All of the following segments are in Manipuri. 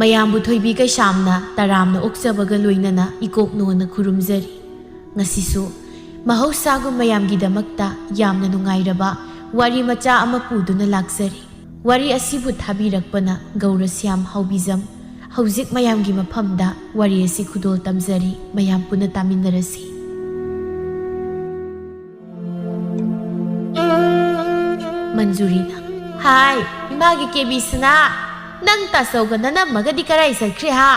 ꯃꯌꯥꯝꯕꯨ ꯊꯣꯏꯕꯤ ꯀꯩꯁꯥꯝꯅ ꯇꯔꯥꯝꯅ ꯑꯣꯛꯆꯕꯒ ꯂꯣꯏꯅꯅ ꯏꯀꯣꯛꯅꯣꯅ ꯈꯨꯔꯨꯝꯖꯔꯤ꯫ ꯉꯁꯤꯁꯨ ꯃꯍꯧꯁꯥꯒꯨꯝ ꯃꯌꯥꯝꯒꯤꯗꯃꯛꯇ ꯌꯥꯝꯅ ꯅꯨꯡꯉꯥꯏꯔꯕ ꯋꯥꯔꯤ ꯃꯆꯥ ꯑꯃ ꯄꯨꯗꯨꯅ ꯂꯥꯛꯆꯔꯤ꯫ ꯋꯥꯔꯤ ꯑꯁꯤꯕꯨ ꯊꯥꯕꯤꯔꯛꯄꯅ ꯒꯧꯔꯁ꯭ꯌꯥꯝ ꯍꯥꯎꯕꯤꯖꯝ꯫ ꯍꯧꯖꯤꯛ ꯃꯌꯥꯝꯒꯤ ꯃꯐꯝꯗ ꯋꯥꯔꯤ ꯑꯁꯤ ꯈꯨꯗꯣꯜ ꯇꯝꯖꯔꯤ꯫ ꯃꯌꯥꯝ ꯄꯨꯟꯅ ꯇꯥꯃꯤꯟꯅꯔꯁꯤ꯫ ꯃꯟꯖꯨꯔꯤꯅ ꯍꯥꯏ ꯏꯃꯥꯒꯤ ꯀꯦꯕꯤꯁꯅꯥ ꯅꯪ ꯇꯥꯆꯧꯒ ꯅꯅꯝꯃꯒꯗꯤ ꯀꯔꯥꯏ ꯆꯠꯈ꯭ꯔꯦ ꯍꯥ?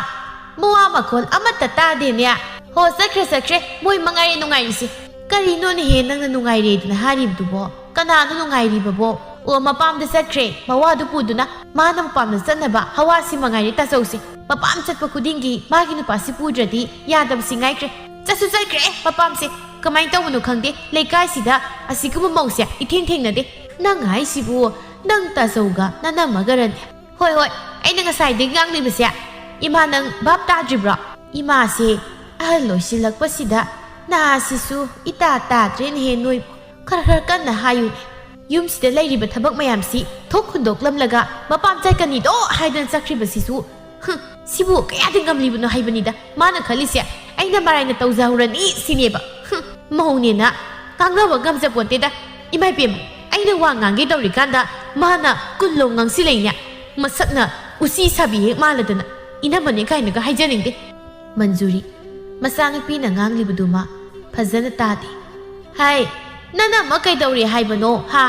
ꯃꯋꯥ ꯃꯈꯣꯜ ꯑꯃꯠꯇ ꯇꯥꯗꯦꯅꯦ꯫ ꯍꯣ ꯆꯠꯈ꯭ꯔꯦ ꯃꯣꯏ ꯃꯉꯥꯏꯔꯦ ꯅꯨꯡꯉꯥꯏꯔꯤꯁꯦ꯫ ꯀꯔꯤꯅꯣꯅꯦꯍꯦ ꯅꯪꯅ ꯅꯨꯡꯉꯥꯏꯔꯦꯗꯅ ꯍꯥꯏꯔꯤꯕꯗꯨꯕꯣ? ꯀꯅꯥꯅꯣ ꯅꯨꯡꯉꯥꯏꯔꯤꯕꯕꯣ? ꯑꯣ ꯃꯄꯥꯝꯗ ꯆꯠꯈ꯭ꯔꯦ ꯃꯋꯥꯗꯨ ꯄꯨꯗꯨꯅ꯫ ꯃꯥꯅ ꯃꯄꯥꯝꯗ ꯆꯠꯅꯕ ꯍꯋꯥꯁꯤ ꯃꯉꯥꯏꯔꯦ ꯇꯥꯆꯧꯁꯦ꯫ ꯃꯄꯥꯝ ꯆꯠꯄ ꯈꯨꯗꯤꯡꯒꯤ ꯃꯥꯒꯤ ꯅꯨꯄꯥꯁꯤ ꯄꯨꯗ꯭ꯔꯗꯤ ꯌꯥꯗꯕꯁꯤ ꯉꯥꯏꯈ꯭ꯔꯦ꯫ ꯆꯠꯁꯨ ꯆꯠꯈ꯭ꯔꯦ ꯃꯄꯥꯝꯁꯦ꯫ ꯀꯃꯥꯏꯅ ꯇꯧꯕꯅꯣ ꯈꯪꯗꯦ ꯂꯩꯀꯥꯏꯁꯤꯗ ꯑꯁꯤꯒꯨꯝꯕ ꯃꯧꯁꯦ ꯏꯊꯦꯡ ꯊꯦꯡꯅꯗꯦ꯫ ꯅꯪ ꯍꯥꯏꯁꯤꯕꯨ ꯅꯪ ꯇꯥꯆꯧꯒ ꯅꯅꯝꯃꯒꯔꯅꯦ? ꯍꯣꯏ ꯑꯩꯅ ꯉꯁꯥꯏꯗꯒꯤ ꯉꯥꯡꯂꯤꯕꯁꯦ ꯏꯃꯥ ꯅꯪ ꯚꯥꯞ ꯇꯥꯗ꯭ꯔꯤꯕ꯭ꯔꯣ? ꯏꯃꯥꯁꯦ ꯑꯍꯜ ꯑꯣꯏꯁꯤꯜꯂꯛꯄꯁꯤꯗ ꯅꯍꯥꯁꯤꯁꯨ ꯏꯇꯥ ꯇꯥꯗ꯭ꯔꯦꯅꯦꯍꯦ ꯅꯣꯏ꯫ ꯈꯔ ꯀꯟꯅ ꯍꯥꯏꯌꯨꯅꯦ꯫ ꯌꯨꯝꯁꯤꯗ ꯂꯩꯔꯤꯕ ꯊꯕꯛ ꯃꯌꯥꯝꯁꯤ ꯊꯣꯛ ꯍꯨꯟꯗꯣꯛꯂꯝꯂꯒ ꯃꯄꯥꯝ ꯆꯠꯀꯅꯤꯗꯣ ꯍꯥꯏꯗꯅ ꯆꯠꯈ꯭ꯔꯤꯕꯁꯤꯁꯨ ꯁꯤꯕꯨ ꯀꯌꯥꯗꯤ ꯉꯝꯂꯤꯕꯅꯣ ꯍꯥꯏꯕꯅꯤꯗ꯫ ꯃꯥꯅ ꯈꯜꯂꯤꯁꯦ ꯑꯩꯅ ꯃꯔꯥꯏꯅ ꯇꯧꯖꯍꯧꯔꯅꯤ ꯁꯤꯅꯦꯕ꯫ ꯃꯧꯅꯦꯅ ꯉꯥꯡꯅꯕ ꯉꯝꯖꯄꯣꯠꯇꯦꯗ꯫ ꯏꯃꯥꯏꯄꯦꯝꯃ ꯑꯩꯅ ꯋꯥ ꯉꯥꯡꯒꯦ ꯇꯧꯔꯤꯀꯥꯟꯗ ꯃꯥꯅ ꯀꯨꯜꯂꯣꯡ ꯉꯥꯡꯁꯤꯜꯂꯛꯏꯅꯦ꯫ ꯃꯁꯛꯅ ꯎꯁꯤ ꯁꯥꯕꯤ ꯍꯦꯛ ꯃꯥꯜꯂꯗꯅ ꯏꯅꯝꯃꯅꯦ ꯀꯥꯏꯅꯒ ꯍꯥꯏꯖꯅꯤꯡꯗꯦ꯫ ꯃꯟꯖꯨꯔꯤ ꯃꯆꯥꯅꯨꯄꯤꯅ ꯉꯥꯡꯂꯤꯕꯗꯨꯃ ꯐꯖꯅ ꯇꯥꯗꯦ꯫ ꯍꯥꯏ ꯅꯅꯝꯃ ꯀꯩꯗꯧꯔꯦ ꯍꯥꯏꯕꯅꯣ ꯍꯥ?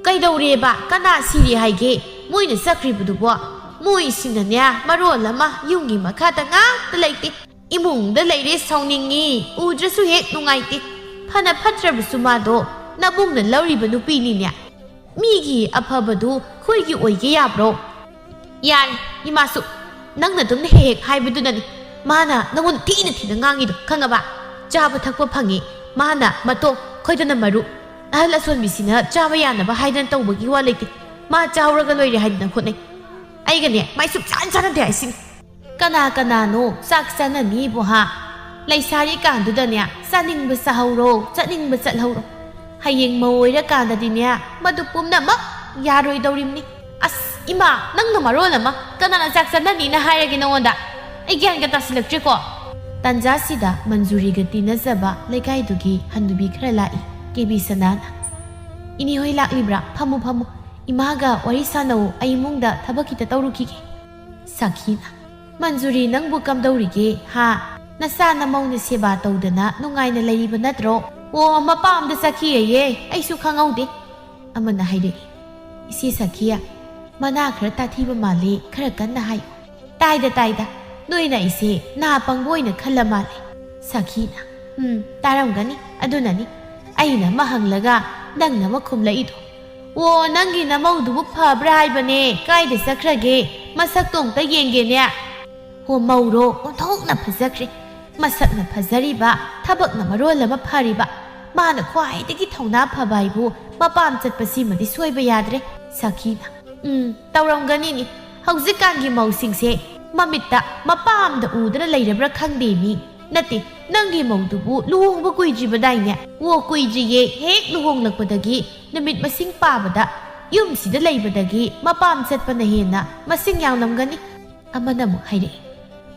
ꯀꯩꯗꯧꯔꯦꯕ? ꯀꯅꯥ ꯁꯤꯔꯦ ꯍꯥꯏꯒꯦ? ꯃꯣꯏꯅ ꯆꯠꯈ꯭ꯔꯤꯕꯗꯨꯕꯣ? ꯃꯣꯏꯁꯤꯅꯅꯦ ꯃꯔꯣꯜ ꯑꯃ ꯌꯨꯝꯒꯤ ꯃꯈꯥꯗ ꯉꯥꯛꯇ ꯂꯩꯇꯦ꯫ ꯏꯃꯨꯡꯗ ꯂꯩꯔꯦ ꯁꯥꯎꯅꯤꯡꯉꯤ, ꯎꯗ꯭ꯔꯁꯨ ꯍꯦꯛ ꯅꯨꯡꯉꯥꯏꯇꯦ꯫ ꯐꯅ ꯐꯠꯇ꯭ꯔꯕꯁꯨ ꯃꯥꯗꯣ ꯅꯕꯨꯡꯅ ꯂꯧꯔꯤꯕ ꯅꯨꯄꯤꯅꯤꯅꯦ꯫ ꯃꯤꯒꯤ ꯑꯐꯕꯗꯨ ꯑꯩꯈꯣꯏꯒꯤ ꯑꯣꯏꯒꯦ ꯌꯥꯕ꯭ꯔꯣ? ꯌꯥꯔꯦ ꯏꯃꯥꯁꯨ ꯅꯪꯅ ꯑꯗꯨꯝ ꯍꯦꯛ ꯍꯥꯏꯕꯗꯨꯅꯅꯤ ꯃꯥꯅ ꯅꯪꯉꯣꯟꯗ ꯊꯤꯅ ꯉꯥꯡꯉꯤꯗꯣ ꯈꯪꯉꯕ? ꯆꯥꯕ ꯊꯛꯄ ꯐꯪꯉꯤ ꯃꯥꯅ ꯃꯇꯣꯛ ꯑꯩꯈꯣꯏꯗꯅ ꯃꯔꯨ꯫ ꯑꯍꯜ ꯑꯁꯣꯟꯕꯤꯁꯤꯅ ꯆꯥꯕ ꯌꯥꯅꯕ ꯍꯥꯏꯗꯅ ꯇꯧꯕꯒꯤ ꯋꯥ ꯂꯩꯇꯦ꯫ ꯃꯥ ꯆꯥꯎꯔꯒ ꯂꯣꯏꯔꯦ ꯍꯥꯏꯗꯅ ꯍꯣꯠꯅꯩ꯫ ꯑꯩꯒꯅꯦ ꯃꯥꯏ ꯁꯨꯡꯆꯥꯟ ꯆꯥꯟꯅꯗꯦ ꯍꯥꯏꯁꯤꯅꯤ꯫ ꯀꯅꯥꯅꯣ ꯆꯥꯛ ꯆꯥꯅꯅꯤꯕꯣ ꯍꯥ? ꯂꯩꯁꯥꯔꯤꯀꯥꯟꯗꯨꯗꯅꯦ ꯆꯥꯅꯤꯡꯕ ꯆꯥꯍꯧꯔꯣ, ꯆꯠꯅꯤꯡꯕ ꯆꯠꯍꯧꯔꯣ꯫ ꯍꯌꯦꯡ ꯃꯧ ꯑꯣꯏꯔꯀꯥꯟꯗꯗꯤꯅꯦ ꯃꯗꯨ ꯄꯨꯝꯅꯃꯛ ꯌꯥꯔꯣꯏꯗꯧꯔꯤꯕꯅꯤ꯫ ꯑꯁ ꯏꯃꯥ ꯅꯪꯅ ꯃꯔꯣꯜ ꯑꯃ ꯀꯅꯥꯅ ꯆꯥꯛ ꯆꯥꯅꯅꯤꯅ ꯍꯥꯏꯔꯒꯦ ꯅꯉꯣꯟꯗ? ꯑꯩ ꯒ꯭ꯌꯥꯟꯒ ꯇꯥꯁꯤꯜꯂꯛꯇ꯭ꯔꯦꯀꯣ꯫ ꯇꯟꯖꯥꯁꯤꯗ ꯃꯟꯖꯨꯔꯤꯒ ꯇꯤꯟꯅꯖꯕ ꯂꯩꯀꯥꯏꯗꯨꯒꯤ ꯍꯟꯅꯨꯕꯤ ꯈꯔ ꯂꯥꯛꯏ꯫ ꯀꯦꯕꯤ ꯁꯅꯥꯅ ꯏꯅꯦ ꯍꯣꯏ ꯂꯥꯛꯂꯤꯕ꯭ꯔꯥ? ꯐꯝꯃꯨ ꯏꯃꯥꯒ ꯋꯥꯔꯤ ꯁꯥꯟꯅꯧ, ꯑꯩ ꯏꯃꯨꯡꯗ ꯊꯕꯛ ꯈꯤꯇ ꯇꯧꯔꯨꯈꯤꯒꯦ꯫ ꯁꯈꯤꯅ ꯃꯟꯖꯨꯔꯤ ꯅꯪꯕꯨ ꯀꯝꯗꯧꯔꯤꯒꯦ ꯍꯥ? ꯅꯆꯥ ꯅꯃꯧꯅ ꯁꯦꯕꯥ ꯇꯧꯗꯅ ꯅꯨꯡꯉꯥꯏꯅ ꯂꯩꯔꯤꯕ ꯅꯠꯇ꯭ꯔꯣ? ꯑꯣ ꯃꯄꯥꯝꯗ ꯆꯠꯈꯤꯌꯦ ꯑꯩꯁꯨ ꯈꯪꯍꯧꯗꯦ꯫ ꯑꯃꯅ ꯍꯥꯏꯔꯛꯏ꯫ ꯏꯆꯦ ꯁꯈꯤꯌꯥ ꯃꯅꯥ ꯈꯔ ꯇꯥꯊꯤꯕ ꯃꯥꯜꯂꯤ, ꯈꯔ ꯀꯟꯅ ꯍꯥꯏꯌꯨ꯫ ꯇꯥꯏꯗ ꯅꯣꯏꯅ ꯑꯩꯁꯦ ꯅꯥ ꯄꯪꯕ ꯑꯣꯏꯅ ꯈꯜꯂ ꯃꯥꯜꯂꯦ꯫ ꯁꯈꯤꯅ ꯇꯥꯔꯝꯒꯅꯤ ꯑꯗꯨꯅꯅꯤ ꯑꯩꯅ ꯑꯃ ꯍꯪꯂꯒ ꯅꯪꯅ ꯑꯃ ꯈꯨꯝꯂꯛꯏꯗꯣ꯫ ꯑꯣ ꯅꯪꯒꯤ ꯅꯃꯧꯗꯨꯕꯨ ꯐꯕ꯭ꯔꯥ ꯍꯥꯏꯕꯅꯦ? ꯀꯥꯏꯗ ꯆꯠꯈ꯭ꯔꯒꯦ? ꯃꯁꯛꯇꯣ ꯑꯝꯇ ꯌꯦꯡꯒꯦꯅꯦ꯫ ꯍꯣ ꯃꯧꯔꯣ ꯑꯣꯟꯊꯣꯛꯅ ꯐꯖꯈ꯭ꯔꯦ꯫ ꯃꯁꯛꯅ ꯐꯖꯔꯤꯕ, ꯊꯕꯛꯅ ꯃꯔꯣꯜ ꯑꯃ ꯐꯔꯤꯕ, ꯃꯥꯅ ꯈ꯭ꯋꯥꯏꯗꯒꯤ ꯊꯧꯅꯥ ꯐꯕ ꯍꯥꯏꯕꯨ ꯃꯄꯥꯝ ꯆꯠꯄꯁꯤꯃꯗꯤ ꯁꯣꯏꯕ ꯌꯥꯗ꯭ꯔꯦ꯫ ꯁꯈꯤꯅ ꯇꯧꯔꯝꯒꯅꯤꯅꯤ꯫ ꯍꯧꯖꯤꯛꯀꯥꯟꯒꯤ ꯃꯧꯁꯤꯡꯁꯦ ꯃꯃꯤꯠꯇ ꯃꯄꯥꯝꯗ ꯎꯗꯅ ꯂꯩꯔꯕ꯭ꯔꯥ ꯈꯪꯗꯦ ꯃꯤ꯫ ꯅꯠꯇꯦ ꯅꯪꯒꯤ ꯃꯧꯗꯨꯕꯨ ꯂꯨꯍꯣꯡꯕ ꯀꯨꯏꯗ꯭ꯔꯤꯕꯗꯥꯏꯅꯦ? ꯑꯣ ꯀꯨꯏꯗ꯭ꯔꯤꯌꯦ, ꯍꯦꯛ ꯂꯨꯍꯣꯡꯂꯛꯄꯗꯒꯤ ꯅꯨꯃꯤꯠ ꯃꯁꯤꯡ ป้ꯥꯕꯗ ꯌꯨꯝꯁꯤꯗ ꯂꯩꯕꯗꯒꯤ ꯃꯄꯥꯝ ꯆꯠꯄꯅ ꯍꯦꯟꯅ ꯃꯁꯤꯡ ꯌꯥꯝꯂꯝꯒꯅꯤ꯫ ꯑꯃꯅ ꯑꯃꯨꯛ ꯍꯥꯏꯔꯛꯏ꯫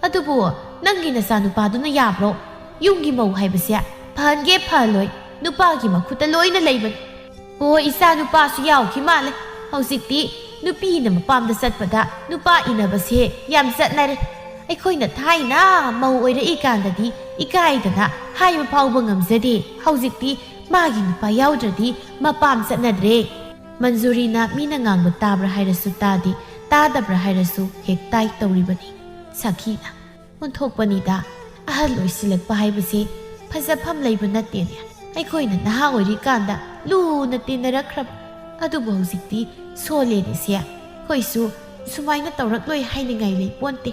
ꯑꯗꯨꯕꯨ ꯅꯪꯒꯤ ꯅꯆꯥꯅꯨꯄꯥꯗꯨꯅ ꯌꯥꯕ꯭ꯔꯣ? ꯌꯨꯝꯒꯤ ꯃꯧ ꯍꯥꯏꯕꯁꯦ ꯐꯍꯟꯒꯦ ꯐꯍꯜꯂꯣꯏ ꯅꯨꯄꯥꯒꯤ ꯃꯈꯨꯠꯇ ꯂꯣꯏꯅ ꯂꯩꯕꯅꯤ꯫ ꯑꯣ ꯏꯆꯥ ꯅꯨꯄꯥꯁꯨ ꯌꯥꯎꯈꯤ ꯃꯥꯜꯂꯦ꯫ ꯍꯧꯖꯤꯛꯇꯤ ꯅꯨꯄꯤꯅ ꯃꯄꯥꯝꯗ ꯆꯠꯄꯗ ꯅꯨꯄꯥ ꯏꯟꯅꯕꯁꯦ ꯌꯥꯝ ꯆꯠꯅꯔꯦ꯫ ꯑꯩꯈꯣꯏꯅ ꯊꯥꯏꯅ ꯃꯧ ꯑꯣꯏꯔꯛꯏꯀꯥꯟꯗꯗꯤ ꯏꯀꯥꯏꯗꯅ ꯍꯥꯏꯕ ꯐꯥꯎꯕ ꯉꯝꯖꯗꯦ꯫ ꯍꯧꯖꯤꯛꯇꯤ ꯃꯥꯒꯤ ꯅꯨꯄꯥ ꯌꯥꯎꯗ꯭ꯔꯗꯤ ꯃꯄꯥꯝ ꯆꯠꯅꯗ꯭ꯔꯦ꯫ ꯃꯟꯖꯨꯔꯤꯅ ꯃꯤꯅ ꯉꯥꯡꯕ ꯇꯥꯕ꯭ꯔꯥ ꯍꯥꯏꯔꯁꯨ ꯇꯥꯗꯦ, ꯇꯥꯗꯕ꯭ꯔꯥ ꯍꯥꯏꯔꯁꯨ ꯍꯦꯛ ꯇꯥꯏ ꯇꯧꯔꯤꯕꯅꯤ꯫ ꯁꯈꯤꯅ ꯑꯣꯟꯊꯣꯛꯄꯅꯤꯗ ꯑꯍꯜ ꯑꯣꯏꯁꯤꯜꯂꯛꯄ ꯍꯥꯏꯕꯁꯦ ꯐꯖꯐꯝ ꯂꯩꯕ ꯅꯠꯇꯦꯅꯦ꯫ ꯑꯩꯈꯣꯏꯅ ꯅꯍꯥ ꯑꯣꯏꯔꯤꯀꯥꯟꯗ ꯂꯨꯅ ꯇꯤꯟꯅꯔꯛꯈ꯭ꯔꯕ, ꯑꯗꯨꯕꯨ ꯍꯧꯖꯤꯛꯇꯤ ꯁꯣꯜꯂꯦꯅꯦꯁꯦ꯫ ꯑꯩꯈꯣꯏꯁꯨ ꯁꯨꯃꯥꯏꯅ ꯇꯧꯔꯛꯂꯣꯏ ꯍꯥꯏꯅꯤꯡꯉꯥꯏ ꯂꯩꯄꯣꯟꯇꯦ꯫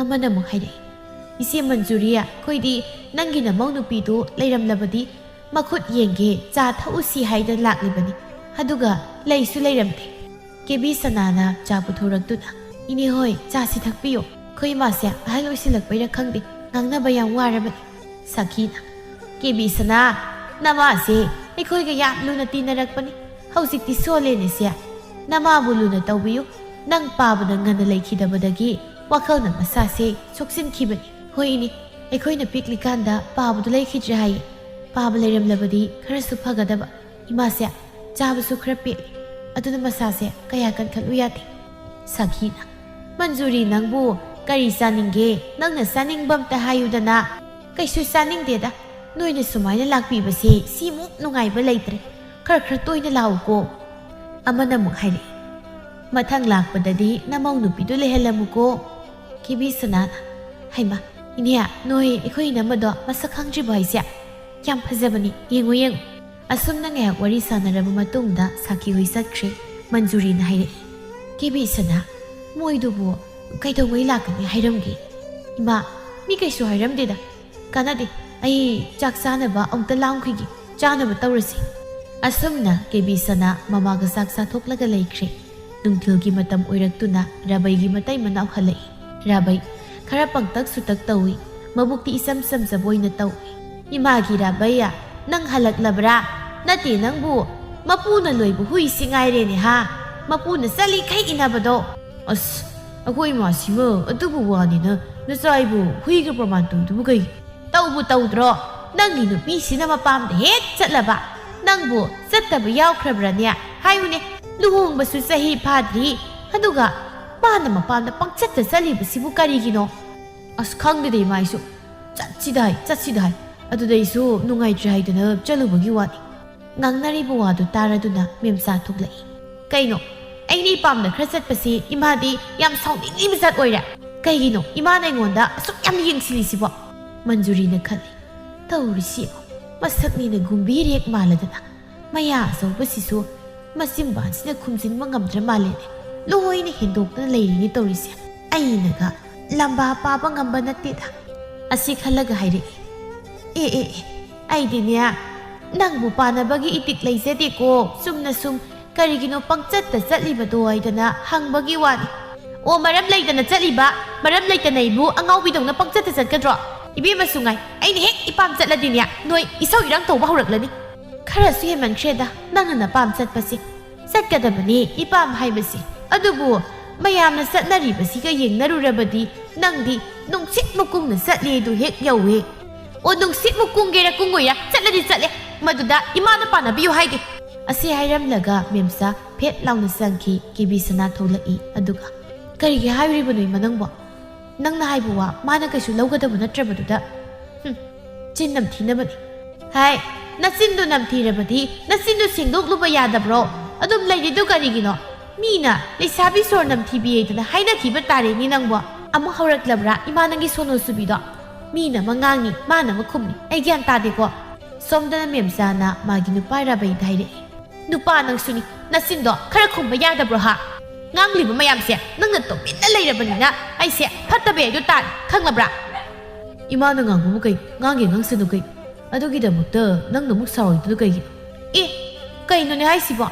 ꯑꯃꯅ ꯑꯃꯨꯛ ꯍꯥꯏꯔꯛꯏ꯫ ꯏꯆꯦ ꯃꯟꯖꯨꯔꯤ ꯑꯩꯈꯣꯏꯗꯤ ꯅꯪꯒꯤ ꯅꯃꯧ ꯅꯨꯄꯤꯗꯨ ꯂꯩꯔꯝꯂꯕꯗꯤ ꯃꯈꯨꯠ ꯌꯦꯡꯒꯦ ꯆꯥ ꯊꯛꯎꯁꯤ ꯍꯥꯏꯗꯅ ꯂꯥꯛꯂꯤꯕꯅꯤ, ꯑꯗꯨꯒ ꯂꯩꯁꯨ ꯂꯩꯔꯝꯗꯦ꯫ ꯀꯦꯕꯤ ꯁꯅꯥꯅ ꯆꯥ ꯄꯨꯊꯣꯔꯛꯇꯨꯅ ꯏꯅꯦ ꯍꯣꯏ ꯆꯥꯁꯤ ꯊꯛꯄꯤꯌꯣ, ꯑꯩꯈꯣꯏ ꯏꯃꯥꯁꯦ ꯑꯍꯜ ꯑꯣꯏꯁꯤꯜꯂꯛꯄꯩꯔꯥ ꯈꯪꯗꯦ ꯉꯥꯡꯅꯕ ꯌꯥꯝ ꯋꯥꯔꯕꯅꯤ꯫ ꯁꯈꯤꯅ ꯀꯦꯕꯤꯁꯅꯥ ꯅꯃꯥꯁꯦ ꯑꯩꯈꯣꯏꯒ ꯌꯥꯝ ꯂꯨꯅ ꯇꯤꯟꯅꯔꯛꯄꯅꯤ ꯍꯧꯖꯤꯛꯇꯤ ꯁꯣꯜꯂꯦꯅꯦꯁꯦ ꯅꯃꯥꯕꯨ ꯂꯨꯅ ꯇꯧꯕꯤꯌꯨ ꯅꯪ ꯄꯥꯕꯗ ꯉꯟꯅ ꯂꯩꯈꯤꯗꯕꯗꯒꯤ ꯋꯥꯈꯜꯅ ꯃꯁꯥꯁꯦ ꯁꯣꯛꯆꯤꯟꯈꯤꯕꯅꯤ ꯍꯣꯏꯅꯦ ꯑꯩꯈꯣꯏꯅ ꯄꯤꯛꯂꯤꯀꯥꯟꯗ ꯄꯥꯕꯗꯨ ꯂꯩꯈꯤꯗ꯭ꯔꯦ ꯍꯥꯏꯌꯦ ꯄꯥꯕ ꯂꯩꯔꯝꯂꯕꯗꯤ ꯈꯔꯁꯨ ꯐꯒꯗꯕ ꯏꯃꯥꯁꯦ ꯆꯥꯕꯁꯨ ꯈꯔ ꯄꯦꯠꯂꯤ ꯑꯗꯨꯅ ꯃꯁꯥꯁꯦ ꯀꯌꯥ ꯀꯟꯈꯠꯂꯨ ꯌꯥꯗꯦ ꯁꯈꯤꯅ ꯃꯟꯖꯨꯔꯤ ꯅꯪꯕꯨ ꯀꯔꯤ ꯆꯥꯅꯤꯡꯒꯦ ꯅꯪꯅ ꯆꯥꯅꯤꯡꯕ ꯑꯝꯇ ꯍꯥꯏꯌꯨꯗꯅ ꯀꯩꯁꯨ ꯆꯥꯅꯤꯡꯗꯦꯗ ꯅꯣꯏꯅ ꯁꯨꯃꯥꯏꯅ ꯂꯥꯛꯄꯤꯕꯁꯦ ꯁꯤꯃꯨꯛ ꯅꯨꯡꯉꯥꯏꯕ ꯂꯩꯇ꯭ꯔꯦ ꯈꯔ ꯇꯣꯏꯅ ꯂꯥꯛꯎꯀꯣ ꯑꯃꯅ ꯑꯃꯨꯛ ꯍꯥꯏꯔꯛꯏ ꯃꯊꯪ ꯂꯥꯛꯄꯗꯗꯤ ꯅꯃꯧ ꯅꯨꯄꯤꯗꯨ ꯂꯩꯍꯜꯂꯝꯃꯨꯀꯣ ꯀꯦꯕꯤꯁꯅꯥꯅ ꯍꯩꯃ ꯏꯅꯦ ꯅꯣꯏ ꯑꯩꯈꯣꯏ ꯏꯅꯝꯃꯗꯣ ꯃꯁꯛ ꯈꯪꯗ꯭ꯔꯤꯕꯣ ꯍꯥꯏꯁꯦ ꯌꯥꯝ ꯐꯖꯕꯅꯤ ꯌꯦꯡꯉꯨ ꯌꯦꯡꯉꯨ ꯑꯁꯨꯝꯅ ꯉꯥꯏꯍꯥꯛ ꯋꯥꯔꯤ ꯁꯥꯟꯅꯔꯕ ꯃꯇꯨꯡꯗ ꯁꯥꯈꯤ ꯍꯣꯏ ꯆꯠꯈ꯭ꯔꯦ ꯃꯟꯖꯨꯔꯤꯅ ꯍꯥꯏꯔꯛꯏ ꯀꯦꯕꯤꯁꯅꯥ ꯃꯣꯏꯗꯨꯕꯨ ꯀꯩꯗꯧꯉꯩ ꯂꯥꯛꯀꯅꯤ ꯍꯥꯏꯔꯝꯒꯦ ꯏꯃꯥ ꯃꯤ ꯀꯩꯁꯨ ꯍꯥꯏꯔꯝꯗꯦꯗ ꯀꯥꯟꯅꯗꯦ ꯑꯩ ꯆꯥꯛ ꯆꯥꯅꯕ ꯑꯃꯨꯛꯇ ꯂꯥꯡꯈꯤꯒꯦ ꯆꯥꯅꯕ ꯇꯧꯔꯁꯤ ꯑꯁꯨꯝꯅ ꯀꯦꯕꯤꯁꯅꯥ ꯃꯃꯥꯒ ꯆꯥꯛ ꯆꯥꯊꯣꯛꯂꯒ ꯂꯩꯈ꯭ꯔꯦ ꯅꯨꯡꯊꯤꯜꯒꯤ ꯃꯇꯝ ꯑꯣꯏꯔꯛꯇꯨꯅ ꯔꯥꯕꯩꯒꯤ ꯃꯇꯩ ꯃꯅꯥꯎ ꯍꯜꯂꯛꯏ ꯔꯥꯕꯩ ꯈꯔ ꯄꯪꯇꯛ ꯁꯨꯇꯛ ꯇꯧꯏ ꯃꯕꯨꯛꯇꯤ ꯏꯆꯝ ꯆꯝꯖꯕ ꯑꯣꯏꯅ ꯇꯧꯏ ꯏꯃꯥꯒꯤ ꯔꯥꯕꯩꯌꯥ ꯅꯪ ꯍꯜꯂꯛꯂꯕ꯭ꯔꯥ ꯅꯠꯇꯦ ꯅꯪꯕꯨ ꯃꯄꯨꯅ ꯂꯣꯏꯕ ꯍꯨꯏꯁꯤ ꯉꯥꯏꯔꯦꯅꯦ ꯍꯥ ꯃꯄꯨꯅ ꯆꯠꯂꯤꯈꯩ ꯏꯟꯅꯕꯗꯣ ꯑꯁ ꯑꯩꯈꯣꯏ ꯏꯃꯥꯁꯤꯃ ꯑꯗꯨꯕꯨ ꯋꯥꯅꯤꯅ ꯅꯆꯥ ꯑꯩꯕꯨ ꯍꯨꯏꯒ ꯄ꯭ꯔꯃꯥꯟ ꯇꯧꯗꯨꯕꯨ ꯀꯩ ꯇꯧꯕꯨ ꯇꯧꯗ꯭ꯔꯣ ꯅꯪꯒꯤ ꯅꯨꯄꯤꯁꯤꯅ ꯃꯄꯥꯝꯗ ꯍꯦꯛ ꯆꯠꯂꯕ ꯅꯪꯕꯨ ꯆꯠꯇꯕ ꯌꯥꯎꯈ꯭ꯔꯕ꯭ꯔꯅꯦ ꯍꯥꯏꯌꯨꯅꯦ ꯂꯨꯍꯣꯡꯕꯁꯨ ꯆꯍꯤ ꯐꯥꯗ꯭ꯔꯤ ꯑꯗꯨꯒ ꯃꯥꯅ ꯃꯄꯥꯝꯗ ꯄꯪꯆꯠꯇ ꯆꯠꯂꯤꯕꯁꯤꯕꯨ ꯀꯔꯤꯒꯤꯅꯣ ꯑꯁ ꯈꯪꯗꯦꯗ ꯏꯃꯥꯏꯁꯨ ꯆꯠꯁꯤꯗ ꯍꯥꯏ ꯑꯗꯨꯗꯩꯁꯨ ꯅꯨꯡꯉꯥꯏꯇ꯭ꯔꯦ ꯍꯥꯏꯗꯅ ꯆꯠꯂꯨꯕꯒꯤ ꯋꯥꯅꯤ ꯉꯥꯡꯅꯔꯤꯕ ꯋꯥꯗꯨ ꯇꯥꯔꯗꯨꯅ ꯃꯦꯝꯆꯥ ꯊꯣꯛꯂꯛꯏ ꯀꯩꯅꯣ ꯑꯩꯅ ꯏꯄꯥꯝꯗ ꯈꯔ ꯆꯠꯄꯁꯤ ꯏꯃꯥꯗꯤ ꯌꯥꯝ ꯁꯥꯎꯅꯤꯡꯉꯤꯕ ꯖꯥꯠ ꯑꯣꯏꯔꯦ ꯀꯩꯒꯤꯅꯣ ꯏꯃꯥꯅ ꯑꯩꯉꯣꯟꯗ ꯑꯁꯨꯛ ꯌꯥꯝꯅ ꯌꯦꯡꯁꯤꯜꯂꯤꯁꯤꯕꯣ ꯃꯟꯖꯨꯔꯤꯅ ꯈꯜꯂꯤ ꯇꯧꯔꯤꯁꯤ ꯃꯁꯛꯅꯤꯅ ꯒꯨꯝꯕꯤꯔꯦꯛ ꯃꯥꯜꯂꯗꯅ ꯃꯌꯥ ꯑꯆꯧꯕꯁꯤꯁꯨ ꯃꯆꯤꯟꯕꯥꯟꯁꯤꯅ ꯈꯨꯝꯖꯤꯟꯕ ꯉꯝꯗ꯭ꯔ ꯃꯥꯜꯂꯦꯅꯦ ꯂꯣꯏꯅ ꯍꯦꯟꯗꯣꯛꯇꯅ ꯂꯩꯔꯤꯅꯤ ꯇꯧꯔꯤꯁꯦ ꯑꯩꯅꯒ ꯂꯝꯕꯥ ꯄꯥꯕ ꯉꯝꯕ ꯅꯠꯇꯦꯗ ꯑꯁꯤ ꯈꯜꯂꯒ ꯍꯥꯏꯔꯛꯏ ꯑꯦ ꯑꯩꯗꯤꯅꯦ ꯅꯪꯕꯨ ꯄꯥꯅꯕꯒꯤ ꯏꯇꯤꯛ ꯂꯩꯖꯗꯦꯀꯣ ꯆꯨꯝꯅ ꯁꯨꯝ ꯀꯔꯤꯒꯤꯅꯣ ꯄꯪꯆꯠꯇ ꯆꯠꯂꯤꯕꯗꯣ ꯍꯥꯏꯗꯅ ꯍꯪꯕꯒꯤ ꯋꯥꯅꯤ ꯑꯣ ꯃꯔꯝ ꯂꯩꯇꯅ ꯆꯠꯂꯤꯕ ꯃꯔꯝ ꯂꯩꯇꯅ ꯑꯩꯕꯨ ꯑꯉꯥꯎꯕꯤꯗꯧꯅ ꯄꯪꯆꯠꯇ ꯆꯠꯀꯗ꯭ꯔꯣ ꯏꯕꯦꯝꯃꯁꯨ ꯉꯥꯏ ꯑꯩꯅ ꯍꯦꯛ ꯏꯄꯥꯝ ꯆꯠꯂꯗꯤꯅꯦ ꯅꯣꯏ ꯏꯁꯧ ꯏꯔꯥꯡ ꯇꯧꯕ ꯍꯧꯔꯛꯂꯅꯤ ꯈꯔꯁꯨ ꯍꯦꯟꯃꯟꯈ꯭ꯔꯦꯗ ꯅꯪꯅ ꯅꯄꯥꯝ ꯆꯠꯄꯁꯤ ꯆꯠꯀꯗꯕꯅꯤ ꯏꯄꯥꯝ ꯍꯥꯏꯕꯁꯤ ꯑꯗꯨꯕꯨ ꯃꯌꯥꯝꯅ ꯆꯠꯅꯔꯤꯕꯁꯤꯒ ꯌꯦꯡꯅꯔꯨꯔꯕꯗꯤ ꯅꯪꯗꯤ ꯅꯨꯡꯁꯤꯠ ꯃꯀꯨꯡꯅ ꯆꯠꯂꯦꯗꯨ ꯍꯦꯛ ꯌꯧꯋꯦ ꯑꯣ ꯅꯨꯡꯁꯤꯠ ꯃꯀꯨꯡꯒꯦꯔ ꯀꯨꯡꯒꯣꯏꯔ ꯆꯠꯂꯗꯤ ꯆꯠꯂꯦ ꯃꯗꯨꯗ ꯏꯃꯥꯅ ꯄꯥꯅꯕꯤꯌꯨ ꯍꯥꯏꯗꯦ ꯑꯁꯤ ꯍꯥꯏꯔꯝꯂꯒ ꯃꯦꯝꯆꯥ ꯐꯦꯠ ꯂꯥꯎꯅ ꯆꯪꯈꯤ ꯀꯦꯕꯤꯁꯅꯥ ꯊꯣꯛꯂꯛꯏ ꯑꯗꯨꯒ ꯀꯔꯤꯒꯤ ꯍꯥꯏꯔꯤꯕꯅꯣ ꯏꯃꯥ ꯅꯪꯕꯣ ꯅꯪꯅ ꯍꯥꯏꯕ ꯋꯥ ꯃꯥꯅ ꯀꯩꯁꯨ ꯂꯧꯒꯗꯕ ꯅꯠꯇ꯭ꯔꯕꯗꯨꯗ ꯆꯤꯟ ꯅꯝꯊꯤꯅꯕꯅꯤ ꯍꯥꯏ ꯅꯆꯤꯟꯗꯨ ꯅꯝꯊꯤꯔꯕꯗꯤ ꯅꯆꯤꯟꯗꯨ ꯁꯦꯡꯗꯣꯛꯂꯨꯕ ꯌꯥꯗꯕ꯭ꯔꯣ ꯑꯗꯨꯝ ꯂꯩꯔꯤꯗꯨ ꯀꯔꯤꯒꯤꯅꯣ ꯃꯤꯅ ꯂꯩꯁꯥꯕꯤ ꯁꯣꯔ ꯅꯝꯊꯤꯕꯤꯌꯦꯗꯅ ꯍꯥꯏꯅꯈꯤꯕ ꯇꯥꯔꯦꯅꯤ ꯅꯪꯕꯣ ꯑꯃꯨꯛ ꯍꯧꯔꯛꯂꯕ꯭ꯔꯥ ꯏꯃꯥ ꯅꯪꯒꯤ ꯁꯣꯅꯣ ꯁꯨꯕꯤꯗꯣ ꯃꯤꯅ ꯑꯃ ꯉꯥꯡꯅꯤ ꯃꯥꯅ ꯑꯃ ꯈꯨꯝꯅꯤ ꯑꯩ ꯒ꯭ꯌꯥꯟ ꯇꯥꯗꯦꯀꯣ ꯁꯣꯝꯗꯅ ꯃꯦꯝꯆꯥꯅ ꯃꯥꯒꯤ ꯅꯨꯄꯥ ꯔꯥꯕꯩꯗ ꯍꯥꯏꯔꯛꯏ नुपा नंसुनी नसिंदो खरा खुंबा यादब्रो हा ngangliba mayamse nangna tominna leirabanina aise fattabe du tan khanglabra imana ngangbu kai ngange ngangsenu kai adugidamukta nangna muk sawaidu kai e kaino ne haisibo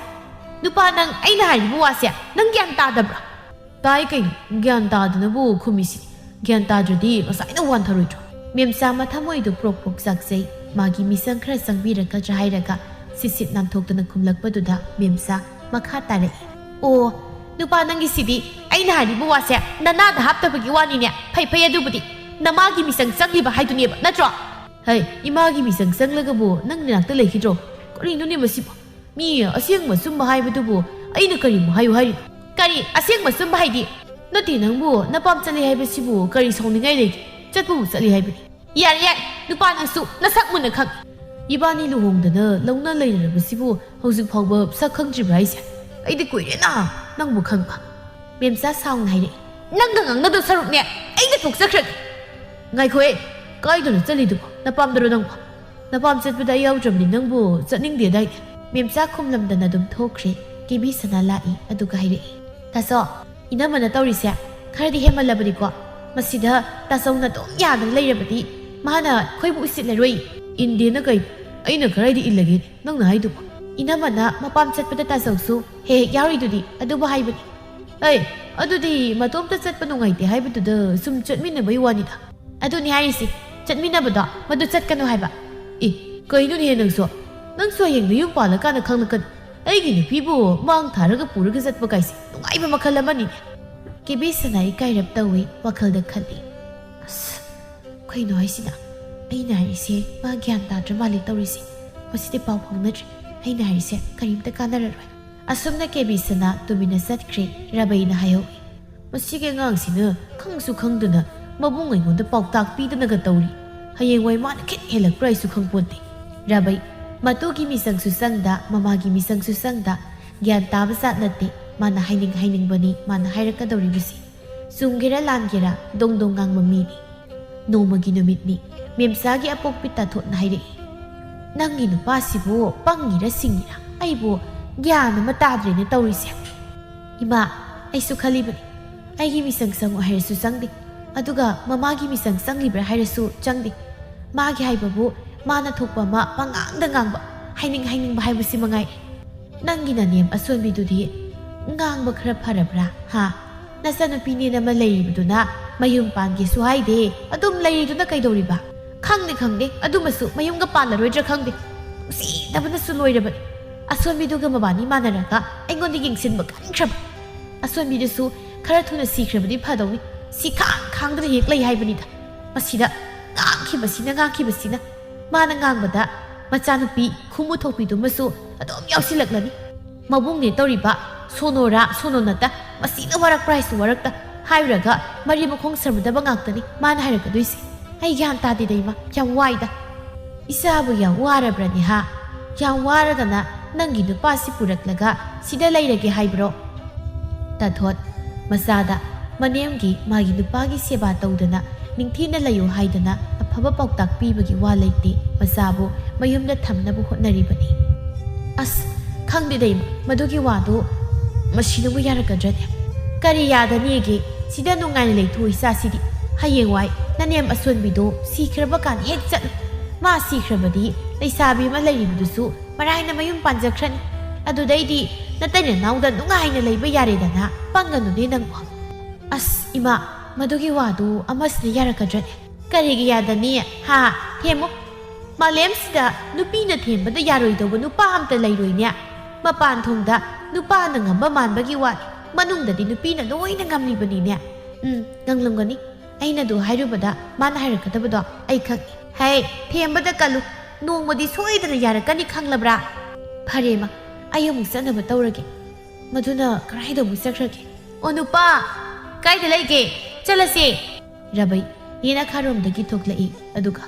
nupa nang aina haribu wase nang gyan tadabra tai kai gyan tadnabu khumisi gyan tadradi masaina wan tharoidro memsa mathamoi du prok prok saksei magi misang khara sangbiraka jahairaga sisit namthoktana khumlakpaduda memsa makha tare o nupa nangi sidi aina haribu wase nana da haptabagi wani ne phai phai adubudi namagi misang sangliba haiduni ba natro hai imagi misang sanglaga bu nang nakta lekhidro karino ne masibo mi aseng masum haibudu bu aina kari mu hayu hari kari aseng masum haidi nati nangbu napam chali haibasibu kari sawningai le chatbu chali haibi yar yar nupa nangsu nasak mun khak ibani luhongdana launa leirabasibu hojik phawba sak khangjiba haise aidi koirena nangbu khangba memsa saung haire nang gang na do saruk ne aida thok sakrak ngai khoi kai do chali du napam dro nang napam chatbada yaujamni nangbu chatning de dai memsa khumlamdana dum thokre kibi sana lai aduga haire taso ina mana tawrise khardi hemalabri ko masida tasongna dom yana leirabadi mana khoibu usileroi indiana kai aina kharai di illage nangna haidu ina mana mapam chatpada tasausu he yauri dudi aduba haibani ai adudi matomta chatpa nungai te haibudu da sum chatmina bai wani da aduni haisi chatmina bada madu chatkanu haiba ꯀꯩꯅꯣꯅꯦ ꯅꯪꯁꯨ ꯍꯌꯦꯡ ꯌꯨꯝ ꯄꯥꯜꯂꯀꯥꯟꯗ ꯈꯪꯂꯛꯀꯅꯤ ꯑꯩꯒꯤ ꯅꯨꯄꯤꯕꯨ ꯃꯥꯡ ꯊꯥꯔꯒ ꯄꯨꯔꯒ ꯆꯠꯄ ꯀꯥꯏꯁꯦ ꯅꯨꯡꯉꯥꯏꯕ ꯃꯈꯜ ꯑꯃꯅꯤꯅꯦ ꯀꯦꯕꯤꯁꯅ ꯏꯀꯥꯏꯔꯞ ꯇꯧꯏ ꯋꯥꯈꯜꯗ ꯈꯜꯂꯤ ꯑꯁ ꯀꯩꯅꯣ ꯍꯥꯏꯁꯤꯅ ꯑꯩꯅ ꯍꯥꯏꯔꯤꯁꯦ ꯃꯥ ꯒ꯭ꯌꯥꯟ ꯇꯥꯗ꯭ꯔ ꯃꯥꯜꯂꯦ ꯇꯧꯔꯤꯁꯦ ꯃꯁꯤꯗꯤ ꯄꯥꯎ ꯐꯥꯎꯅꯗ꯭ꯔꯤ ꯑꯩꯅ ꯍꯥꯏꯔꯤꯁꯦ ꯀꯔꯤꯝꯇ ꯀꯥꯟꯅꯔꯔꯣꯏ ꯑꯁꯨꯝꯅ ꯀꯦꯕꯤꯁꯅ ꯇꯨꯃꯤꯟꯅ ꯆꯠꯈ꯭ꯔꯦ ꯔꯕꯩꯅ ꯍꯥꯏꯍꯧꯏ ꯃꯁꯤꯒꯤ ꯑꯉꯥꯡꯁꯤꯅ ꯈꯪꯁꯨ ꯈꯪꯗꯅ ꯃꯕꯨꯡ ꯑꯩꯉꯣꯟꯗ ꯄꯥꯎꯇꯥꯛ ꯄꯤꯗꯅꯒ ꯇꯧꯔꯤ ꯍꯌꯦꯡꯋꯥꯏ ꯃꯥꯅ ꯈꯤꯠ ꯍꯦꯜꯂꯛꯄ꯭ꯔꯥ ꯑꯩꯁꯨ ꯈꯪꯄꯣꯟꯇꯦ ꯔꯕꯩ ꯃꯇꯨꯒꯤ ꯃꯤꯆꯪꯁꯨ ꯆꯪꯗ ꯃꯃꯥꯒꯤ ꯃꯤꯆꯪꯁꯨ ꯆꯪꯗ ꯒ꯭ꯌꯥꯟ ꯇꯥꯕ ꯖꯥꯠ ꯅꯠꯇꯦ ꯃꯥꯅ ꯍꯥꯏꯅꯤꯡꯕꯅꯤ ꯃꯥꯅ ꯍꯥꯏꯔꯛꯀꯗꯧꯔꯤꯕꯁꯤ ꯆꯨꯝꯒꯦꯔꯥ ꯂꯥꯟꯒꯦꯔꯥ ꯗꯣꯡ ꯗꯣꯡ ꯉꯥꯡꯕ ꯃꯤꯅꯤ ꯅꯣꯡꯃꯒꯤ ꯅꯨꯃꯤꯠꯅꯤ ꯃꯦꯝꯆꯥꯒꯤ ꯑꯄꯣꯛꯄꯤ ꯇꯥꯊꯣꯠꯅ ꯍꯥꯏꯔꯛꯏ ꯅꯪꯒꯤ ꯅꯨꯄꯥꯁꯤꯕꯨ ꯄꯪꯉꯤꯔꯥ ꯁꯤꯡꯉꯤꯔꯥ ꯑꯩꯕꯨ ꯒ꯭ꯌꯥꯟ ꯑꯃ ꯇꯥꯗ꯭ꯔꯦꯅꯦ ꯇꯧꯔꯤꯁꯦ ꯏꯃꯥ ꯑꯩꯁꯨ ꯈꯜꯂꯤꯕꯅꯤ ꯑꯩꯒꯤ ꯃꯤꯆꯪ ꯆꯪꯉꯨ ꯍꯥꯏꯔꯁꯨ ꯆꯪꯗꯦ ꯑꯗꯨꯒ ꯃꯃꯥꯒꯤ ꯃꯤꯆꯪ ꯆꯪꯂꯤꯕ꯭ꯔꯥ ꯍꯥꯏꯔꯁꯨ ꯆꯪꯗꯦ ꯃꯥꯒꯤ ꯍꯥꯏꯕꯕꯨ ꯃꯥꯅ ꯊꯣꯛꯄ ꯑꯃ ꯄꯉꯥꯡꯗ ꯉꯥꯡꯕ ꯍꯥꯏꯅꯤꯡꯕ ꯍꯥꯏꯕꯁꯤ ꯃꯉꯥꯏꯔꯦ ꯅꯪꯒꯤ ꯅꯅꯦꯝ ꯑꯁꯣꯟꯕꯤꯗꯨꯗꯤ ꯉꯥꯡꯕ ꯈꯔ ꯐꯔꯕ꯭ꯔꯥ ꯅꯆꯥꯅꯨꯄꯤꯅꯦꯅ ꯑꯃ ꯂꯩꯔꯤꯕꯗꯨꯅ ꯃꯌꯨꯝ ꯄꯥꯟꯒꯦꯁꯨ ꯍꯥꯏꯗꯦ ꯑꯗꯨꯝ ꯂꯩꯔꯤꯗꯨꯅ ꯀꯩꯗꯧꯔꯤꯕ ꯈꯪꯗꯦ ꯑꯗꯨꯃꯁꯨ ꯃꯌꯨꯝꯒ ꯄꯥꯜꯂꯔꯣꯏꯗ꯭ꯔꯥ ꯈꯪꯗꯦ ꯅꯨꯡꯁꯤꯗꯕꯅꯁꯨ ꯂꯣꯏꯔꯕꯅꯤ ꯑꯁꯣꯟꯕꯤꯗꯨꯒ ꯃꯕꯥꯅꯤ ꯃꯥꯟꯅꯔꯒ ꯑꯩꯉꯣꯟꯗ ꯌꯦꯡꯁꯤꯟꯕ ꯀꯟꯈ꯭ꯔꯕ ꯑꯁꯣꯟꯕꯤꯗꯨꯁꯨ ꯈꯔ ꯊꯨꯅ ꯁꯤꯈ꯭ꯔꯕꯗꯤ ꯐꯗꯧꯅꯤ ꯁꯤ ꯈꯥꯡꯗꯅ ꯍꯦꯛ ꯂꯩ ꯍꯥꯏꯕꯅꯤꯗ ꯃꯁꯤꯗ ꯉꯥꯡꯈꯤꯕꯁꯤꯅ ꯃꯥꯅ ꯉꯥꯡꯕꯗ ꯃꯆꯥꯅꯨꯄꯤ ꯈꯨꯃꯨ ꯊꯣꯛꯄꯤꯗꯨꯃꯁꯨ ꯑꯗꯨꯝ ꯌꯥꯎꯁꯤꯜꯂꯛꯂꯅꯤ ꯃꯕꯨꯡꯅꯦ ꯇꯧꯔꯤꯕ ꯁꯣꯅꯣꯅꯠꯇ ꯃꯁꯤꯅ ꯋꯥꯔꯛꯄ꯭ꯔꯥ ꯍꯥꯏꯁꯨ ꯋꯥꯔꯛꯇ ꯍꯥꯏꯔꯨꯔꯒ ꯃꯔꯤ ꯃꯈꯣꯡ ꯁꯝꯅꯗꯕ ꯉꯥꯛꯇꯅꯤ ꯃꯥꯅ ꯍꯥꯏꯔꯛꯀꯗꯣꯏꯁꯦ ꯑꯩ ꯒ꯭ꯌꯥꯟ ꯇꯥꯗꯦꯗ ꯏꯃꯥ ꯌꯥꯝ ꯋꯥꯏꯗ ꯏꯆꯥꯕꯨ ꯌꯥꯝ ꯋꯥꯔꯕ꯭ꯔꯅꯤ ꯌꯥꯝ ꯋꯥꯔꯒꯅ ꯅꯪꯒꯤ ꯅꯨꯄꯥꯁꯤ ꯄꯨꯔꯛꯂꯒ ꯁꯤꯗ ꯂꯩꯔꯒꯦ ꯍꯥꯏꯕ꯭ꯔో ꯇꯥꯊꯣꯠ ꯃꯆꯥꯗ ꯃꯅꯦꯝꯒꯤ ꯃꯥꯒꯤ ꯅꯨꯄꯥꯒꯤ ꯁꯦꯕꯥ ꯇꯧꯗꯅ ꯅꯤꯡꯊꯤꯅ ꯂꯩꯌꯨ ꯍꯥꯏꯗꯅ ꯑꯐꯕ ꯄꯥꯎꯇꯥꯛ ꯄꯤꯕꯒꯤ ꯋꯥ ꯂꯩꯇꯦ ꯃꯆꯥꯕꯨ ꯃꯌꯨꯝꯗ ꯊꯝꯅꯕ ꯍꯣꯠꯅꯔꯤꯕꯅꯤ ꯑꯁ ꯈꯪꯗꯦꯗ ꯏꯃꯥ ꯃꯗꯨꯒꯤ ꯋꯥꯗꯨ ꯃꯁꯤꯅꯕꯨ ꯌꯥꯔꯛꯀꯗ꯭ꯔꯅꯦ ꯀꯔꯤ ꯌꯥꯗꯅꯤꯒꯦ ꯁꯤꯗ ꯅꯨꯡꯉꯥꯏꯅ ꯂꯩꯊꯣꯛ ꯏꯆꯥꯁꯤꯗꯤ ꯍꯌꯦꯡꯋꯥꯏ ꯅꯅꯦꯝ ꯑꯁꯣꯟꯕꯤꯗꯣ ꯁꯤꯈ꯭ꯔꯕ ꯀꯥꯟꯗ ꯍꯦꯛ ꯆꯠꯂꯨ ꯃꯥ ꯁꯤꯈ꯭ꯔꯕꯗꯤ ꯂꯩꯁꯥꯕꯤ ꯑꯃ ꯂꯩꯔꯤꯕꯗꯨꯁꯨ ꯃꯔꯥꯏꯅ ꯃꯌꯨꯝ ꯄꯥꯟꯖꯈ꯭ꯔꯅꯤ ꯑꯗꯨꯗꯩꯗꯤ ꯅꯇꯩ ꯅꯅꯥꯎꯗ ꯅꯨꯡꯉꯥꯏꯅ ꯂꯩꯕ ꯌꯥꯔꯦꯗꯅ ꯄꯪꯒꯅꯨꯅꯦ ꯅꯪꯕꯨ ꯑꯁ ꯏꯃꯥ ꯃꯗꯨꯒꯤ ꯋꯥꯗꯨ ꯑꯃꯁꯤꯅ ꯌꯥꯔꯛꯀꯗ꯭ꯔꯅꯦ ꯀꯔꯤꯒꯤ ꯌꯥꯗꯅꯤ ꯊꯦꯝꯃꯨ ꯃꯥꯂꯦꯝꯁꯤꯗ ꯅꯨꯄꯤꯅ ꯊꯦꯝꯕꯗ ꯌꯥꯔꯣꯏꯗꯧꯕ ꯅꯨꯄꯥ ꯑꯝꯇ ꯂꯩꯔꯣꯏꯅꯦ ꯃꯄꯥꯟ ꯊꯣꯡꯗ ꯅꯨꯄꯥꯅ ꯉꯝꯕ ꯃꯥꯟꯕꯒꯤ ꯋꯥꯅꯤ ꯃꯅꯨꯡꯗꯗꯤ ꯅꯨꯄꯤꯅ ꯂꯣꯏꯅ ꯉꯝꯂꯤꯕꯅꯤꯅꯦ ꯉꯝꯂꯝꯒꯅꯤ ꯑꯩꯅꯗꯨ ꯍꯥꯏꯔꯨꯕꯗ ꯃꯥꯅ ꯍꯥꯏꯔꯛꯀꯗꯕꯗꯣ ꯑꯩ ꯈꯪꯏ ꯊꯦꯝꯕꯗ ꯀꯜꯂꯨ ꯅꯣꯡꯃꯗꯤ ꯁꯣꯏꯗꯅ ꯌꯥꯔꯛꯀꯅꯤ ꯈꯪꯂꯕ꯭ꯔꯥ ꯐꯔꯦꯃ ꯑꯩ ꯑꯃꯨꯛ ꯆꯠꯅꯕ ꯇꯧꯔꯒꯦ ꯃꯗꯨꯅ ꯀꯔꯥꯏꯗ ꯑꯃꯨꯛ ꯆꯠꯈ꯭ꯔꯒꯦ ꯑꯣ ꯅꯨꯄꯥ ꯀꯥꯏꯗ ꯂꯩꯒꯦ ꯆꯠꯂꯁꯤ ꯔꯕꯩ ꯌꯦꯅꯈꯥꯔꯣꯝꯗꯒꯤ ꯊꯣꯛꯂꯛꯏ ꯑꯗꯨꯒ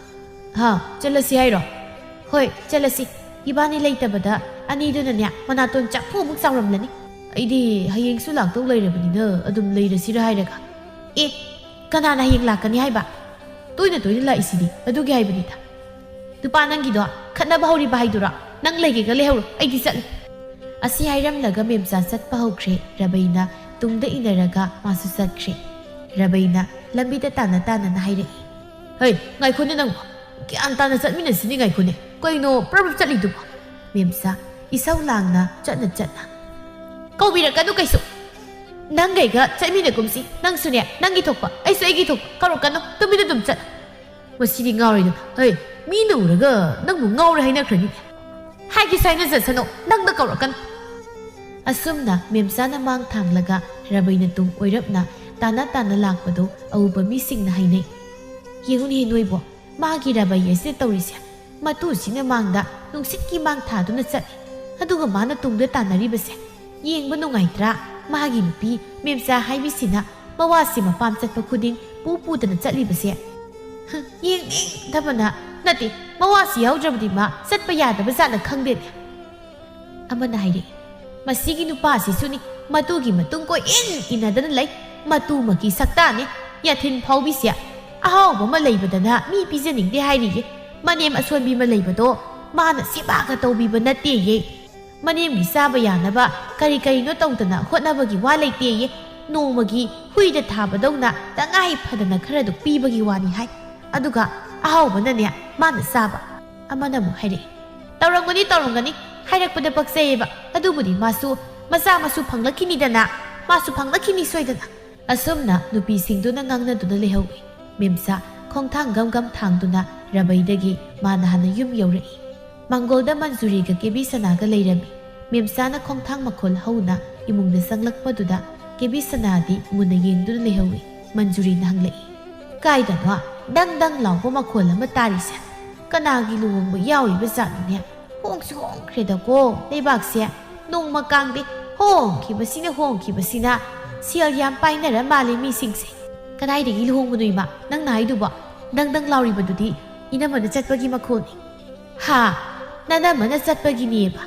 ꯆꯠꯂꯁꯤ ꯍꯥꯏꯔꯣ ꯍꯣꯏ ꯆꯠꯂꯁꯤ 이반이 ꯂꯩꯇꯕꯗ ꯑꯅꯤꯗꯨꯅꯅꯦ ꯃꯅꯥꯇꯣꯟ ꯆꯥꯛꯐꯨꯃꯨꯛ ꯆꯥꯎꯔꯝꯂꯅꯤ ꯑꯩꯗꯤ ꯍꯌꯦꯡꯁꯨ ꯂꯥꯛꯇꯧ ꯂꯩꯔꯕꯅꯤꯅ ꯑꯗꯨꯝ ꯂꯩꯔꯁꯤꯔ ꯍꯥꯏꯔꯒ ꯀꯅꯥꯅ ꯍꯌꯦꯡ ꯂꯥꯛꯀꯅꯤ ꯍꯥꯏꯕ ꯇꯣꯏꯅ ꯂꯥꯛꯏꯁꯤꯗꯤ ꯑꯗꯨꯒꯤ ꯍꯥꯏꯕꯅꯤꯗ ꯅꯨꯄꯥ ꯅꯪꯒꯤꯗꯣ ꯈꯠꯅꯕ ꯍꯧꯔꯤꯕ ꯍꯥꯏꯗꯨꯔꯣ ꯅꯪ ꯂꯩꯒꯦꯒ ꯂꯩꯍꯧꯔꯣ ꯑꯩꯗꯤ ꯆꯠꯂꯤ ꯑꯁꯤ ꯍꯥꯏꯔꯝꯂꯒ ꯃꯦꯝꯆꯥ ꯆꯠꯄ ꯍꯧꯈ꯭ꯔꯦ ꯔꯕꯩꯅ ꯇꯨꯡꯗ ꯏꯟꯅꯔꯒ ꯃꯥꯁꯨ ꯆꯠꯈ꯭ꯔꯦ ꯔꯕꯩꯅ ꯂꯝꯕꯤꯗ ꯇꯥꯟꯅꯅ ꯍꯥꯏꯔꯛꯏ ꯍꯩ ꯉꯥꯏꯈꯣꯅꯦ ꯅꯪꯕꯣ ꯒ꯭ꯌꯥꯟ ꯇꯥꯅ ꯆꯠꯃꯤꯟꯅꯁꯤꯅꯤ ꯉꯥꯏꯈꯣꯅꯦ ꯀꯩꯅꯣ ꯄ꯭ꯔꯞ ꯆꯠꯂꯤꯗꯨꯕꯣ ꯃꯦꯝꯆꯥ ꯏꯁꯧ ꯂꯥꯡꯅ ꯆꯠꯅ ꯀꯧꯕꯤꯔꯛꯀꯅꯨ ꯀꯩꯁꯨ ꯅꯪꯒꯩꯒ ꯆꯠꯃꯤꯟꯅꯒꯨꯝꯁꯤ ꯅꯪꯁꯨꯅꯦ ꯅꯪꯒꯤ ꯊꯣꯛꯄ ꯑꯩꯁꯨ ꯑꯩꯒꯤ ꯊꯣꯛꯄ ꯀꯧꯔꯛꯀꯅꯨ ꯇꯨꯃꯤꯟꯅ ꯑꯗꯨꯝ ꯆꯠ ꯃꯁꯤꯗꯤ ꯉꯥꯎꯔꯤꯗꯨꯅ ꯍꯩ ꯃꯤꯅ ꯎꯔꯒ ꯅꯪꯕꯨ ꯉꯥꯎꯔꯦ ꯍꯥꯏꯅꯈ꯭ꯔꯅꯤꯅꯦ ꯍꯥꯏꯒꯦꯁꯨ ꯍꯥꯏꯅꯖꯁꯅꯨ ꯅꯪꯅ ꯀꯧꯔꯛꯀꯅꯨ ꯑꯁꯨꯝꯅ ꯃꯦꯝꯆꯥꯅ ꯃꯥꯡ ꯊꯥꯡꯂꯒ ꯔꯕꯩꯅ ꯇꯨꯡ ꯑꯣꯏꯔꯞꯅ ꯇꯥꯟꯅ ꯂꯥꯛꯄꯗꯣ ꯑꯎꯕ ꯃꯤꯁꯤꯡꯅ ꯍꯥꯏꯅꯩ ꯌꯦꯡꯉꯨꯅꯦ ꯅꯣꯏꯕꯣ ꯃꯥꯒꯤ ꯔꯕꯩ ꯑꯁꯤꯅ ꯇꯧꯔꯤꯁꯦ ꯃꯇꯨꯁꯤꯅ ꯃꯥꯡꯗ ꯅꯨꯡꯁꯤꯠꯀꯤ ꯃꯥꯡ ꯊꯥꯗꯨꯅ ꯆꯠꯂꯤ ꯑꯗꯨꯒ ꯃꯥꯅ ꯇꯨꯡꯗ ꯇꯥꯟꯅꯔꯤꯕꯁꯦ ꯌꯦꯡꯕ ꯅꯨꯡꯉꯥꯏꯇ꯭ꯔꯥ ꯃꯥꯒꯤ ꯅꯨꯄꯤ ꯃꯦꯝꯆꯥ ꯍꯥꯏꯕꯤꯁꯤꯅ ꯃꯋꯥꯁꯤ ꯃꯄꯥꯝ ꯆꯠꯄ ꯈꯨꯗꯤꯡ ꯄꯨꯗꯅ ꯆꯠꯂꯤꯕꯁꯦ ꯌꯦꯡꯅꯤꯡꯗꯕꯅ ꯅꯠꯇꯦ ꯃꯋꯥꯁꯤ ꯌꯥꯎꯗ꯭ꯔꯕꯗꯤ ꯃꯥ ꯆꯠꯄ ꯌꯥꯗꯕ ꯖꯥꯠꯅ ꯈꯪꯗꯦꯅꯦ ꯑꯃꯅ ꯍꯥꯏꯔꯛꯏ ꯃꯁꯤꯒꯤ ꯅꯨꯄꯥꯁꯤꯁꯨꯅꯤ ꯃꯇꯨꯒꯤ ꯃꯇꯨꯡ ꯏꯟꯅꯗꯅ ꯂꯩ ꯃꯇꯨꯃꯛꯀꯤ ꯁꯛꯇꯥꯅꯦ ꯌꯥꯊꯤꯟ ꯐꯥꯎꯕꯤꯁꯦ ꯑꯍꯥꯎꯕ ꯑꯃ ꯂꯩꯕꯗꯅ ꯃꯤ ꯄꯤꯖꯅꯤꯡꯗꯦ ꯍꯥꯏꯔꯤꯌꯦ ꯃꯅꯦꯝ ꯑꯁꯣꯟꯕꯤ ꯑꯃ ꯂꯩꯕꯗꯣ ꯃꯥꯅ ꯁꯦꯕꯥꯒ ꯇꯧꯕꯤꯕ ꯅꯠꯇꯦꯌꯦ ꯃꯅꯦꯝꯒꯤ ꯆꯥꯕ ꯌꯥꯅꯕ ꯀꯔꯤꯅꯣ ꯇꯧꯗꯅ ꯍꯣꯠꯅꯕꯒꯤ ꯋꯥ ꯂꯩꯇꯦꯌꯦ ꯅꯣꯡꯃꯒꯤ ꯍꯨꯏꯗ ꯊꯥꯕꯗꯧꯅ ꯇꯉꯥꯏ ꯐꯗꯅ ꯈꯔꯗꯨ ꯄꯤꯕꯒꯤ ꯋꯥꯅꯤ ꯍꯥꯏ ꯑꯗꯨꯒ ꯑꯍꯥꯎꯕꯅꯅꯦ ꯃꯥꯅ ꯆꯥꯕ ꯑꯃꯅ ꯑꯃꯨꯛ ꯍꯥꯏꯔꯛꯏ ꯇꯧꯔꯝꯒꯅꯤ ꯍꯥꯏꯔꯛꯄꯗ ꯄꯛꯆꯩꯌꯦꯕ ꯑꯗꯨꯕꯨꯗꯤ ꯃꯥꯁꯨ ꯃꯆꯥ ꯃꯁꯨ ꯐꯪꯂꯛꯈꯤꯅꯤꯗꯅ ꯃꯥꯁꯨ ꯐꯪꯂꯛꯈꯤꯅꯤ ꯁꯣꯏꯗꯅ ꯑꯁꯨꯝꯅ ꯅꯨꯄꯤꯁꯤꯡꯗꯨꯅ ꯉꯥꯡꯅꯗꯨꯅ ꯂꯩꯍꯧꯏ ꯃꯦꯝꯆꯥ ꯈꯣꯡꯊꯥꯡ ꯒꯝ ꯊꯥꯡꯗꯨꯅ ꯔꯕꯩꯗꯒꯤ ꯃꯥꯅ ꯍꯥꯟꯅ ꯌꯨꯝ ꯌꯧꯔꯛꯏ ꯃꯪꯒꯣꯜꯗ ꯃꯟꯖꯨꯔꯤꯒ ꯀꯦꯕꯤ ꯁꯅꯥꯒ ꯂꯩꯔꯝꯃꯤ ꯃꯦꯝꯆꯥꯅ ꯈꯣꯡꯊꯥꯡ ꯃꯈꯣꯜ ꯍꯧꯅ ꯏꯃꯨꯡꯗ ꯆꯪꯂꯛꯄꯗꯨꯗ ꯀꯦꯕꯤ ꯁꯅꯥꯗꯤ ꯃꯨꯟꯅ ꯌꯦꯡꯗꯨꯅ ꯂꯩꯍꯧꯏ ꯃꯟꯖꯨꯔꯤꯅ ꯍꯪꯂꯛꯏ ꯀꯥꯏꯗꯅꯣ ꯗꯪ ꯗꯪ ꯂꯥꯎꯕ ꯃꯈꯣꯜ ꯑꯃ ꯇꯥꯔꯤꯁꯦ ꯀꯅꯥꯒꯤ ꯂꯨꯍꯣꯡꯕ ꯌꯥꯎꯔꯤꯕ ꯖꯥꯠꯅꯣꯅꯦ ꯍꯣꯡꯁꯨ ꯍꯣꯡꯈ꯭ꯔꯦꯗꯀꯣ ꯂꯩꯕꯥꯛꯁꯦ ꯅꯣꯡꯃ ꯀꯥꯡꯗꯦ ꯍꯣꯡꯈꯤꯕꯁꯤꯅ ꯁꯦꯜ ꯌꯥꯝ ꯄꯥꯏꯅꯔ ꯃꯥꯜꯂꯦ ꯃꯤꯁꯤꯡꯁꯦ ꯀꯗꯥꯏꯗꯒꯤ ꯂꯨꯍꯣꯡꯕꯅꯣ ꯏꯃꯥ ꯅꯪꯅ ꯍꯥꯏꯗꯨꯕꯣ ꯗꯪ ꯗꯪ ꯂꯥꯎꯔꯤꯕꯗꯨꯗꯤ ꯏꯅꯝꯃꯅ ꯆꯠꯄꯒꯤ ꯃꯈꯣꯜꯅꯤ ꯍꯥ ꯅꯅꯝꯃꯅ ꯆꯠꯄꯒꯤꯅꯦꯕ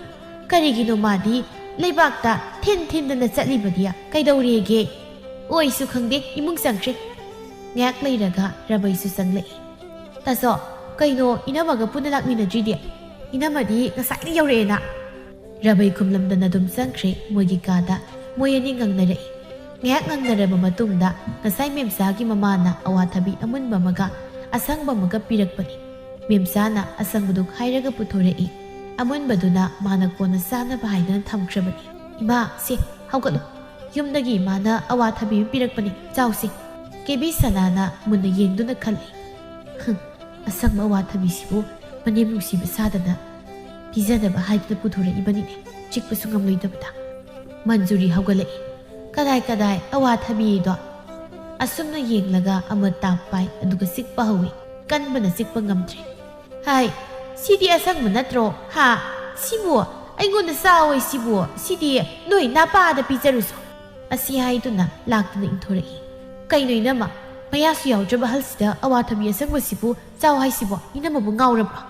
ꯀꯔꯤꯒꯤꯅꯣ ꯃꯥꯗꯤ ꯂꯩꯕꯥꯛꯇ ꯊꯤꯟꯗꯅ ꯆꯠꯂꯤꯕꯗꯤ ꯀꯩꯗꯧꯔꯦꯒꯦ ꯑꯣꯏꯁꯨ ꯈꯪꯗꯦ ꯏꯃꯨꯡ ꯆꯪꯈ꯭ꯔꯦ ꯉꯥꯏꯍꯥꯛ ꯂꯩꯔꯒ ꯔꯕꯩꯁꯨ ꯆꯪꯂꯛꯏ ꯇꯥꯆꯧ ꯀꯩꯅꯣ ꯏꯅꯝꯃꯒ ꯄꯨꯟꯅ ꯂꯥꯛꯃꯤꯟꯅꯗ꯭ꯔꯤꯗꯤ ꯏꯅꯝꯃꯗꯤ ꯉꯁꯥꯏꯅ ꯌꯧꯔꯛꯑꯦꯅ ꯔꯕꯩ ꯈꯨꯝꯂꯝꯗꯅ ꯑꯗꯨꯝ ꯆꯪꯈ꯭ꯔꯦ ꯃꯣꯏꯒꯤ ꯀꯥꯗ ꯃꯣꯏ ꯑꯅꯤ ꯉꯪꯅꯔꯛꯏ ꯉꯥꯏꯍꯥꯛ ꯉꯪꯅꯔꯕ ꯃꯇꯨꯡꯗ ꯉꯁꯥꯏ ꯃꯦꯝꯆꯥꯒꯤ ꯃꯃꯥꯅ ꯑꯋꯥꯊꯕꯤ ꯑꯃꯨꯟꯕ ꯑꯃꯒ ꯑꯁꯪꯕ ꯑꯃꯒ ꯄꯤꯔꯛꯄꯅꯤ ꯃꯦꯝꯆꯥꯅ ꯑꯁꯪꯕꯗꯨ ꯈꯥꯏꯔꯒ ꯄꯨꯊꯣꯔꯛꯏ ꯑꯃꯨꯟꯕꯗꯨꯅ ꯃꯥꯅ ꯀꯣꯟꯅ ꯆꯥꯅꯕ ꯍꯥꯏꯗꯅ ꯊꯝꯈ꯭ꯔꯕꯅꯤ ꯏꯃꯥ ꯁꯦ ꯍꯧꯒꯠꯂꯨ ꯌꯨꯝꯗꯒꯤ ꯏꯃꯥꯅ ꯑꯋꯥꯊꯕꯤ ꯑꯃ ꯄꯤꯔꯛꯄꯅꯤ ꯆꯥꯎꯁꯤ ꯀꯦꯕꯤ ꯁꯅꯥꯅ ꯃꯨꯟꯅ ꯌꯦꯡꯗꯨꯅ ꯈꯜꯂꯤ ꯑꯁꯪꯕ ꯑꯋꯥꯊꯕꯤꯁꯤꯕꯨ ꯃꯅꯦꯝ ꯅꯨꯡꯁꯤꯕ ꯁꯥꯗꯅ ꯄꯤꯖꯅꯕ ꯍꯥꯏꯗꯨꯅ ꯄꯨꯊꯣꯔꯛꯏꯕꯅꯤꯅꯦ ꯆꯤꯛꯄꯁꯨ ꯉꯝꯂꯣꯏꯗꯕꯗ ꯃꯟꯖꯨꯔꯤ ꯍꯧꯒꯠꯂꯛꯏ ꯀꯗꯥꯏ ꯑꯋꯥꯊꯕꯤꯗꯣ ꯑꯁꯨꯝꯅ ꯌꯦꯡꯂꯒ ꯑꯃ ꯇꯥꯞ ꯄꯥꯏ ꯑꯗꯨꯒ ꯆꯤꯛꯄ ꯍꯧꯏ ꯀꯟꯕꯅ ꯆꯤꯛꯄ ꯉꯝꯗ꯭ꯔꯦ ꯍꯥꯏ ꯁꯤꯗꯤ ꯑꯁꯪꯕ ꯅꯠꯇ꯭ꯔꯣ ꯍꯥ ꯁꯤꯕꯨ ꯑꯩꯉꯣꯟꯗ ꯆꯥꯎꯋꯦ ꯁꯤꯗꯤ ꯅꯣꯏ ꯅꯥꯄꯥꯗ ꯄꯤꯖꯔꯨꯁꯨ ꯑꯁꯤ ꯍꯥꯏꯗꯨꯅ ꯂꯥꯛꯇꯨꯅ ꯏꯟꯊꯣꯔꯛꯏ ꯀꯩꯅꯣ ꯏꯅꯝꯃ ꯃꯌꯥꯁꯨ ꯌꯥꯎꯗ꯭ꯔꯕ ꯍꯜꯁꯤꯗ ꯑꯋꯥꯊꯕꯤ ꯑꯁꯪꯕꯁꯤꯕꯨ ꯆꯥꯎ ꯍꯥꯏꯁꯤꯕꯣ ꯏꯅꯝꯃꯕꯨ ꯉꯥꯎꯔꯕ꯭ꯔꯣ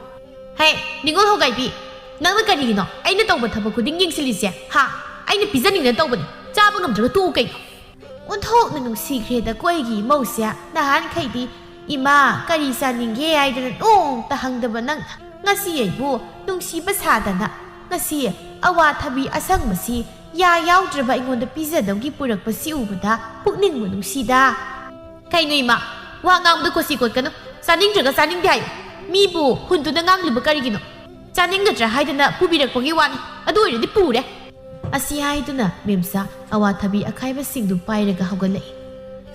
ꯍꯦ ꯅꯤꯡꯉꯣꯜ ꯍꯣꯒꯥꯏꯕꯤ ꯅꯪꯅ ꯀꯔꯤꯒꯤꯅꯣ ꯑꯩꯅ ꯇꯧꯕ ꯊꯕꯛ ꯈꯨꯗꯤꯡ ꯌꯦꯡꯁꯤꯜꯂꯤꯁꯦ ꯍꯥ ꯑꯩꯅ ꯄꯤꯖꯅꯤꯡꯅ ꯇꯧꯕꯅꯤ ꯆꯥꯕ ꯉꯝꯗ꯭ꯔꯒ ꯇꯣꯛꯎ ꯀꯩꯅꯣ ꯑꯣꯟꯊꯣꯛꯅ ꯅꯨꯡꯁꯤꯈ꯭ꯔꯦꯗꯀꯣ ꯑꯩꯒꯤ ꯏꯃꯧꯁꯦ ꯅꯍꯥꯟꯈꯩꯗꯤ ꯏꯃꯥ ꯀꯔꯤ ꯆꯥꯅꯤꯡꯒꯦ ꯍꯥꯏꯗꯅ ꯅꯣꯡꯇ ꯍꯪꯗꯕ ꯅꯪꯅ ꯉꯁꯤ ꯑꯩꯕꯨ ꯅꯨꯡꯁꯤꯕ ꯁꯥꯗꯅ ꯉꯁꯤ ꯑꯋꯥꯊꯕꯤ ꯑꯁꯪꯕꯁꯤ ꯌꯥ ꯌꯥꯎꯗ꯭ꯔꯕ ꯑꯩꯉꯣꯟꯗ ꯄꯤꯖꯗꯧꯒꯤ ꯄꯨꯔꯛꯄꯁꯤ ꯎꯕꯗ ꯄꯨꯛꯅꯤꯡꯕꯨ ꯅꯨꯡꯁꯤꯗ ꯀꯩꯅꯣ ꯏꯃꯥ ꯋꯥ ꯉꯥꯡꯕꯗ ꯀꯣꯠꯁꯤ ꯀꯣꯠꯀꯅꯨ ꯆꯥꯅꯤꯡꯗ꯭ꯔꯒ ꯆꯥꯅꯤꯡꯗꯦ ꯍꯥꯏꯌꯨ ꯃꯤꯕꯨ ꯍꯨꯟꯗꯨꯅ ꯉꯥꯡꯂꯤꯕ ꯀꯔꯤꯒꯤꯅꯣ ꯆꯥꯅꯤꯡꯒꯗ꯭ꯔꯥ ꯍꯥꯏꯗꯅ ꯄꯨꯕꯤꯔꯛꯄꯒꯤ ꯋꯥꯅꯤ ꯑꯗꯨ ꯑꯣꯏꯔꯗꯤ ꯄꯨꯔꯦ ꯑꯁꯤ ꯍꯥꯏꯗꯨꯅ ꯃꯦꯝꯆꯥ ꯑꯋꯥꯊꯕꯤ ꯑꯈꯥꯏꯕꯁꯤꯡꯗꯨ ꯄꯥꯏꯔꯒ ꯍꯧꯒꯠꯂꯛꯏ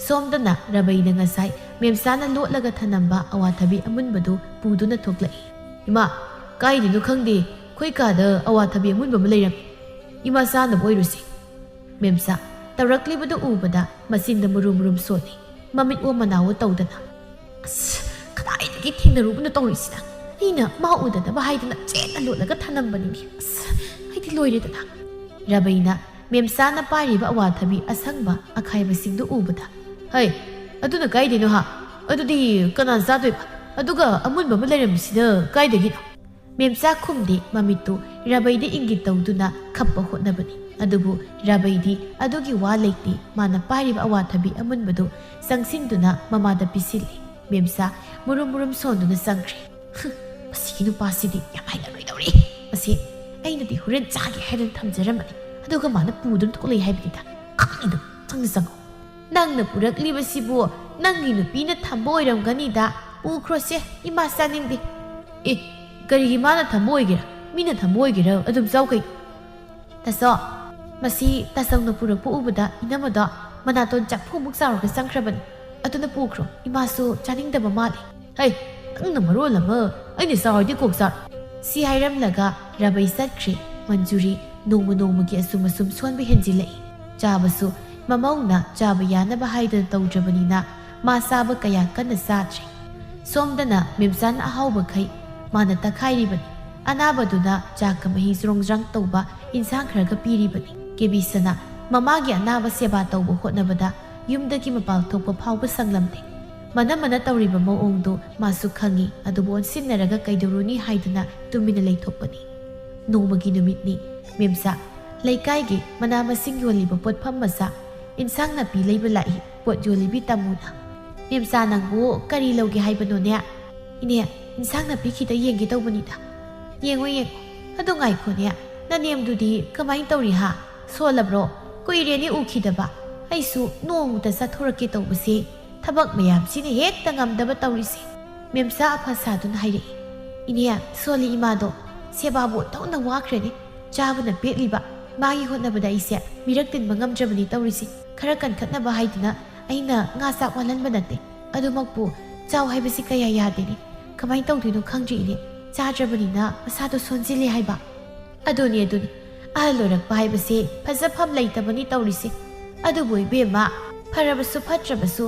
ꯁꯣꯝꯗꯅ ꯔꯕꯩꯅ ꯉꯁꯥꯏ ꯃꯦꯝꯆꯥꯅ ꯂꯣꯠꯂꯒ ꯊꯅꯝꯕ ꯑꯋꯥꯊꯕꯤ ꯑꯃꯨꯟꯕꯗꯨ ꯄꯨꯗꯨꯅ ꯊꯣꯛꯂꯛꯏ ꯏꯃꯥ ꯀꯥꯏꯗꯅꯣ ꯈꯪꯗꯦ ꯑꯩꯈꯣꯏ ꯀꯥꯗ ꯑꯋꯥꯊꯕꯤ ꯑꯃꯨꯟꯕ ꯑꯃ ꯂꯩꯔꯝꯃꯤ ꯏꯃꯥ ꯆꯥꯅꯕ ꯑꯣꯏꯔꯨꯁꯤ ꯃꯦꯝꯆꯥ ꯇꯧꯔꯛꯂꯤꯕꯗꯨ ꯎꯕꯗ ꯃꯆꯤꯟꯗ ꯃꯨꯔꯨꯝ ꯁꯣꯜꯂꯤ ꯃꯃꯤꯠ ꯑꯣ ꯃꯅꯥꯋꯣ ꯇꯧꯗꯅ ꯑꯁ ꯀꯗꯥꯏꯗꯒꯤ ꯊꯦꯡꯅꯔꯨꯕꯅ ꯇꯧꯔꯤꯁꯤꯅ ꯑꯩꯅ ꯃꯥ ꯎꯗꯅꯕ ꯍꯥꯏꯗꯅ ꯆꯦꯠꯅ ꯂꯣꯠꯂꯒ ꯊꯅꯝꯕꯅꯤꯅꯦ ꯑꯁ ꯑꯩꯗꯤ ꯂꯣꯏꯔꯦꯗꯅ ꯔꯕꯩꯅ ꯃꯦꯝꯆꯥꯅ ꯄꯥꯏꯔꯤꯕ ꯑꯋꯥꯊꯕꯤ ꯑꯁꯪꯕ ꯑꯈꯥꯏꯕꯁꯤꯡꯗꯨ ꯎꯕꯗ ꯍꯩ ꯑꯗꯨꯅ ꯀꯥꯏꯗꯩꯅꯣ ꯍꯥ ꯑꯗꯨꯗꯤ ꯀꯅꯥꯅ ꯆꯥꯗꯣꯏꯕ ꯑꯗꯨꯒ ꯑꯃꯨꯟꯕ ꯑꯃ ꯂꯩꯔꯝꯃꯤꯁꯤꯅ ꯀꯥꯏꯗꯒꯤꯅꯣ ꯃꯦꯝꯆꯥ ꯈꯨꯝꯗꯦ ꯃꯃꯤꯠꯇꯨ ꯔꯕꯩꯗ ꯏꯪꯒꯤꯠ ꯇꯧꯗꯨꯅ ꯈꯞꯄ ꯍꯣꯠꯅꯕꯅꯤ ꯑꯗꯨꯕꯨ ꯔꯕꯩꯗꯤ ꯑꯗꯨꯒꯤ ꯋꯥ ꯂꯩꯇꯦ ꯃꯥꯅ ꯄꯥꯏꯔꯤꯕ ꯑꯋꯥꯊꯕꯤ ꯑꯃꯨꯟꯕꯗꯨ ꯆꯪꯁꯤꯟꯗꯨꯅ ꯃꯃꯥꯗ ꯄꯤꯁꯤꯜꯂꯤ ꯃꯦꯝꯆꯥ ꯃꯨꯔꯨꯝ ꯁꯣꯟꯗꯨꯅ ꯆꯪꯈ꯭ꯔꯦ ꯃꯁꯤꯒꯤ ꯅꯨꯄꯥꯁꯤꯗꯤ ꯌꯥꯝ ꯍꯩꯅꯔꯣꯏꯗꯧꯔꯤ ꯃꯁꯤ ꯑꯩꯅꯗꯤ ꯍꯣꯔꯦꯟ ꯆꯥꯒꯦ ꯍꯥꯏꯗꯅ ꯊꯝꯖꯔꯝꯕꯅꯤ ꯑꯗꯨꯒ ꯃꯥꯅ ꯄꯨꯗꯨꯅ ꯊꯣꯛꯂꯛꯏ ꯍꯥꯏꯕꯅꯤꯗ ꯈꯪꯏꯗꯣ ꯆꯪꯉꯣ ꯅꯪꯅ ꯄꯨꯔꯛꯂꯤꯕꯁꯤꯕꯨ ꯅꯪꯒꯤ ꯅꯨꯄꯤꯅ ꯊꯝꯕ ꯑꯣꯏꯔꯝꯒꯅꯤꯗ ꯄꯨꯈ꯭ꯔꯣꯁꯦ ꯏꯃꯥ ꯆꯥꯅꯤꯡꯗꯦ ꯑꯦ ꯀꯔꯤꯒꯤ ꯃꯥꯅ ꯊꯝꯕ ꯑꯣꯏꯒꯦꯔꯥ ꯃꯤꯅ ꯊꯝꯕ ꯑꯣꯏꯒꯦꯔꯥ ꯑꯗꯨꯝ ꯆꯥꯎ ꯀꯩꯅꯣ ꯇꯥꯆꯧ ꯃꯁꯤ ꯇꯥꯆꯧꯅ ꯄꯨꯔꯛꯄ ꯎꯕꯗ ꯏꯅꯝꯃꯗꯣ ꯃꯅꯥꯇꯣꯟ ꯆꯥꯛꯐꯨꯃꯨꯛ ꯆꯥꯎꯔꯒ ꯆꯪꯈ꯭ꯔꯕꯅꯤ ꯑꯗꯨꯅ ꯄꯨꯈ꯭ꯔꯣ ꯏꯃꯥꯁꯨ ꯆꯥꯅꯤꯡꯗꯕ ꯃꯥꯜꯂꯤ ꯍꯩ ꯅꯪꯅ ꯃꯔꯣꯜ ꯑꯃ ꯑꯩꯅ ꯆꯥꯎꯔꯗꯤ ꯀꯣꯛ ꯆꯥꯔꯣ ꯁꯤ ꯍꯥꯏꯔꯝꯂꯒ ꯔꯕꯩ ꯆꯠꯈ꯭ꯔꯦ ꯃꯟꯖꯨꯔꯤ ꯅꯣꯡꯃꯒꯤ ꯑꯁꯨꯝ ꯁꯣꯟꯕ ꯍꯦꯟꯖꯤꯜꯂꯛꯏ ꯆꯥꯕꯁꯨ ꯃꯃꯧꯅ ꯆꯥꯕ ꯌꯥꯅꯕ ꯍꯥꯏꯗꯅ ꯇꯧꯗ꯭ꯔꯕꯅꯤꯅ ꯃꯥ ꯆꯥꯕ ꯀꯌꯥ ꯀꯟꯅ ꯆꯥꯗ꯭ꯔꯦ ꯁꯣꯝꯗꯅ ꯃꯦꯝꯆꯥꯅ ꯑꯍꯥꯎꯕꯈꯩ ꯃꯥꯅ ꯇꯛꯈꯥꯏꯔꯤꯕꯅꯤ ꯑꯅꯥꯕꯗꯨꯅ ꯆꯥꯛꯀ ꯃꯍꯤ ꯖ꯭ꯔꯣꯡ ꯇꯧꯕ ꯏꯟꯁꯥꯡ ꯈꯔꯒ ꯄꯤꯔꯤꯕꯅꯤ ꯀꯦꯕꯤꯁꯅ ꯃꯃꯥꯒꯤ ꯑꯅꯥꯕ ꯁꯦꯕꯥ ꯇꯧꯕ ꯍꯣꯠꯅꯕꯗ ꯌꯨꯝꯗꯒꯤ ꯃꯄꯥꯜ ꯊꯣꯛꯄ ꯐꯥꯎꯕ ꯁꯪꯂꯝꯗꯦ ꯃꯅ ꯇꯧꯔꯤꯕ ꯃꯑꯣꯡꯗꯨ ꯃꯥꯁꯨ ꯈꯪꯏ ꯑꯗꯨꯕꯨ ꯑꯣꯟꯁꯤꯟꯅꯔꯒ ꯀꯩꯗꯧꯔꯨꯅꯤ ꯍꯥꯏꯗꯨꯅ ꯇꯨꯃꯤꯟꯅ ꯂꯩꯊꯣꯛꯄꯅꯤ ꯅꯣꯡꯃꯒꯤ ꯅꯨꯃꯤꯠꯅꯤ ꯃꯦꯝꯆꯥ ꯂꯩꯀꯥꯏꯒꯤ ꯃꯅꯥ ꯃꯁꯤꯡ ꯌꯣꯜꯂꯤꯕ ꯄꯣꯠꯐꯝ ꯃꯆꯥ ꯏꯟꯁꯥꯡ ꯅꯥꯄꯤ ꯂꯩꯕ ꯂꯥꯛꯏ ꯄꯣꯠ ꯌꯣꯜꯂꯤꯕꯤ ꯇꯥꯃꯨꯅ ꯃꯦꯝꯆꯥ ꯅꯪꯕꯨ ꯀꯔꯤ ꯂꯧꯒꯦ ꯍꯥꯏꯕꯅꯣꯅꯦ ꯏꯅꯦ ꯏꯟꯁꯥꯡ ꯅꯥꯄꯤ ꯈꯤꯇ ꯌꯦꯡꯒꯦ ꯇꯧꯕꯅꯤꯗ ꯌꯦꯡꯉꯣ ꯑꯗꯣ ꯉꯥꯏꯈꯣꯅꯦ ꯅꯅꯦꯝꯗꯨꯗꯤ ꯀꯃꯥꯏꯅ ꯇꯧꯔꯤ ꯍꯥ ꯁꯣꯜꯂꯕ꯭ꯔꯣ ꯀꯨꯏꯔꯦꯅꯦ ꯎꯈꯤꯗꯕ ꯑꯩꯁꯨ ꯅꯣꯡꯃꯇ ꯆꯠꯊꯣꯔꯛꯀꯦ ꯇꯧꯕꯁꯦ ꯊꯕꯛ ꯃꯌꯥꯝꯁꯤꯅ ꯍꯦꯛꯇ ꯉꯝꯗꯕ ꯇꯧꯔꯤꯁꯦ ꯃꯦꯝꯆꯥ ꯑꯐ ꯁꯥꯗꯨꯅ ꯍꯥꯏꯔꯛꯏ ꯏꯅꯦ ꯁꯣꯜꯂꯤ ꯏꯃꯥꯗꯣ ꯁꯦꯕꯥꯕꯨ ꯑꯣꯟꯊꯣꯛꯅ ꯋꯥꯈ꯭ꯔꯦꯅꯦ ꯆꯥꯕꯅ ꯄꯦꯠꯂꯤꯕ ꯃꯥꯒꯤ ꯍꯣꯠꯅꯕꯗ ꯑꯩꯁꯦ ꯃꯤꯔꯛ ꯇꯤꯟꯕ ꯉꯝꯗ꯭ꯔꯕꯅꯤ ꯇꯧꯔꯤꯁꯤ ꯈꯔ ꯀꯟꯈꯠꯅꯕ ꯍꯥꯏꯗꯨꯅ ꯑꯩꯅ ꯉꯥ ꯆꯥꯛ ꯋꯥꯜꯍꯟꯕ ꯅꯠꯇꯦ ꯑꯗꯨꯃꯛꯄꯨ ꯆꯥꯎ ꯍꯥꯏꯕꯁꯤ ꯀꯌꯥ ꯌꯥꯗꯦꯅꯤ ꯀꯃꯥꯏꯅ ꯇꯧꯗꯣꯏꯅꯣ ꯈꯪꯗ꯭ꯔꯤꯅꯦ ꯆꯥꯗ꯭ꯔꯕꯅꯤꯅ ꯃꯁꯥꯗꯣ ꯁꯣꯟꯖꯤꯜꯂꯦ ꯍꯥꯏꯕ ꯑꯗꯨꯅꯤ ꯑꯍꯜ ꯑꯣꯏꯔꯛꯄ ꯍꯥꯏꯕꯁꯤ ꯐꯖꯐꯝ ꯂꯩꯇꯕꯅꯤ ꯇꯧꯔꯤꯁꯦ ꯑꯗꯨꯕꯨ ꯏꯕꯦꯝꯃ ꯐꯔꯕꯁꯨ ꯐꯠꯇ꯭ꯔꯕꯁꯨ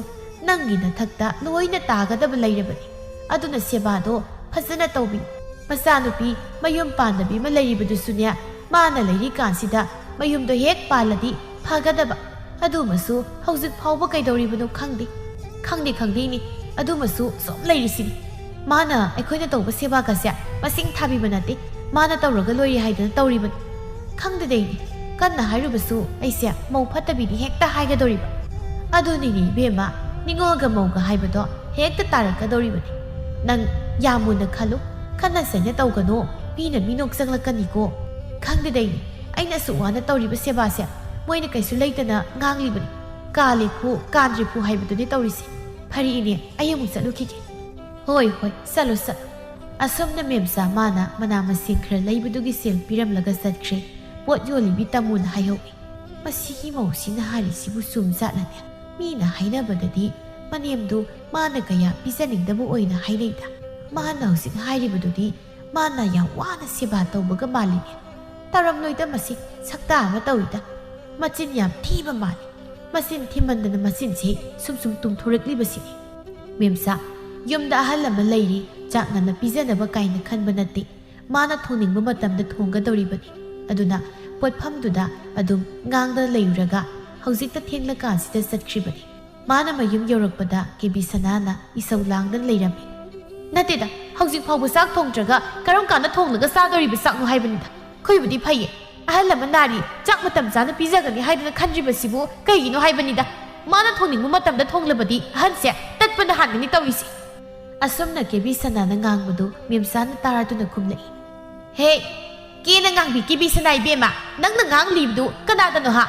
ꯅꯪꯒꯤ ꯅꯊꯛꯇ ꯂꯣꯏꯅ ꯇꯥꯒꯗꯕ ꯂꯩꯔꯕꯅꯤ ꯑꯗꯨꯅ ꯁꯦꯕꯥꯗꯣ ꯐꯖꯅ ꯇꯧꯕꯤꯌꯨ ꯃꯆꯥꯅꯨꯄꯤ ꯃꯌꯨꯝ ꯄꯥꯟꯗꯕꯤ ꯑꯃ ꯂꯩꯔꯤꯕꯗꯨꯁꯨꯅꯦ ꯃꯥꯅ ꯂꯩꯔꯤꯀꯥꯟꯁꯤꯗ ꯃꯌꯨꯝꯗꯣ ꯍꯦꯛ ꯄꯥꯜꯂꯗꯤ ꯐꯒꯗꯕ ꯑꯗꯨꯃꯁꯨ ꯍꯧꯖꯤꯛ ꯐꯥꯎꯕ ꯀꯩꯗꯧꯔꯤꯕꯅꯣ ꯈꯪꯗꯦꯅꯤ ꯑꯗꯨꯃꯁꯨ ꯁꯨꯝ ꯂꯩꯔꯤꯁꯤꯅꯤ ꯃꯥꯅ ꯑꯩꯈꯣꯏꯅ ꯇꯧꯕ ꯁꯦꯕꯥꯒꯁꯦ ꯃꯁꯤꯡ ꯊꯥꯕꯤꯕ ꯅꯠꯇꯦ ꯃꯥꯅ ꯇꯧꯔꯒ ꯂꯣꯏꯔꯦ ꯍꯥꯏꯗꯅ ꯇꯧꯔꯤꯕꯅꯤ ꯈꯪꯗꯦꯗꯩꯅꯤ ꯀꯟꯅ ꯍꯥꯏꯔꯨꯕꯁꯨ ꯑꯩꯁꯦ ꯃꯧ ꯐꯠꯇꯕꯤꯅꯤ ꯍꯦꯛꯇ ꯍꯥꯏꯒꯗꯧꯔꯤꯕ ꯑꯗꯨꯅꯤꯅꯦ ꯏꯕꯦꯝꯃ ꯅꯤꯡꯉꯣꯜꯒ ꯃꯧꯒ ꯍꯥꯏꯕꯗꯣ ꯍꯦꯛꯇ ꯇꯥꯔꯛꯀꯗꯧꯔꯤꯕꯅꯤ ꯅꯪ ꯌꯥꯝ ꯃꯨꯟꯅ ꯈꯜꯂꯨ ꯈꯟꯅ ꯆꯩꯅ ꯇꯧꯒꯅꯣ ꯃꯤꯅ ꯃꯤꯅꯣꯛ ꯆꯪꯂꯛꯀꯅꯤꯀꯣ ꯈꯪꯗꯦꯗꯩꯅꯤ ꯑꯩꯅ ꯑꯁꯨꯛ ꯋꯥꯅ ꯇꯧꯔꯤꯕ ꯁꯦꯕꯥꯁꯦ ꯃꯣꯏꯅ ꯀꯩꯁꯨ ꯂꯩꯇꯅ ꯉꯥꯡꯂꯤꯕꯅꯤ ꯀꯥꯂꯦꯐꯨ ꯀꯥꯟꯗ꯭ꯔꯤꯐꯨ ꯍꯥꯏꯕꯗꯨꯅꯤ ꯇꯧꯔꯤꯁꯦ ꯐꯔꯤ ꯏꯅꯦ ꯑꯩ ꯑꯃꯨꯛ ꯆꯠꯂꯨꯈꯤꯒꯦ ꯍꯣꯏ ꯆꯠꯂꯨ ꯑꯁꯣꯝꯅ ꯃꯦꯝꯆꯥ ꯃꯥꯅ ꯃꯅꯥ ꯃꯁꯤꯡ ꯈꯔ ꯂꯩꯕꯗꯨꯒꯤ ꯁꯦꯜ ꯄꯤꯔꯝꯂꯒ ꯆꯠꯈ꯭ꯔꯦ ꯄꯣꯠ ꯌꯣꯜꯂꯤꯕꯤ ꯇꯥꯃꯣꯅ ꯍꯥꯏꯍꯧꯏ ꯃꯁꯤꯒꯤ ꯃꯧꯁꯤꯅ ꯍꯥꯏꯔꯤꯁꯤꯕꯨ ꯆꯨꯝ ꯖꯥꯠꯂꯅꯦ ꯃꯤꯅ ꯍꯥꯏꯅꯕꯗꯗꯤ ꯃꯅꯦꯝꯗꯨ ꯃꯥꯅ ꯀꯌꯥ ꯄꯤꯖꯅꯤꯡꯗꯕ ꯑꯣꯏꯅ ꯍꯥꯏꯅꯩꯗ ꯃꯥꯅ ꯍꯧꯖꯤꯛ ꯍꯥꯏꯔꯤꯕꯗꯨꯗꯤ ꯃꯥꯅ ꯌꯥꯝ ꯋꯥꯅ ꯁꯦꯕꯥ ꯇꯧꯕꯒ ꯃꯥꯜꯂꯤꯅꯦ ꯇꯧꯔꯝꯂꯣꯏꯗ ꯃꯁꯤ ꯁꯛꯇꯥ ꯑꯃ ꯇꯧꯏꯗ ꯃꯆꯤꯟ ꯌꯥꯝ ꯊꯤꯕ ꯃꯥꯜꯂꯤ ꯃꯆꯤꯟ ꯊꯤꯃꯟꯗꯅ ꯃꯆꯤꯟꯁꯦ ꯁꯨꯝ ꯇꯨꯝꯊꯣꯔꯛꯂꯤꯕꯁꯤꯅꯤ ꯃꯦꯝꯆꯥ ꯌꯨꯝꯗ ꯑꯍꯜ ꯑꯃ ꯂꯩꯔꯤ ꯆꯥꯛ ꯉꯟꯅ ꯄꯤꯖꯅꯕ ꯀꯥꯏꯅ ꯈꯟꯕ ꯅꯠꯇꯦ ꯃꯥꯅ ꯊꯣꯡꯅꯤꯡꯕ ꯃꯇꯝꯗ ꯊꯣꯡꯒꯗꯧꯔꯤꯕꯅꯤ ꯑꯗꯨꯅ ꯄꯣꯠꯐꯝꯗꯨꯗ ꯑꯗꯨꯝ ꯉꯥꯡꯗ ꯂꯩꯔꯨꯔꯒ ꯍꯧꯖꯤꯛꯇ ꯊꯦꯡꯂꯀꯥꯟꯁꯤꯗ ꯆꯠꯈ꯭ꯔꯤꯕꯅꯤ ꯃꯥꯅ ꯃꯌꯨꯝ ꯌꯧꯔꯛꯄꯗ ꯀꯦꯕꯤ ꯁꯅꯥꯅ ꯏꯁꯧ ꯂꯥꯡꯗꯅ ꯂꯩꯔꯝꯃꯤ ꯅꯠꯇꯦꯗ ꯍꯧꯖꯤꯛ ꯐꯥꯎꯕ ꯆꯥꯛ ꯊꯣꯡꯗ꯭ꯔꯒ ꯀꯔꯝ ꯀꯥꯟꯗ ꯊꯣꯡꯂꯒ ꯆꯥꯗꯣꯔꯤꯕ ꯆꯥꯛꯅꯣ ꯍꯥꯏꯕꯅꯤꯗ ꯑꯩꯈꯣꯏꯕꯨꯗꯤ ꯐꯩꯌꯦ ꯑꯍꯜ ꯑꯃ ꯅꯥꯔꯤ ꯆꯥꯛ ꯃꯇꯝ ꯆꯥꯅ ꯄꯤꯖꯒꯅꯤ ꯍꯥꯏꯗꯅ ꯈꯟꯗ꯭ꯔꯤꯕꯁꯤꯕꯨ ꯀꯩꯒꯤꯅꯣ ꯍꯥꯏꯕꯅꯤꯗ ꯃꯥꯅ ꯊꯣꯡꯅꯤꯡꯕ ꯃꯇꯝꯗ ꯊꯣꯡꯂꯕꯗꯤ ꯑꯍꯟꯁꯦ ꯇꯠꯄꯅ ꯍꯥꯟꯒꯅꯤ ꯇꯧꯔꯤꯁꯤ ꯑꯁꯨꯝꯅ ꯀꯦꯕꯤ ꯁꯅꯥꯅ ꯉꯥꯡꯕꯗꯨ ꯃꯦꯝꯆꯥꯅ ꯇꯥꯔꯗꯨꯅ ꯈꯨꯝꯂꯛꯏ ꯍꯦ ꯀꯦꯅ ꯉꯥꯡꯕꯤ ꯀꯦꯕꯤ ꯁꯅꯥ ꯏꯕꯦꯝꯃ ꯅꯪꯅ ꯉꯥꯡꯂꯤꯕꯗꯨ ꯀꯅꯥꯗꯅꯣ ꯍꯥ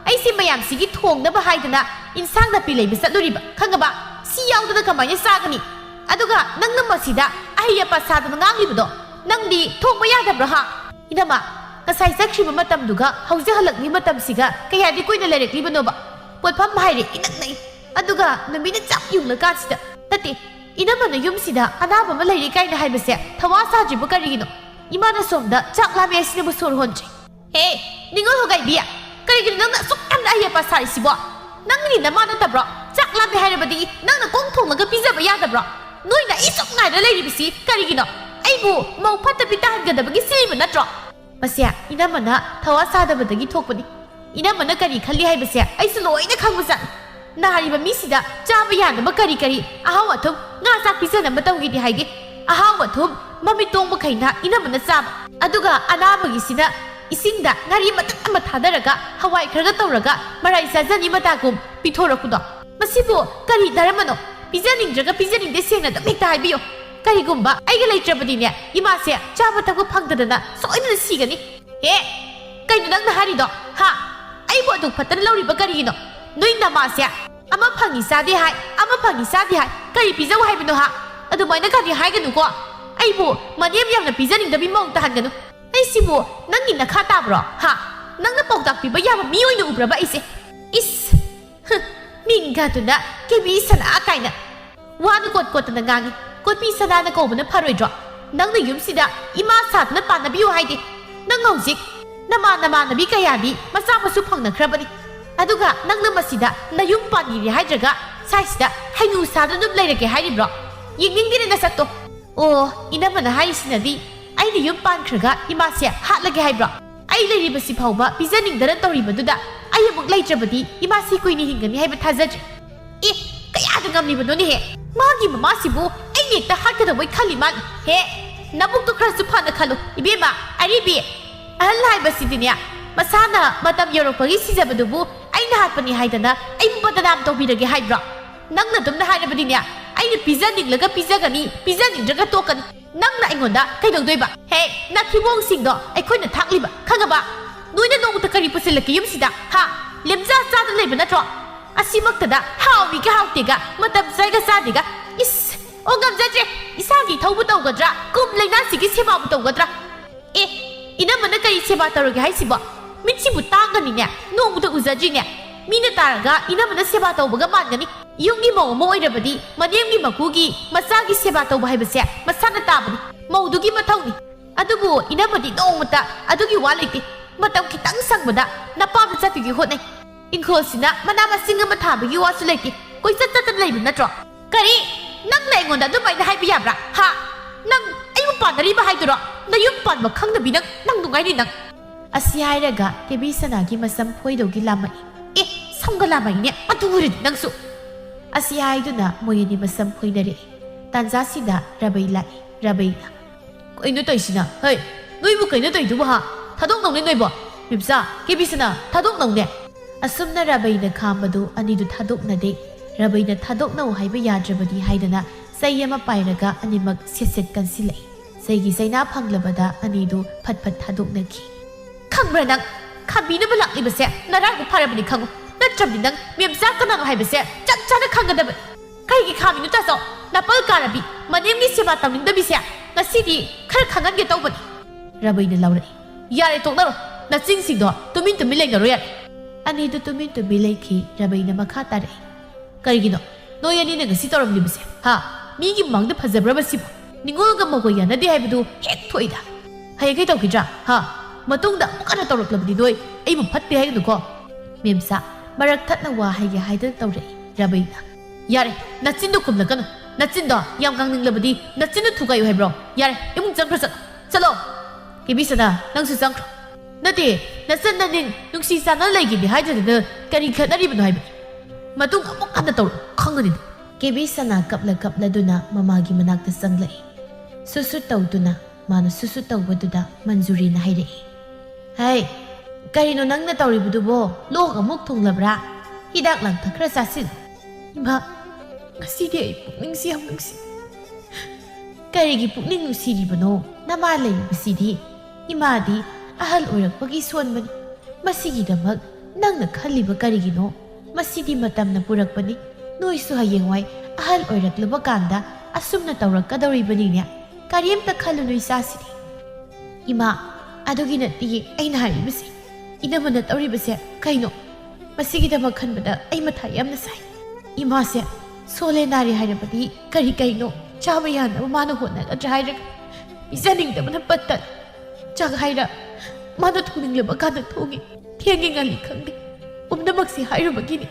ꯑꯩꯁꯦ ꯃꯌꯥꯝꯁꯤꯒꯤ ꯊꯣꯡꯅꯕ ꯍꯥꯏꯗꯅ ꯏꯟꯁꯥꯡ ꯅꯥꯄꯤ ꯂꯩꯕ ꯆꯠꯂꯨꯔꯤꯕ ꯈꯪꯉꯕ ꯁꯤ ꯌꯥꯎꯗꯅ ꯀꯃꯥꯏꯅ ꯆꯥꯒꯅꯤ ꯑꯗꯨꯒ ꯅꯪꯅ ꯃꯁꯤꯗ ꯑꯍꯩ ꯑꯄꯥ ꯁꯥꯗꯅ ꯉꯥꯡꯂꯤꯕꯗꯣ ꯅꯪꯗꯤ ꯊꯣꯡꯕ ꯌꯥꯗꯕ꯭ꯔꯣ ꯍꯥ ꯏꯅꯝꯃ ꯉꯁꯥꯏ ꯆꯠꯈ꯭ꯔꯤꯕ ꯃꯇꯝꯗꯨꯒ ꯍꯧꯖꯤꯛ ꯍꯜꯂꯛꯂꯤ ꯃꯇꯝꯁꯤꯒ ꯀꯌꯥꯗꯤ ꯀꯨꯏꯅ ꯂꯩꯔꯛꯂꯤꯕꯅꯣꯕ ꯄꯣꯠꯐꯝ ꯍꯥꯏꯔꯦ ꯏꯅꯛ ꯅꯛꯏ ꯑꯗꯨꯒ ꯅꯨꯃꯤꯠꯅ ꯆꯞ ꯌꯨꯡꯂꯀꯥꯟꯁꯤꯗ ꯅꯠꯇꯦ ꯏꯅꯝꯃꯅ ꯌꯨꯝꯁꯤꯗ ꯑꯅꯥꯕ ꯑꯃ ꯂꯩꯔꯤ ꯀꯥꯏꯅ ꯍꯥꯏꯕꯁꯦ ꯊꯋꯥ ꯁꯥꯗ꯭ꯔꯤꯕ ꯀꯔꯤꯒꯤꯅꯣ ꯏꯃꯥꯅ ꯁꯣꯝꯗ ꯆꯥꯛ ꯂꯥꯝꯃꯦ ꯑꯁꯤꯅꯕꯨ ꯁꯣꯔ ꯍꯣꯟꯗ꯭ꯔꯤ ꯍꯦ ꯅꯤꯡꯉꯣꯜ ꯍꯣꯒꯥꯏꯕꯤ ꯀꯔꯤꯒꯤꯅꯣ ꯅꯪꯅ ꯑꯁꯨꯛ ꯌꯥꯝꯅ ꯑꯍꯩ ꯑꯄꯥ ꯁꯥꯔꯤꯁꯤꯕꯣ ꯅꯪꯒꯤ ꯅꯃꯥ ꯅꯠꯇꯕ꯭ꯔꯣ ꯆꯥꯛ ꯂꯥꯝꯃꯦ ꯍꯥꯏꯔꯕꯗꯤ ꯅꯪꯅ ꯀꯣꯡ ꯊꯣꯡꯂꯒ ꯄꯤꯖꯕ ꯌꯥꯗꯕ꯭ꯔꯣ ꯅꯣꯏꯅ ꯏꯁꯨꯛ ꯉꯥꯏꯔ ꯂꯩꯔꯤꯕꯁꯤ ꯀꯔꯤꯒꯤꯅꯣ ꯑꯩꯕꯨ ꯃꯧ ꯐꯠꯇꯕꯤ ꯇꯥꯍꯟꯒꯗꯕꯒꯤ ꯁꯤꯂꯤꯕ ꯅꯠꯇ꯭ꯔꯣ ꯃꯁꯦ ꯏꯅꯝꯃꯅ ꯊꯋꯥ ꯁꯥꯗꯕꯗꯒꯤ ꯊꯣꯛꯄꯅꯤ ꯏꯅꯝꯃꯅ ꯀꯔꯤ ꯈꯜꯂꯤ ꯍꯥꯏꯕꯁꯦ ꯑꯩꯁꯨ ꯂꯣꯏꯅ ꯈꯪꯕꯖꯥꯠꯅꯤ ꯅꯥꯔꯤꯕ ꯃꯤꯁꯤꯗ ꯆꯥꯕ ꯌꯥꯅꯕ ꯀꯔꯤ ꯑꯍꯥꯎ ꯑꯊꯨꯝ ꯉꯥ ꯆꯥꯛ ꯄꯤꯖꯅꯕ ꯇꯧꯒꯦꯗꯤ ꯍꯥꯏꯒꯦ ꯑꯍꯥꯎ ꯑꯊꯨꯝ ꯃꯃꯤꯠ ꯇꯣꯡꯕꯈꯩꯅ ꯏꯅꯝꯃꯅ ꯆꯥꯕ ꯑꯗꯨꯒ ꯑꯅꯥꯕꯒꯤꯁꯤꯅ ꯏꯁꯤꯡꯗ ꯉꯥꯔꯤ ꯃꯇꯠ ꯑꯃ ꯊꯥꯗꯔꯒ ꯍꯋꯥꯏ ꯈꯔꯒ ꯇꯧꯔꯒ ꯃꯔꯥꯏ ꯆꯥꯖꯅꯤ ꯃꯇꯥꯒꯨꯝ ꯄꯤꯊꯣꯔꯛꯄꯗꯣ ꯃꯁꯤꯕꯨ ꯀꯔꯤ ꯙꯔꯃꯅꯣ ꯄꯤꯖꯅꯤꯡꯗ꯭ꯔꯒ ꯄꯤꯖꯅꯤꯡꯗꯦ ꯁꯦꯡꯅ ꯑꯗꯨꯝ ꯍꯦꯛꯇ ꯍꯥꯏꯕꯤꯌꯨ ꯀꯔꯤꯒꯨꯝꯕ ꯑꯩꯒ ꯂꯩꯇ꯭ꯔꯕꯗꯤꯅꯦ ꯏꯃꯥꯁꯦ ꯆꯥꯕ ꯊꯛꯄ ꯐꯪꯗꯗꯅ ꯁꯣꯏꯗꯅ ꯁꯤꯒꯅꯤ ꯍꯦ ꯀꯩꯅꯣ ꯅꯪꯅ ꯍꯥꯏꯔꯤꯗꯣ ꯍꯥ ꯑꯩꯕꯨ ꯑꯗꯨꯛ ꯐꯠꯇꯅ ꯂꯧꯔꯤꯕ ꯀꯔꯤꯒꯤꯅꯣ ꯅꯣꯏ ꯅꯃꯥꯁꯦ ꯑꯃ ꯐꯪꯉꯤ ꯆꯥꯗꯦ ꯍꯥꯏ ꯑꯃ ꯐꯪꯉꯤ ꯆꯥꯗꯦ ꯍꯥꯏ ꯀꯔꯤ ꯄꯤꯖꯧ ꯍꯥꯏꯕꯅꯣ ꯍꯥ ꯑꯗꯨꯃꯥꯏꯅ ꯀꯔꯤ ꯍꯥꯏꯒꯅꯨꯀꯣ ꯑꯩꯕꯨ ꯃꯅꯦꯝ ꯌꯥꯝꯅ ꯄꯤꯖꯅꯤꯡꯗꯕꯤ ꯃꯑꯣꯡ ꯇꯥꯍꯟꯒꯅꯨ ꯑꯩꯁꯤꯕꯨ ꯅꯪꯒꯤ ꯅꯈꯥ ꯇꯥꯕ꯭ꯔꯣ ꯍꯥ ꯅꯪꯅ ꯄꯥꯎꯇꯥꯛ ꯄꯤꯕ ꯌꯥꯕ ꯃꯤ ꯑꯣꯏꯅ ꯎꯕ꯭ꯔꯕ ꯑꯩꯁꯦ ꯏꯁ ꯃꯤꯡꯒꯗꯨꯅ ꯀꯦꯕꯤ ꯁꯅꯥ ꯀꯥꯏꯅ ꯋꯥꯅ ꯀꯣꯠꯇꯅ ꯉꯥꯡꯉꯤ ꯀꯣꯠꯄꯤ ꯁꯅꯥꯅ ꯀꯧꯕꯅ ꯐꯔꯣꯏꯗ꯭ꯔꯣ ꯅꯪꯅ ꯌꯨꯝꯁꯤꯗ ꯏꯃꯥ ꯁꯥꯗꯅ ꯄꯥꯟꯅꯕꯤꯌꯨ ꯍꯥꯏꯗꯦ ꯅꯪ ꯍꯧꯖꯤꯛ ꯅꯃꯥꯟꯅꯕꯤ ꯀꯌꯥꯗꯤ ꯃꯆꯥ ꯃꯁꯨ ꯐꯪꯅꯈ꯭ꯔꯕꯅꯤ ꯑꯗꯨꯒ ꯅꯪꯅ ꯃꯁꯤꯗ ꯅꯌꯨꯝ ꯄꯥꯟꯒꯤꯔꯦ ꯍꯥꯏꯗ꯭ꯔꯒ ꯁꯥꯏꯁꯤꯗ ꯍꯩꯅꯨ ꯁꯥꯗꯨꯅ ꯑꯗꯨꯝ ꯂꯩꯔꯒꯦ ꯍꯥꯏꯔꯤꯕ꯭ꯔꯣ ꯌꯦꯡꯅꯤꯡꯗꯦꯅꯦ ꯅꯁꯛꯇꯣ ꯑꯣ ꯏꯅꯝꯃꯅ ꯍꯥꯏꯔꯤꯁꯤꯅꯗꯤ ꯑꯩꯅ ꯌꯨꯝ ꯄꯥꯟꯈ꯭ꯔꯒ ꯏꯃꯥꯁꯦ ꯍꯥꯠꯂꯒꯦ ꯍꯥꯏꯕ꯭ꯔꯣ ꯑꯩ ꯂꯩꯔꯤꯕꯁꯤ ꯐꯥꯎꯕ ꯄꯤꯖꯅꯤꯡꯗꯅ ꯇꯧꯔꯤꯕꯗꯨꯗ ꯑꯩ ꯑꯃꯨꯛ ꯂꯩꯇ꯭ꯔꯕꯗꯤ ꯏꯃꯥꯁꯤ ꯀꯨꯏꯅ ꯍꯤꯡꯒꯅꯤ ꯍꯥꯏꯕ ꯊꯥꯖꯗ꯭ꯔꯦ ꯑꯦ ꯀꯌꯥꯗ ꯉꯝꯂꯤꯕꯅꯣꯅꯦꯍꯦ ꯃꯥꯒꯤ ꯃꯃꯥꯁꯤꯕꯨ ꯑꯩꯅ ꯍꯦꯛꯇ ꯍꯥꯠꯀꯗꯧꯕꯩ ꯈꯜꯂꯤ ꯃꯥꯅꯤ ꯍꯦ ꯅꯕꯨꯛꯇꯣ ꯈꯔꯁꯨ ꯐꯅ ꯈꯜꯂꯨ ꯏꯕꯦꯝꯃ ꯑꯔꯤꯕꯤ ꯑꯍꯜ ꯍꯥꯏꯕꯁꯤꯗꯤꯅꯦ ꯃꯁꯥꯅ ꯃꯇꯝ ꯌꯧꯔꯛꯄꯒꯤ ꯁꯤꯖꯕꯗꯨꯕు ꯑꯩꯅ ꯍꯥꯠꯄꯅꯤ ꯍꯥꯏꯗꯅ ꯑꯩꯕꯨ ꯕꯗꯅꯥꯝ ꯇꯧꯕꯤꯔꯒꯦ ꯍꯥꯏꯕ꯭ꯔꯣ ꯅꯪꯅ ꯑꯗꯨꯝꯅ ꯍꯥꯏꯔꯕꯗꯤꯅꯦ ꯑꯩꯅ ꯄꯤꯖꯅꯤꯡꯂꯒ ꯄꯤꯖꯒꯅꯤ ꯄꯤꯖꯅꯤꯡꯗ꯭ꯔꯒ ꯇꯣꯛꯀꯅꯤ ꯅꯪꯅ ꯑꯩꯉꯣꯟꯗ ꯀꯩꯗꯧꯗꯣꯏꯕ ꯍꯦ ꯅꯊꯤꯕꯣꯡꯁꯤꯡꯗꯣ ꯑꯩꯈꯣꯏꯅ ꯊꯥꯛꯂꯤꯕ ꯈꯪꯉꯕ ꯅꯣꯏꯅ ꯅꯣꯡꯃꯇ ꯀꯔꯤ ꯄꯨꯁꯤꯜꯂꯛꯀꯦ ꯌꯨꯝꯁꯤꯗ ꯍꯥ ꯂꯦꯝꯖꯥ ꯆꯥꯗꯅ ꯂꯩꯕ ꯅꯠꯇ꯭ꯔꯣ ꯑꯁꯤꯃꯛꯇꯗ ꯍꯥꯎꯏꯒ ꯍꯥꯎꯇꯦꯒ ꯃꯇꯝ ꯆꯥꯏꯒ ꯆꯥꯗꯦꯒ ꯏꯁ ꯑꯣ ꯉꯝꯖꯗ꯭ꯔꯦ ꯏꯁꯥꯒꯤ ꯊꯧꯕ ꯇꯧꯒꯗ꯭ꯔꯥ ꯀꯨꯝ ꯂꯩꯅꯥꯁꯤꯒꯤ ꯁꯦꯕꯥꯕꯨ ꯇꯧꯒꯗ꯭ꯔꯥ ꯑꯦ ꯏꯅꯝꯃꯅ ꯀꯔꯤ ꯁꯦꯕꯥ ꯇꯧꯔꯒꯦ ꯍꯥꯏꯁꯤꯕꯣ ꯃꯤꯠꯁꯤꯕꯨ ꯇꯥꯡꯒꯅꯤꯅꯦ ꯅꯣꯡꯃꯇ ꯎꯖꯗ꯭ꯔꯤꯅꯦ ꯃꯤꯅ ꯇꯥꯔꯒ ꯏꯅꯝꯃꯅ ꯁꯦꯕꯥ ꯇꯧꯕꯒ ꯃꯥꯟꯒꯅꯤ ꯌꯨꯝꯒꯤ ꯃꯧ ꯑꯃ ꯑꯣꯏꯔꯕꯗꯤ ꯃꯅꯦꯝꯒꯤ ꯃꯀꯨꯒꯤ ꯃꯆꯥꯒꯤ ꯁꯦꯕꯥ ꯇꯧꯕ ꯍꯥꯏꯕꯁꯦ ꯃꯁꯥꯅ ꯇꯥꯕꯅꯤ ꯃꯧꯗꯨꯒꯤ ꯃꯊꯧꯅꯤ ꯑꯗꯨꯕꯨ ꯏꯅꯝꯃꯗꯤ ꯅꯣꯡꯃꯇ ꯑꯗꯨꯒꯤ ꯋꯥ ꯂꯩꯇꯦ ꯃꯇꯝ ꯈꯤꯇꯪ ꯁꯪꯕꯗ ꯅꯄꯥꯝꯗ ꯆꯠꯄꯤꯒꯤ ꯍꯣꯠꯅꯩ ꯏꯪꯈꯣꯜꯁꯤꯅ ꯃꯅꯥ ꯃꯁꯤꯡ ꯑꯃ ꯊꯥꯕꯒꯤ ꯋꯥꯁꯨ ꯂꯩꯇꯦ ꯀꯣꯏꯆꯠ ꯆꯠꯇꯅ ꯂꯩꯕ ꯅꯠꯇ꯭ꯔꯣ ꯀꯔꯤ ꯅꯪꯅ ꯑꯩꯉꯣꯟꯗ ꯑꯗꯨꯃꯥꯏꯅ ꯍꯥꯏꯕ ꯌꯥꯕ꯭ꯔꯥ ꯍꯥ ꯅꯪ ꯑꯩꯕꯨ ꯄꯥꯟꯅꯔꯤꯕ ꯍꯥꯏꯗꯨꯔꯣ ꯅꯌꯨꯝ ꯄꯥꯟꯕ ꯈꯪꯗꯕꯤ ꯅꯪ ꯅꯨꯡꯉꯥꯏꯅꯤ ꯅꯪ ꯑꯁꯤ ꯍꯥꯏꯔꯒ ꯀꯦꯕꯤ ꯁꯅꯥꯒꯤ ꯃꯁꯝ ꯐꯣꯏꯗꯧꯒꯤ ꯂꯥꯝꯃꯛꯏ ꯑꯦ ꯁꯝꯒ ꯂꯥꯝꯃꯛꯏꯅꯦ ꯑꯗꯨ ꯑꯣꯏꯔꯗꯤ ꯅꯪꯁꯨ ꯑꯁꯤ ꯍꯥꯏꯗꯨꯅ ꯃꯣꯏ ꯑꯅꯤ ꯃꯁꯝ ꯐꯣꯏꯅꯔꯛꯏ ꯇꯥꯟꯖꯥꯁꯤꯗ ꯔꯕꯩ ꯂꯥꯛꯏ ꯔꯕꯩꯅ ꯀꯩꯅꯣ ꯇꯧꯏꯁꯤꯅ ꯍꯩ ꯅꯣꯏꯕꯨ ꯀꯩꯅꯣ ꯇꯧꯏꯗꯨꯕꯨ ꯍꯥ ꯊꯥꯗꯣꯛꯅꯧꯅꯦ ꯅꯣꯏꯕꯣ ꯃꯤꯝꯆꯥ ꯀꯦꯕꯤꯁꯅꯥ ꯊꯥꯗꯣꯛꯅꯧꯅꯦ ꯑꯁꯨꯝꯅ ꯔꯕꯩꯅ ꯈꯥꯝꯕꯗꯨ ꯑꯅꯤꯗꯨ ꯊꯥꯗꯣꯛꯅꯗꯦ ꯔꯕꯩꯅ ꯊꯥꯗꯣꯛꯅꯧ ꯍꯥꯏꯕ ꯌꯥꯗ꯭ꯔꯕꯗꯤ ꯍꯥꯏꯗꯅ ꯆꯩ ꯑꯃ ꯄꯥꯏꯔꯒ ꯑꯅꯤꯃꯛ ꯁꯦꯠ ꯀꯟꯁꯤꯜꯂꯛꯏ ꯆꯩꯒꯤ ꯆꯩꯅꯥ ꯐꯪꯂꯕꯗ ꯑꯅꯤꯗꯨ ꯐꯠ ꯐꯠ ꯊꯥꯗꯣꯛꯅꯈꯤ ꯈꯪꯕ꯭ꯔꯥ ꯅꯪ ꯈꯥꯝꯕꯤꯅꯕ ꯂꯥꯛꯂꯤꯕꯁꯦ ꯅꯔꯥꯏꯕꯛ ꯐꯔꯕꯅꯤ ꯈꯪꯉꯨ ꯅꯠꯇ꯭ꯔꯕꯗꯤ ꯅꯪ ꯃꯦꯝꯆꯥ ꯀꯅꯥꯅꯣ ꯍꯥꯏꯕꯁꯦ ꯆꯞ ꯆꯥꯅ ꯈꯪꯒꯗꯕꯅꯤ ꯀꯩꯒꯤ ꯈꯥꯝꯃꯤꯅꯣ ꯇꯥꯆꯧ ꯅꯥꯄꯜ ꯀꯥꯔꯕꯤ ꯃꯅꯦꯝꯒꯤ ꯁꯦꯕꯥ ꯇꯧꯅꯤꯡꯗꯕꯤꯁꯦ ꯉꯁꯤꯗꯤ ꯈꯔ ꯈꯪꯍꯟꯒꯦ ꯇꯧꯕꯅꯤ ꯔꯕꯩꯅ ꯂꯥꯎꯔꯛꯏ ꯌꯥꯔꯦ ꯇꯣꯛꯅꯔꯣ ꯅꯆꯤꯟꯁꯤꯡꯗꯣ ꯇꯨꯃꯤꯟ ꯂꯩꯅꯔꯣ ꯌꯥꯔꯦ ꯑꯅꯤꯗꯨ ꯇꯨꯃꯤꯟ ꯂꯩꯈꯤ ꯔꯕꯩꯅ ꯃꯈꯥ ꯇꯥꯔꯛꯏ ꯀꯔꯤꯒꯤꯅꯣ ꯅꯣꯏ ꯑꯅꯤꯅ ꯉꯁꯤ ꯇꯧꯔꯝꯂꯤꯕꯁꯦ ꯍꯥ ꯃꯤꯒꯤ ꯃꯃꯥꯡꯗ ꯐꯖꯕ꯭ꯔꯕ ꯁꯤꯕꯨ ꯅꯤꯡꯉꯣꯜꯒ ꯃꯧꯒ ꯌꯥꯅꯗꯦ ꯍꯥꯏꯕꯗꯨ ꯍꯦꯛ ꯊꯣꯛꯏꯗ ꯍꯌꯦꯡ ꯀꯩ ꯇꯧꯈꯤꯗ꯭ꯔꯥ ꯍꯥ ꯃꯇꯨꯡꯗ ꯑꯃꯨꯛ ꯍꯟꯅ ꯇꯧꯔꯛꯂꯕꯗꯤ ꯅꯣꯏ ꯑꯩꯕꯨ ꯐꯠꯇꯦ ꯍꯥꯏꯒꯅꯨꯀꯣ ꯃꯦꯝꯆꯥ ꯃꯔꯛ ꯊꯠꯅ ꯋꯥ ꯍꯥꯏꯒꯦ ꯍꯥꯏꯗꯅ ꯇꯧꯔꯛꯏ ꯔꯕꯩꯅ ꯌꯥꯔꯦ ꯅꯆꯤꯟꯗꯣ ꯈꯨꯝꯂꯛꯀꯅꯨ ꯅꯆꯤꯟꯗꯣ ꯌꯥꯝ ꯉꯥꯡꯅꯤꯡꯂꯕꯗꯤ ꯅꯆꯤꯟꯗꯣ ꯊꯨꯒꯥꯏꯌꯨ ꯍꯥꯏꯕ꯭ꯔꯣ ꯌꯥꯔꯦ ꯏꯃꯨꯡ ꯆꯪꯈ꯭ꯔꯣ ꯆꯠꯂꯣ ꯀꯦꯕꯤꯁꯅꯥ ꯅꯪꯁꯨ ꯆꯪꯈ꯭ꯔꯣ ꯅꯠꯇꯦ ꯅꯆꯟ ꯅꯅꯤꯡ ꯅꯨꯡꯁꯤ ꯆꯥꯟꯅ ꯂꯩꯒꯤꯅꯤ ꯍꯥꯏꯗꯗꯅ ꯀꯔꯤ ꯈꯠꯅꯔꯤꯕꯅꯣ ꯍꯥꯏꯕꯅꯤ ꯃꯇꯨꯡ ꯑꯃꯨꯛ ꯍꯟꯅ ꯇꯧꯔꯛ ꯈꯪꯒꯅꯤ ꯀꯦꯕꯤꯁꯅꯥ ꯀꯞꯂꯗꯨꯅ ꯃꯃꯥꯒꯤ ꯃꯅꯥꯛꯇ ꯆꯪꯂꯛꯏ ꯁꯨꯁꯨ ꯇꯧꯗꯨꯅ ꯃꯥꯅ ꯁꯨꯁꯨ ꯇꯧꯕꯗꯨꯗ ꯃꯟꯖꯨꯔꯤꯅ ꯍꯥꯏꯔꯛꯏ ꯍꯩ ꯀꯔꯤꯅꯣ ꯅꯪꯅ ꯇꯧꯔꯤꯕꯗꯨꯕꯣ ꯂꯣꯛ ꯑꯃꯨꯛ ꯊꯨꯡꯂꯕ꯭ꯔꯥ ꯍꯤꯗꯥꯛ ꯂꯥꯡꯊꯛ ꯈꯔ ꯆꯥꯁꯤꯜ ꯏꯃꯥ ꯉꯁꯤꯗꯤ ꯑꯩ ꯄꯨꯛꯅꯤꯡꯁꯤ ꯌꯥꯝ ꯅꯨꯡꯁꯤ ꯀꯔꯤꯒꯤ ꯄꯨꯛꯅꯤꯡ ꯅꯨꯡꯁꯤꯔꯤꯕꯅꯣ ꯅꯃꯥ ꯂꯩꯔꯤꯕꯁꯤꯗꯤ ꯏꯃꯥꯗꯤ ꯑꯍꯜ ꯑꯣꯏꯔꯛꯄꯒꯤ ꯁꯣꯟꯕꯅꯤ ꯃꯁꯤꯒꯤꯗꯃꯛ ꯅꯪꯅ ꯈꯜꯂꯤꯕ ꯀꯔꯤꯒꯤꯅꯣ ꯃꯁꯤꯗꯤ ꯃꯇꯝꯅ ꯄꯨꯔꯛꯄꯅꯤ ꯅꯣꯏꯁꯨ ꯍꯌꯦꯡꯋꯥꯏ ꯑꯍꯜ ꯑꯣꯏꯔꯛꯂꯕ ꯀꯥꯟꯗ ꯑꯁꯨꯝꯅ ꯇꯧꯔꯛꯀꯗꯧꯔꯤꯕꯅꯤꯅꯦ ꯀꯔꯤꯝꯇ ꯈꯜꯂꯨꯅꯨ ꯏꯆꯥꯁꯤꯗꯤ ꯏꯃꯥ ꯑꯗꯨꯒꯤ ꯅꯠꯇꯤꯌꯦ ꯑꯩꯅ ꯍꯥꯏꯔꯤꯕꯁꯤ ꯏꯅꯝꯃꯅ ꯇꯧꯔꯤꯕꯁꯦ ꯀꯩꯅꯣ ꯃꯁꯤꯒꯤꯗꯃꯛ ꯈꯟꯕꯗ ꯑꯩ ꯃꯊꯥ ꯌꯥꯝꯅ ꯁꯥꯏ ꯏꯃꯥꯁꯦ ꯁꯣꯜꯂꯦ ꯅꯥꯔꯦ ꯍꯥꯏꯔꯕꯗꯤ ꯀꯩꯅꯣ ꯆꯥꯕ ꯌꯥꯅꯕ ꯃꯥꯅ ꯍꯣꯠꯅꯒꯗ꯭ꯔꯥ ꯍꯥꯏꯔꯒ ꯄꯤꯖꯅꯤꯡꯗꯕꯅ ꯄꯠꯇ ꯆꯥꯛ ꯍꯥꯏꯔ ꯃꯥꯅ ꯊꯣꯡꯅꯤꯡꯂꯕ ꯀꯥꯟꯗ ꯊꯣꯡꯉꯤ ꯊꯦꯡꯉꯦ ꯉꯜꯂꯤ ꯈꯪꯗꯦ ꯄꯨꯝꯅꯃꯛꯁꯤ ꯍꯥꯏꯔꯨꯕꯒꯤꯅꯤ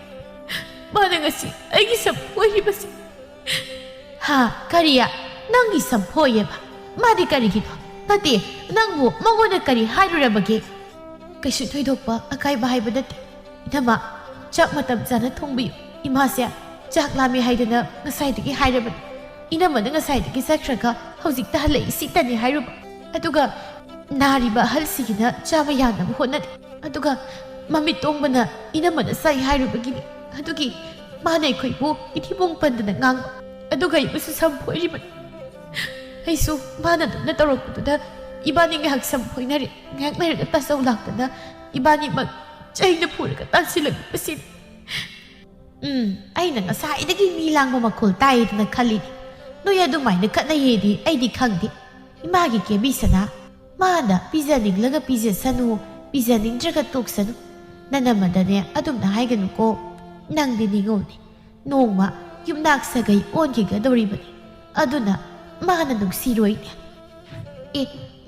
ꯃꯥꯅ ꯉꯁꯤ ꯑꯩꯒꯤ ꯁꯝꯐꯣꯏꯔꯤꯕꯁꯤ ꯍꯥ ꯀꯔꯤꯌꯥ ꯅꯪꯒꯤ ꯁꯝꯐꯣꯏꯌꯦꯕ ꯃꯥꯗꯤ ꯀꯔꯤꯒꯤꯅꯣ ꯅꯠꯇꯦ ꯅꯪꯕꯨ ꯃꯉꯣꯟꯗ ꯀꯔꯤ ꯍꯥꯏꯔꯨꯔꯕꯒꯦ ꯀꯩꯁꯨ ꯊꯣꯏꯗꯣꯛꯄ ꯑꯀꯥꯏꯕ ꯍꯥꯏꯕ ꯅꯠꯇꯦ ꯏꯅꯝꯃ ꯆꯥꯛ ꯃꯇꯝ ꯆꯥꯅ ꯊꯣꯡꯕꯤꯌꯨ ꯏꯃꯥꯁꯦ ꯆꯥꯛ ꯂꯥꯝꯃꯦ ꯍꯥꯏꯗꯅ ꯉꯁꯥꯏꯗꯒꯤ ꯍꯥꯏꯔꯕꯅꯤ ꯏꯅꯝꯃꯅ ꯉꯁꯥꯏꯗꯒꯤ ꯆꯠꯈ꯭ꯔꯒ ꯍꯧꯖꯤꯛꯇ ꯍꯜꯂꯛꯏ ꯁꯤꯇꯅꯤ ꯍꯥꯏꯔꯨꯕ ꯑꯗꯨꯒ ꯅꯥꯔꯤꯕ ꯑꯍꯜꯁꯤꯒꯤꯅ ꯆꯥꯕ ꯌꯥꯅꯕ ꯍꯣꯠꯅꯔꯤ ꯑꯗꯨꯒ ꯃꯃꯤꯠ ꯇꯣꯡꯕꯅ ꯏꯅꯝꯃꯅ ꯆꯥꯏ ꯍꯥꯏꯔꯨꯕꯒꯤꯅꯤ ꯑꯗꯨꯒꯤ ꯃꯥꯅ ꯑꯩꯈꯣꯏꯕꯨ ꯏꯊꯤꯕꯣꯡ ꯄꯟꯗꯅ ꯉꯥꯡꯕ ꯑꯗꯨꯒ ꯑꯩꯕꯨꯁꯨ ꯁꯝꯐꯣꯏꯔꯤꯕꯅꯤ ꯑꯩꯁꯨ ꯃꯥꯅ ꯑꯗꯨꯝꯅ ꯇꯧꯔꯛꯄꯗꯨꯗ ꯏꯕꯥꯅꯤ ꯉꯥꯏꯍꯥꯛ ꯁꯝꯐꯣꯏꯅꯔꯤ ꯉꯥꯏꯍꯥꯛ ꯂꯩꯔꯒ ꯇꯥꯆꯧ ꯂꯥꯛꯇꯅ ꯏꯕꯥꯅꯤꯃꯛ ꯆꯩꯅ ꯄꯨꯔꯒ ꯇꯥꯟꯁꯤꯜꯂꯛꯄꯁꯤꯅꯤ ꯑꯩꯅ ꯉꯁꯥꯏꯗꯒꯤ ꯃꯤ ꯂꯥꯡꯕ ꯃꯈꯣꯜ ꯇꯥꯏꯗꯅ ꯈꯜꯂꯤꯅꯤ ꯅꯣꯏ ꯑꯗꯨꯃꯥꯏꯅ ꯈꯠꯅꯩꯌꯦꯗꯤ ꯑꯩꯗꯤ ꯈꯪꯗꯦ ꯏꯃꯥꯒꯤ ꯀꯦꯕꯤꯁꯅꯥ ꯃꯥꯅ ꯄꯤꯖꯅꯤꯡꯂꯒ ꯄꯤꯖꯁꯅꯨ ꯄꯤꯖꯅꯤꯡꯗ꯭ꯔꯒ ꯇꯣꯛꯁꯅꯨ ꯅꯅꯝꯃꯗꯅꯦ ꯑꯗꯨꯝꯅ ꯍꯥꯏꯒꯅꯨꯀꯣ ꯅꯪꯗꯤ ꯅꯤꯡꯉꯣꯅꯤ ꯅꯣꯡꯃ ꯌꯨꯝꯅꯥꯛ ꯁꯥꯒꯩ ꯑꯣꯟꯈꯤꯒꯗꯧꯔꯤꯕꯅꯤ ꯑꯗꯨꯅ ꯃꯥꯅ ꯅꯨꯡꯁꯤꯔꯣꯏꯅꯦ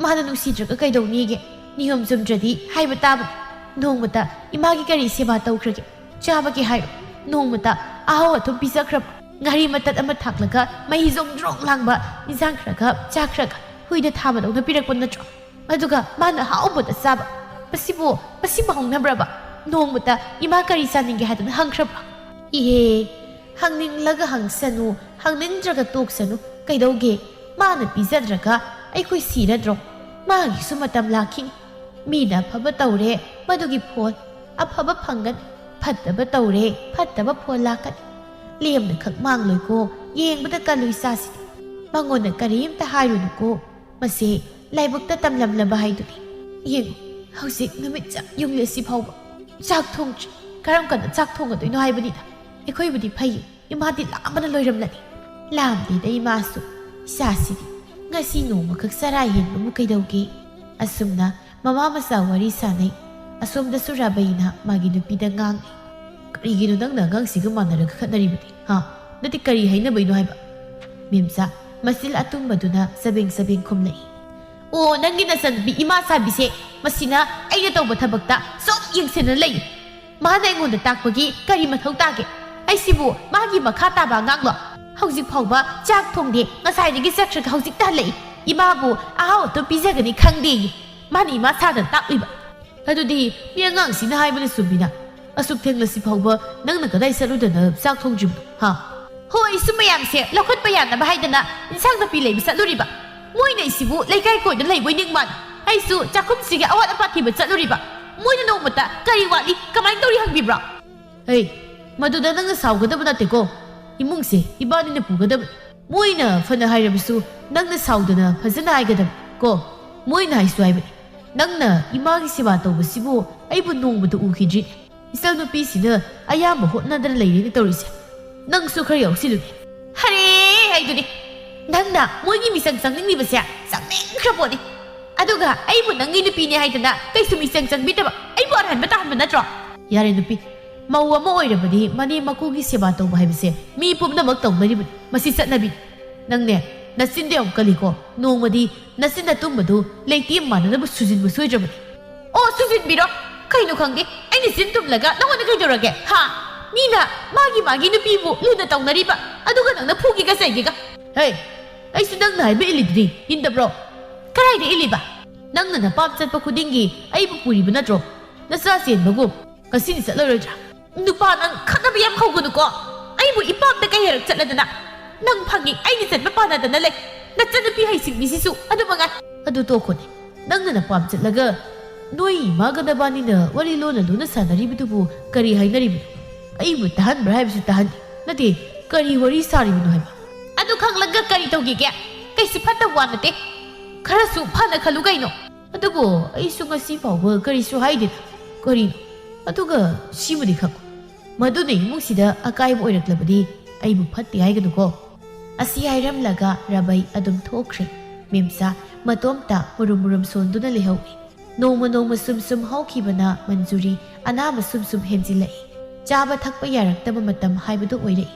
ꯃꯥꯅ ꯅꯨꯡꯁꯤꯗ꯭ꯔꯒ ꯀꯩꯗꯧꯅꯤꯒꯦ ꯅꯤꯌꯣꯝ ꯆꯨꯝꯗ꯭ꯔꯗꯤ ꯍꯥꯏꯕ ꯇꯥꯕꯅꯤ ꯅꯣꯡꯃꯇ ꯏꯃꯥꯒꯤ ꯀꯔꯤ ꯁꯦꯕꯥ ꯇꯧꯈ꯭ꯔꯒꯦ ꯆꯥꯕꯒꯤ ꯍꯥꯏꯔꯣ ꯅꯣꯡꯃꯇ ꯑꯍꯥꯎ ꯑꯊꯨꯝ ꯄꯤꯖꯈ꯭ꯔꯕ ꯉꯥꯔꯤ ꯃꯇꯠ ꯑꯃ ꯊꯥꯛꯂꯒ ꯃꯍꯤ ꯖꯣꯡ ꯂꯥꯡꯕ ꯏꯟꯁꯥꯡ ꯈꯔꯒ ꯆꯥꯈ꯭ꯔꯒ ꯍꯨꯏꯗ ꯊꯥꯕꯗꯧꯅ ꯄꯤꯔꯛꯄ ꯅꯠꯇ꯭ꯔꯣ ꯑꯗꯨꯒ ꯃꯥꯅ ꯍꯥꯎꯕꯗ ꯆꯥꯕ ꯃꯁꯤꯕꯨ ꯍꯧꯅꯕ꯭ꯔꯕ ꯅꯣꯡꯃꯇ ꯏꯃꯥ ꯀꯔꯤ ꯆꯥꯅꯤꯡꯒꯦ ꯍꯥꯏꯗꯅ ꯍꯪꯈ꯭ꯔꯕ꯭ꯔꯥ ꯏꯍꯦ ꯍꯪꯅꯤꯡꯂꯒ ꯍꯪꯁꯅꯨ ꯍꯪꯅꯤꯡꯗ꯭ꯔꯒ ꯇꯣꯛꯁꯅꯨ ꯀꯩꯗꯧꯒꯦ ꯃꯥꯅ ꯄꯤꯖꯗ꯭ꯔꯒ ꯑꯩꯈꯣꯏ ꯁꯤꯔꯗ꯭ꯔꯣ ꯃꯥꯒꯤꯁꯨ ꯃꯇꯝ ꯂꯥꯛꯈꯤꯅꯤ ꯃꯤꯅ ꯑꯐꯕ ꯇꯧꯔꯦ ꯃꯗꯨꯒꯤ ꯐꯣꯜ ꯑꯐꯕ ꯐꯪꯒꯅꯤ ꯐꯠꯇꯕ ꯇꯧꯔꯦ ꯐꯠꯇꯕ ꯐꯣꯜ ꯂꯥꯛꯀꯅꯤ ꯂꯦꯝꯅ ꯈꯛ ꯃꯥꯡꯂꯣꯏꯀꯣ ꯌꯦꯡꯕꯗ ꯀꯜꯂꯨ ꯏꯆꯥꯁꯤꯗꯤ ꯃꯉꯣꯟꯗ ꯀꯔꯤꯝꯇ ꯍꯥꯏꯔꯨꯅꯨꯀꯣ ꯃꯁꯤ ꯂꯥꯏꯕꯛꯇ ꯇꯝꯂꯝꯂꯕ ꯍꯥꯏꯗꯨꯅꯤ ꯌꯦꯡꯉꯨ ꯍꯧꯖꯤꯛ ꯅꯨꯃꯤꯠ ꯆꯞ ꯌꯨꯡꯂꯦꯁꯤ ꯐꯥꯎꯕ ꯆꯥꯛ ꯊꯣꯡꯗ꯭ꯔꯤ ꯀꯔꯝ ꯀꯥꯟꯗ ꯆꯥꯛ ꯊꯣꯡꯒꯗꯣꯏꯅꯣ ꯍꯥꯏꯕꯅꯤꯗ ꯑꯩꯈꯣꯏꯕꯨꯗꯤ ꯐꯩꯌꯦ ꯏꯃꯥꯗꯤ ꯂꯥꯝꯕꯅ ꯂꯣꯏꯔꯝꯂꯅꯤ ꯂꯥꯝꯗꯦꯗ ꯏꯃꯥꯁꯨ ꯏꯆꯥꯁꯤꯗꯤ ꯉꯁꯤ ꯅꯣꯡꯃꯈꯛ ꯆꯔꯥ ꯍꯦꯟꯕꯕꯨ ꯀꯩꯗꯧꯒꯦ ꯑꯁꯨꯝꯅ ꯃꯃꯥ ꯃꯆꯥ ꯋꯥꯔꯤ ꯁꯥꯟꯅꯩ ꯑꯁꯣꯝꯗꯁꯨ ꯔꯥꯕꯩꯅ ꯃꯥꯒꯤ ꯅꯨꯄꯤꯗ ꯉꯥꯡꯏ ꯀꯔꯤꯒꯤꯅꯣ ꯅꯪꯅ ꯑꯉꯥꯡꯁꯤꯒ ꯃꯥꯟꯅꯔꯒ ꯈꯠꯅꯔꯤꯕꯗꯤ ꯅꯠꯇꯦ ꯀꯔꯤ ꯍꯥꯏꯅꯕꯩꯅꯣ ꯍꯥꯏꯕ ꯃꯦꯝꯆꯥ ꯃꯆꯤꯜ ꯑꯇꯨꯝꯕꯗꯨꯅ ꯆꯕꯦꯡ ꯆꯕꯦꯡ ꯈꯨꯝꯂꯛꯏ ꯑꯣ ꯅꯪꯒꯤ ꯅꯆꯟꯅꯨꯄꯤ ꯏꯃꯥ ꯁꯥꯕꯤꯁꯦ ꯃꯁꯤꯅ ꯑꯩꯅ ꯇꯧꯕ ꯊꯕꯛꯇ ꯁꯨꯝ ꯌꯦꯡꯁꯤꯟꯅ ꯂꯩ ꯃꯥꯅ ꯑꯩꯉꯣꯟꯗ ꯇꯥꯛꯄꯒꯤ ꯀꯔꯤ ꯃꯊꯧ ꯇꯥꯒꯦ ꯑꯩꯁꯤꯕꯨ ꯃꯥꯒꯤ ꯃꯈꯥ ꯇꯥꯕ ꯑꯉꯥꯡꯂꯣ ꯍꯧꯖꯤꯛ ꯐꯥꯎꯕ ꯆꯥꯛ ꯊꯣꯡꯗꯦ ꯉꯁꯥꯏꯗꯒꯤ ꯆꯠꯈ꯭ꯔꯒ ꯍꯧꯖꯤꯛꯇ ꯍꯜꯂꯛꯏ ꯏꯃꯥꯕꯨ ꯑꯍꯥꯎ ꯑꯊꯨꯝ ꯄꯤꯖꯒꯅꯤ ꯈꯪꯗꯦꯌꯦ ꯃꯥꯅ ꯏꯃꯥ ꯁꯥꯗꯅ ꯇꯥꯛꯂꯤꯕ ꯑꯗꯨꯗꯤ ꯃꯤ ꯑꯉꯥꯡꯁꯤꯅ ꯍꯥꯏꯕꯅ ꯆꯨꯝꯃꯤꯅ ꯑꯁꯨꯛ ꯊꯦꯡꯂꯁꯤ ꯐꯥꯎꯕ ꯅꯪꯅ ꯀꯗꯥꯏ ꯆꯠꯂꯨꯗꯅ ꯆꯥꯛ ꯊꯣꯡꯗ꯭ꯔꯤꯕꯅꯣ ꯍꯣꯏ ꯁꯨꯝ ꯃꯌꯥꯝꯁꯦ ꯂꯧꯈꯠꯄ ꯌꯥꯅꯕ ꯍꯥꯏꯗꯅ ꯏꯟꯁꯥꯡ ꯅꯥꯄꯤ ꯂꯩꯕ ꯆꯠꯂꯨꯔꯤꯕ ꯃꯣꯏꯅ ꯑꯩꯁꯤꯕꯨ ꯂꯩꯀꯥꯏ ꯀꯣꯏꯗ ꯂꯩꯕꯣꯏ ꯅꯤꯡꯃꯥꯟ ꯑꯩꯁꯨ ꯆꯥꯛꯈꯨꯝꯁꯤꯒꯤ ꯑꯋꯥꯠ ꯑꯄꯥ ꯊꯤꯕ ꯆꯠꯂꯨꯔꯤꯕ ꯃꯣꯏꯅ ꯅꯣꯡꯃꯇ ꯀꯔꯤ ꯋꯥꯠꯂꯤ ꯀꯃꯥꯏꯅ ꯇꯧꯔꯤ ꯍꯪꯕꯤꯕ꯭ꯔꯣ ꯍꯦ ꯃꯗꯨꯗ ꯅꯪꯅ ꯁꯥꯎꯒꯗꯕ ꯅꯠꯇꯦꯀꯣ ꯏꯃꯨꯡꯁꯦ ꯏꯕꯥꯅꯤꯅ ꯄꯨꯒꯗꯕꯅꯤ ꯃꯣꯏꯅ ꯐꯅ ꯍꯥꯏꯔꯕꯁꯨ ꯅꯪꯅ ꯁꯥꯎꯗꯅ ꯐꯖꯅ ꯍꯥꯏꯒꯗꯕꯅꯤ ꯀꯣ ꯃꯣꯏꯅ ꯍꯥꯏꯁꯨ ꯍꯥꯏꯕꯅꯤ ꯅꯪꯅ ꯏꯃꯥꯒꯤ ꯁꯦꯕꯥ ꯇꯧꯕꯁꯤꯕꯨ ꯑꯩꯕꯨ ꯅꯣꯡꯃꯇ ꯎꯈꯤꯗ꯭ꯔꯤ ꯏꯆꯜꯅꯨꯄꯤꯁꯤꯅ ꯑꯌꯥꯝꯕ ꯍꯣꯠꯅꯗꯅ ꯂꯩꯔꯦꯅ ꯇꯧꯔꯤꯁꯦ ꯅꯪꯁꯨ ꯈꯔ ꯌꯥꯎꯁꯤꯜꯂꯨꯅꯦ ꯍꯔꯦ ꯍꯥꯏꯗꯨꯅꯤ ꯅꯪꯅ ꯃꯣꯏꯒꯤ ꯃꯤꯆꯪ ꯆꯪꯅꯤꯡꯂꯤꯕꯁꯦ ꯆꯪꯅꯤꯡꯈ꯭ꯔꯕꯣꯅꯤ ꯑꯗꯨꯒ ꯑꯩꯕꯨ ꯅꯪꯒꯤ ꯅꯨꯄꯤꯅꯦ ꯍꯥꯏꯗꯅ ꯀꯩꯁꯨ ꯃꯤꯆꯪ ꯆꯪꯕꯤꯗꯕ ꯑꯩꯕꯨ ꯑꯔꯍꯟꯕ ꯇꯥꯍꯟꯕ ꯅꯠꯇ꯭ꯔꯣ ꯌꯥꯔꯦ ꯅꯨꯄꯤ ꯃꯧ ꯑꯃ ꯑꯣꯏꯔꯕꯗꯤ ꯃꯅꯦꯝ ꯃꯀꯨꯒꯤ ꯁꯦꯕꯥ ꯇꯧꯕ ꯍꯥꯏꯕꯁꯦ ꯃꯤ ꯄꯨꯝꯅꯃꯛ ꯇꯧꯅꯔꯤꯕꯅꯤ ꯃꯁꯤ ꯆꯠꯅꯕꯤ ꯅꯪꯅꯦ ꯅꯆꯤꯟꯗ ꯌꯥꯝ ꯀꯜꯂꯤꯀꯣ ꯅꯣꯡꯃꯗꯤ ꯅꯆꯤꯟ ꯑꯇꯨꯝꯕꯗꯨ ꯂꯩꯇꯦꯝ ꯃꯥꯟꯅꯅꯕ ꯁꯨꯖꯤꯟꯕ ꯁꯣꯏꯗ꯭ꯔꯕꯅꯤ ꯑꯣ ꯁꯨꯖꯤꯟꯕꯤꯔꯣ ꯀꯩꯅꯣ ꯈꯪꯗꯦ ꯑꯩꯅ ꯆꯤꯟ ꯇꯨꯝꯂꯒ ꯅꯪꯉꯣꯟꯗ ꯀꯩꯗꯧꯔꯒꯦ ꯃꯤꯅ ꯃꯥꯒꯤ ꯅꯨꯄꯤꯕꯨ ꯂꯨꯅ ꯇꯧꯅꯔꯤꯕ ꯑꯗꯨꯒ ꯅꯪꯅ ꯐꯨꯒꯤꯒ ꯆꯩꯒꯤꯒ ꯍꯦ ꯑꯩꯁꯨ ꯅꯪꯅ ꯍꯥꯏꯕꯏꯜꯂꯤꯗꯨꯗꯤ ꯏꯟꯗꯕ꯭ꯔꯣ ꯀꯔꯥꯏꯗ ꯏꯜꯂꯤꯕ ꯅꯪꯅ ꯅꯄꯥꯝ ꯆꯠꯄ ꯈꯨꯗꯤꯡꯒꯤ ꯑꯩꯕు ꯄꯨꯔꯤꯕ ꯅꯠꯇ꯭ꯔꯣ ꯅꯆꯥ ꯆꯦꯟꯕꯒꯨꯝ ꯉꯁꯤꯗꯤ ꯆꯠꯂꯔꯣꯏꯗ꯭ꯔꯥ ꯅꯨꯄꯥ ꯅꯪ ꯈꯠꯅꯕ ꯌꯥꯝ ꯍꯧꯒꯅꯨꯀꯣ ꯑꯩꯕꯨ ꯏꯄꯥꯝꯗ ꯀꯩ ꯍꯦꯔꯛ ꯆꯠꯂꯗꯅ ꯅꯪ ꯐꯪꯉꯤ ꯑꯩꯅ ꯆꯠꯄ ꯄꯥꯟꯅꯗꯅ ꯂꯩ ꯅꯆꯟꯅꯨꯄꯤ ꯍꯩꯁꯤꯡꯕꯤꯁꯤꯁꯨ ꯑꯗꯨ ꯃꯉꯥꯏ ꯑꯗꯨ ꯇꯣꯛꯈꯣꯅꯦ ꯅꯪꯅ ꯅꯄꯥꯝ ꯆꯠꯂꯒ ꯅꯣꯏ ꯏꯃꯥꯒ ꯅꯕꯥꯅꯤꯅ ꯋꯥꯔꯤ ꯂꯣꯟꯅ ꯂꯣꯟꯅ ꯁꯥꯟꯅꯔꯤꯕꯗꯨꯕꯨ ꯀꯔꯤ ꯍꯥꯏꯅꯔꯤꯕꯅꯣ ꯑꯩꯕꯨ ꯇꯥꯍꯟꯕ꯭ꯔꯥ ꯍꯥꯏꯕꯁꯨ ꯇꯥꯍꯟꯗꯦ ꯅꯠꯇꯦ ꯀꯔꯤ ꯋꯥꯔꯤ ꯁꯥꯔꯤꯕꯅꯣ ꯍꯥꯏꯕ ꯑꯗꯨ ꯈꯪꯂꯒ ꯀꯔꯤ ꯇꯧꯒꯤꯒꯦ ꯀꯩꯁꯨ ꯐꯠꯇꯕ ꯋꯥ ꯅꯠꯇꯦ ꯈꯔꯁꯨ ꯐꯅ ꯈꯜꯂꯨ ꯀꯩꯅꯣ ꯑꯗꯨꯕꯨ ꯑꯩꯁꯨ ꯉꯁꯤ ꯐꯥꯎꯕ ꯀꯔꯤꯁꯨ ꯍꯥꯏꯗꯦꯗ ꯀꯔꯤꯅꯣ ꯑꯗꯨꯒ ꯁꯤꯕꯨꯗꯤ ꯈꯪꯉꯨ ꯃꯗꯨꯅ इमुंसिदा अकायब ओइरक्लबदि अइबु फत्ते हाइगनुको असि हाइरमलगा रबै अदुम थोख्रे मेमसा मतोमता मुरुम सोंदुना लेहौइ नोम सुम सुम हौखिबना मंजूरी अनाब सुम सुम हेंजिलै चाबा थक्पा यारक्तबा मतम हाइबदु ओइरै